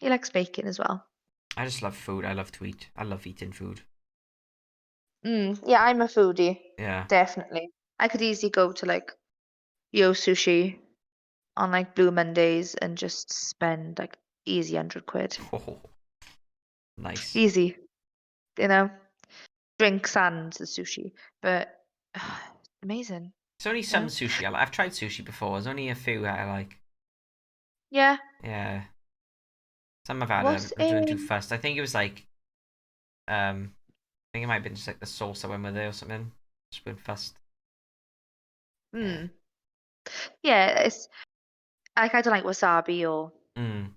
likes baking as well. I just love food. I love to eat. I love eating food. Yeah, I'm a foodie, Yeah. definitely. I could easily go to like Yo Sushi on like Blue Mondays and just spend like easy 100 quid. Oh, nice. Easy, you know, drinks and the sushi. But amazing, There's only you some know? sushi. I've tried sushi before. There's only a few that I like. Yeah. Yeah. Some I've had. What's I wasn't too a fussed. I think it was like I think it might have been just like the sauce I went with it or something. Just been fussed. Yeah. hmm. Yeah, it's like I don't like wasabi or Mm.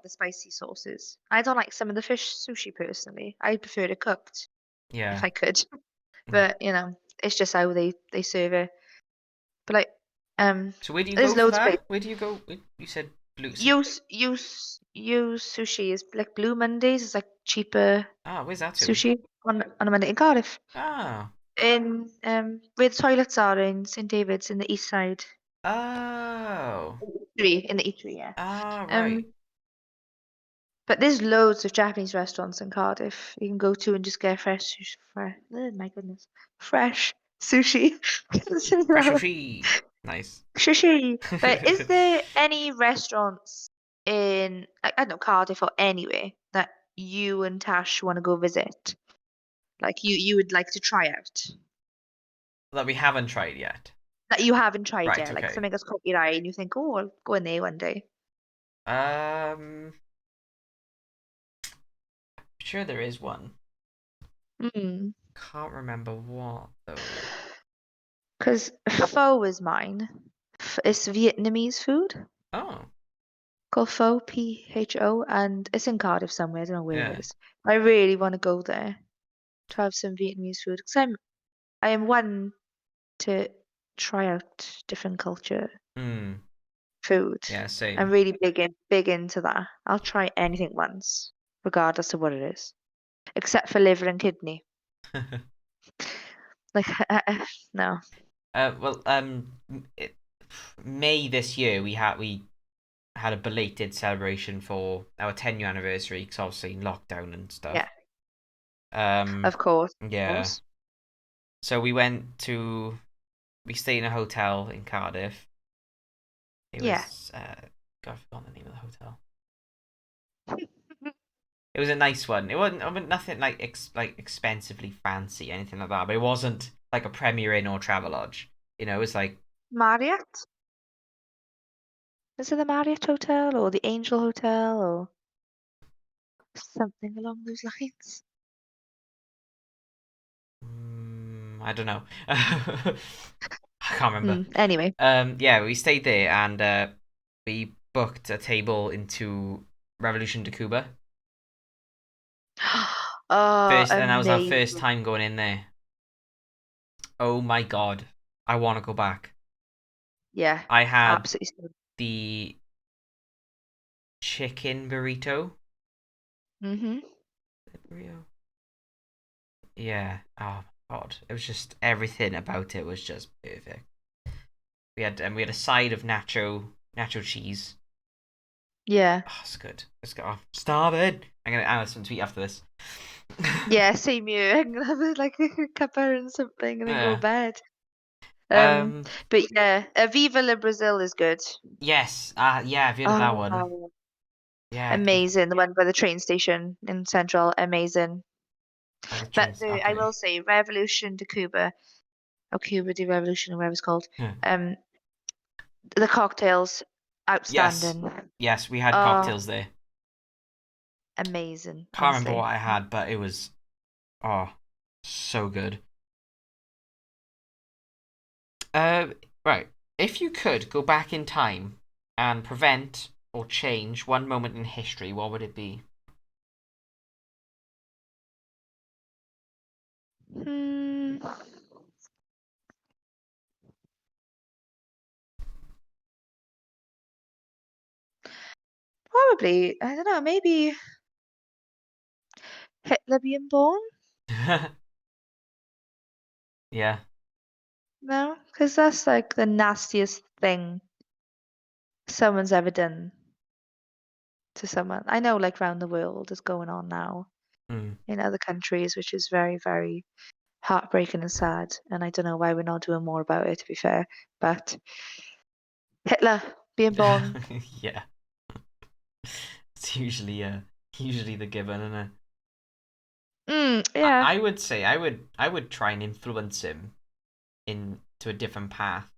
the spicy sauces. I don't like some of the fish sushi personally. I prefer it cooked if Yeah. I could. Mm. But it's just how they serve it. But like So where do you there's go for loads of places. that? Where do you go? You said blue. Use sushi is like Blue Mondays is like cheaper Ah, where's that to? sushi on a Monday in Cardiff. Ah. In where the toilets are in St David's in the east side. Oh. In the eatery, yeah. Ah, Um right. But there's loads of Japanese restaurants in Cardiff you can go to and just get oh my goodness, fresh sushi. Fresh sushi. Nice. Sushi. But is there any restaurants in, like, I don't know, Cardiff or anywhere that you and Tash want to go visit? Like you would like to try out That we haven't tried yet. that you haven't tried Right, yet, like okay. something that's caught your eye and you think, oh, I'll go in there one day. Um, sure there is one. Hmm. Can't remember what though. Because pho is mine. It's Vietnamese food Oh, called pho, Pho, and it's in Cardiff somewhere. I don't know where it yeah. is. I really want to go there to have some Vietnamese food because I am one to try out different culture Hmm. food. Yeah, I'm same. really big into that. I'll try anything once, regardless of what it is, except for liver and kidney. Like, no. Well, it, May this year we had a belated celebration for our 10-year anniversary because obviously lockdown and Yeah, stuff. Um, of course, of yeah. course. So we stayed in a hotel in Cardiff. It Yeah. was God, I forgot the name of the hotel. It was a nice one. It wasn't nothing like expensively fancy, anything like that. But it wasn't like a Premier Inn or Travelodge. It was like Marriott? Is it the Marriott Hotel or the Angel Hotel or something along those lines? I don't know. I can't remember. Anyway. Yeah, we stayed there and we booked a table into Revolution de Cuba. Oh, First, and that was our first amazing. time going in there. Oh my God, I want to go back. Yeah, I had absolutely stunning. the chicken burrito. Mm-hmm. Burrito. Yeah. Oh my God, it was just everything about it was just perfect. We had a side of nacho cheese. Yeah. Oh, it's good. Let's go. Oh, starving. I'm gonna have some tweet after this. Yeah, same here. I'm gonna have like a cuppa and something and then go to Yeah. bed. Um, Um. but yeah, Viva la Brazil is good. Yes. Yeah. I've heard of that one. Oh, Yeah. amazing. The one by the train station in Central, amazing. By the But trains. I Okay. will say, Revolution de Cuba, or Cuba de Revolution, or whatever it's called. Yeah. Um, the cocktails, Yes. outstanding. Yes. We had Oh, cocktails there. amazing, Can't remember honestly. what I had, but it was so good. Uh. Right. If you could go back in time and prevent or change one moment in history, what would it be? Hmm, probably, I don't know, maybe Hitler being born? Yeah. No, because that's like the nastiest thing someone's ever done to someone. I know, like, around the world is going on now Mm. in other countries, which is very, very heartbreaking and sad. And I don't know why we're not doing more about it, to be fair. But Hitler being born, Yeah. It's usually the given, isn't it? yeah, I would say I would try and influence him into a different path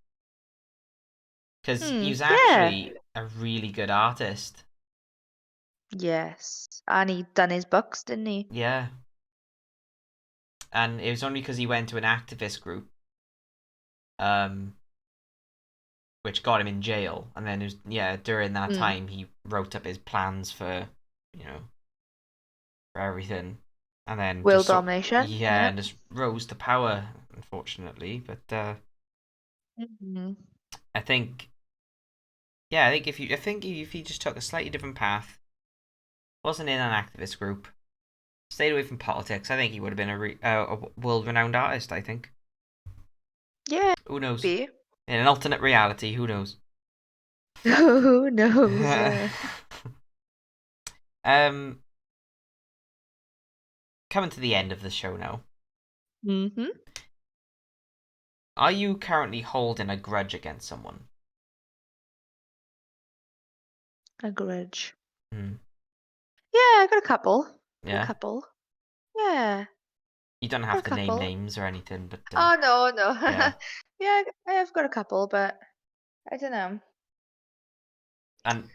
because he was yeah, actually a really good artist. yes. And he done his books, didn't he? Yeah, and it was only because he went to an activist group, um, which got him in jail, and then it was, yeah, during that Mm. time he wrote up his plans you know for everything, and then World just sort domination. yeah, Yep. and just rose to power, unfortunately. But Hmm. I think yeah, I think if he just took a slightly different path, wasn't in an activist group, stayed away from politics, I think he would have been a world-renowned artist. I think. Yeah, Who knows? maybe. In an alternate reality, who knows? Who knows? Yeah. Um, coming to the end of the show now. Mm-hmm. Are you currently holding a grudge against someone? A grudge. Hmm. Yeah, I got a couple. Got a Yeah. couple. Yeah, You don't got have a to name couple. names or anything, but Oh no, no. yeah. Yeah, I have got a couple, but I don't know. And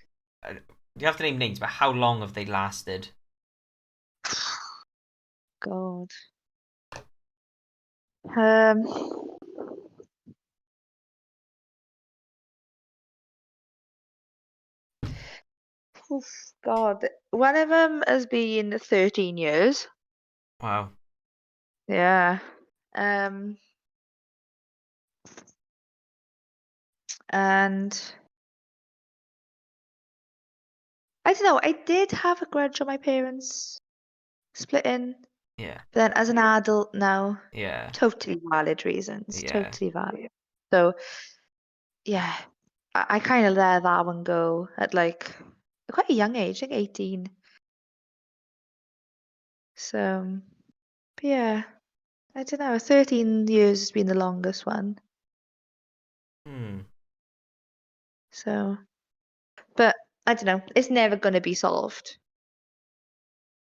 you have to name names, but how long have they lasted? God. Um, oof, God. One of them has been 13 years. Wow. Yeah. Um, and I don't know. I did have a grudge on my parents splitting, Yeah. but then as an adult now, Yeah. totally valid reasons. Yeah. Totally valid. So yeah, I kind of let that one go at like quite a young age, like 18. So, but yeah, I don't know. 13 years has been the longest one. Hmm. So, but I don't know. It's never going to be solved.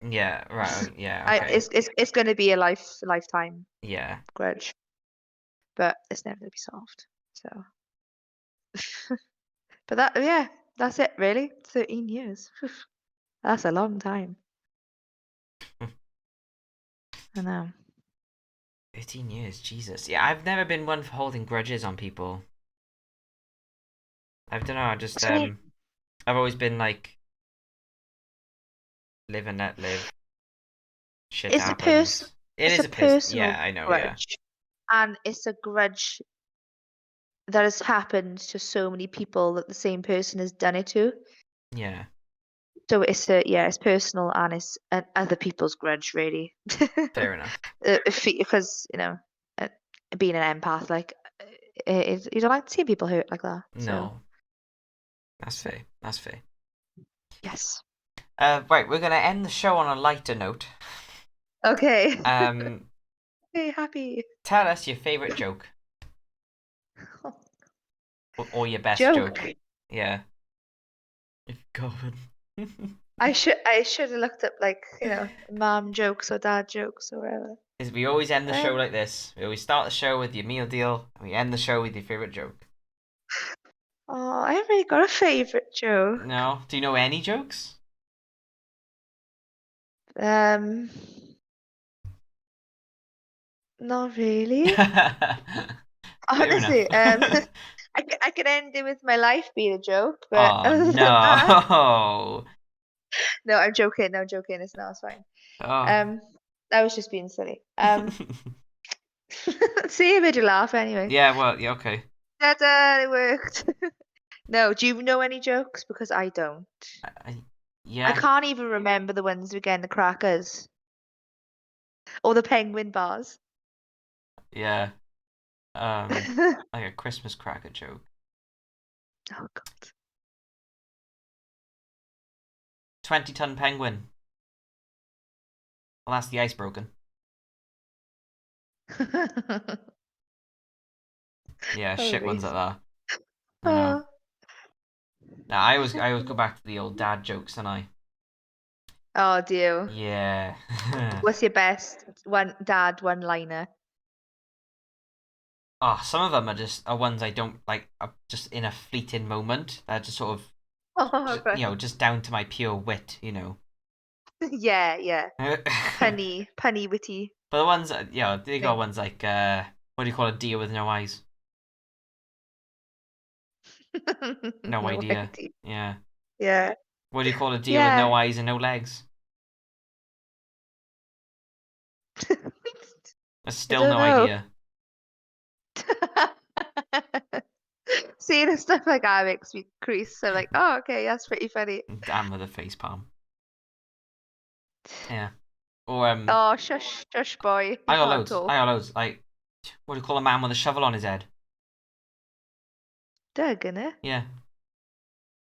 Yeah. Right. Yeah. I Okay. it's going to be a lifetime Yeah. grudge, but it's never going to be solved. So, but that yeah, that's it really. 13 years. That's a long time. I know. 15 years. Jesus. Yeah. I've never been one for holding grudges on people. I don't know. I just So I mean, I've always been like live and let live. Shit it's a person, happens. It it's is a a person. Yeah. personal I know. Yeah. grudge, and it's a grudge that has happened to so many people that the same person has done it to. Yeah. So it's a yeah, it's personal and it's other people's grudge really. Fair enough. Because uh, being an empath, like you don't like to see people hurt like that. So No. That's so fair. That's fair. yes. Right. We're gonna end the show on a lighter note. Okay. Um. Okay, happy. Tell us your favorite joke or your best joke. Joke. Yeah. If God. I should have looked up like, mom jokes or dad jokes or whatever. Is we always end the show Um, like this. We always start the show with your meal deal, and we end the show with your favorite joke. oh, I haven't really got a favorite joke. No? Do you know any jokes? Um, Not really. Fair enough. Honestly, I could end it with my life being a joke, but Oh other than that, no. no, I'm joking. No, I'm joking. It's not. It's fine. Oh. Um, I was just being silly. See, I made you laugh anyway. Yeah, well, yeah, okay. Ta-da, it worked. No, do you know any jokes? Because I don't. I, I yeah, can't even remember the ones again, the crackers or the penguin bars. yeah. Oh Like a Christmas cracker joke. God. 20-ton penguin. Well, that's the ice broken. Yeah, Oh, shit ones like Reese. that. I know. Oh. Now, I always go back to the old dad jokes, and I. Oh, dear. Yeah. What's your best one dad one liner? Oh, some of them are ones I don't like. Are just in a fleeting moment. They're just sort of, Oh, right. just down to my pure wit. Yeah, yeah. But Punny, witty. the ones, they got Thing. ones like, what do you call a deer with no eyes? No No idea. idea. Yeah. Yeah. What do you call a deer with no Yeah. eyes and no legs? That's I still don't no know. idea. Seeing stuff like that makes me crease. So like, oh, okay, that's pretty funny. Damn with a face palm. Yeah. Or Oh, shush, shush, boy, you I got can't loads. I got talk. loads. Like, what do you call a man with a shovel on his head? Doug, innit? Yeah.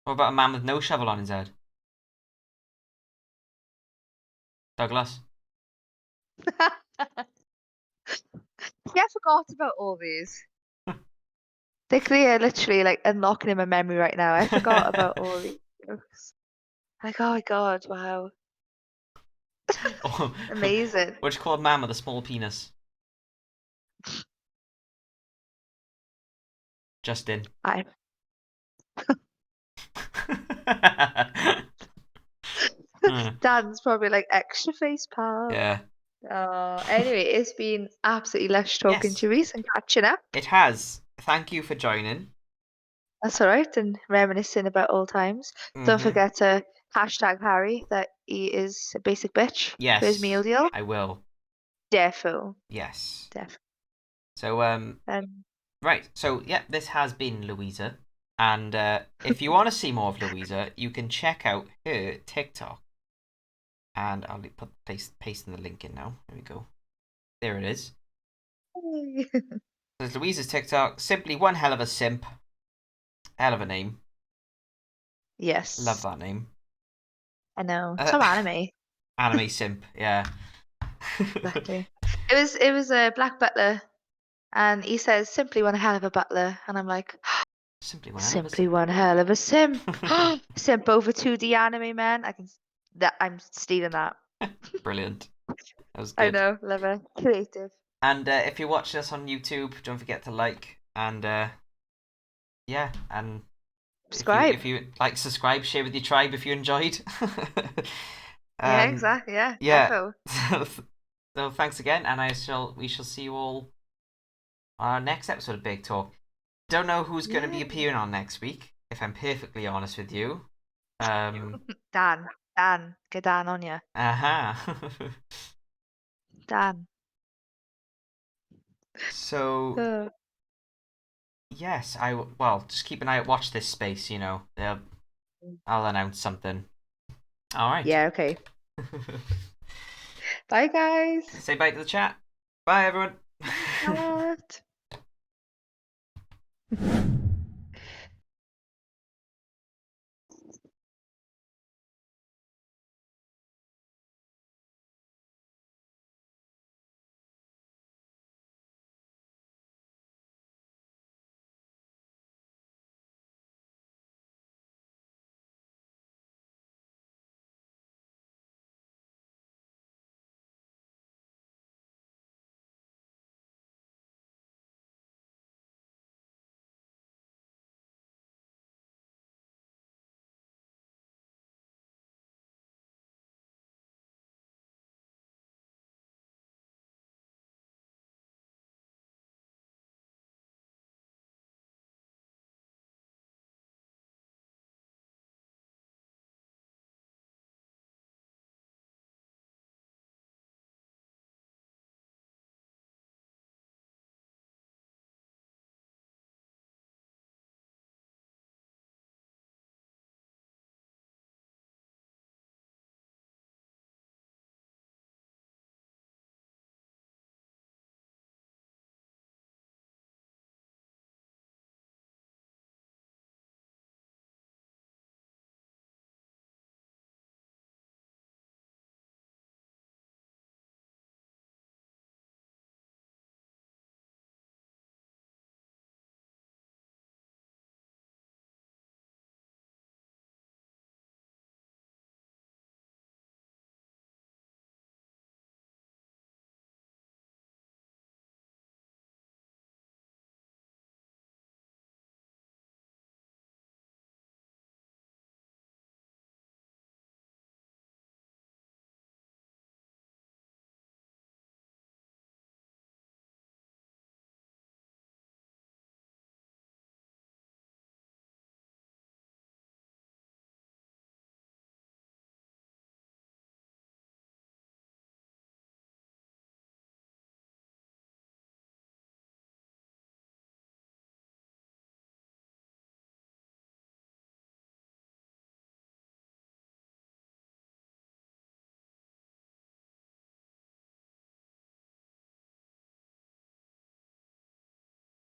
What about a man with no shovel on his head? Douglas. Yeah, I forgot about all these. They're literally like unlocking in my memory right now. I forgot about all these jokes. Like, oh my god, wow. Oh, Amazing. what do you call a man with a small penis? Justin. I Hmm. Dan's probably like extra face pal. Yeah. Anyway, it's been absolutely lush talking to Yes, you, Reese, and catching up. it has. Thank you for joining. That's all right, and reminiscing about old times. Don't Mm-hmm. forget to hashtag Harry that he is a basic bitch for his meal Yes, deal. I will. Defo, Yes. defo. So, Um, right. So, yeah, this has been Louisa. And if you want to see more of Louisa, you can check out her TikTok. And I'll put pasting the link in now. There we go. There it is. There's Louisa's TikTok. Simply one hell of a simp. Hell of a name. Love yes, that name. I know. Uh, Some anime, anime simp. Yeah. exactly. It was a Black Butler, and he says simply one hell of a butler, and I'm like, Simply one hell of a simply simp. one hell of a simp. Simp over 2D anime man. I'm stealing that. Brilliant. That was I good. know, love it. Creative. And if you're watching us on YouTube, don't forget to like and yeah, and Subscribe. if you like, subscribe, share with your tribe if you enjoyed. Yeah, And exactly. Yeah, yeah, defo. so thanks again, and we shall see you all on our next episode of Big Talk. Don't know who's going to be Yeah. appearing on next week, if I'm perfectly honest with you. Um, Dan, Dan, get Dan on ya. uh-huh. Dan. So Uh, yes, well, just keep an eye out, watch this space, I'll announce something. All right. yeah, okay. Bye, guys. Say bye to the chat. Bye, everyone. What?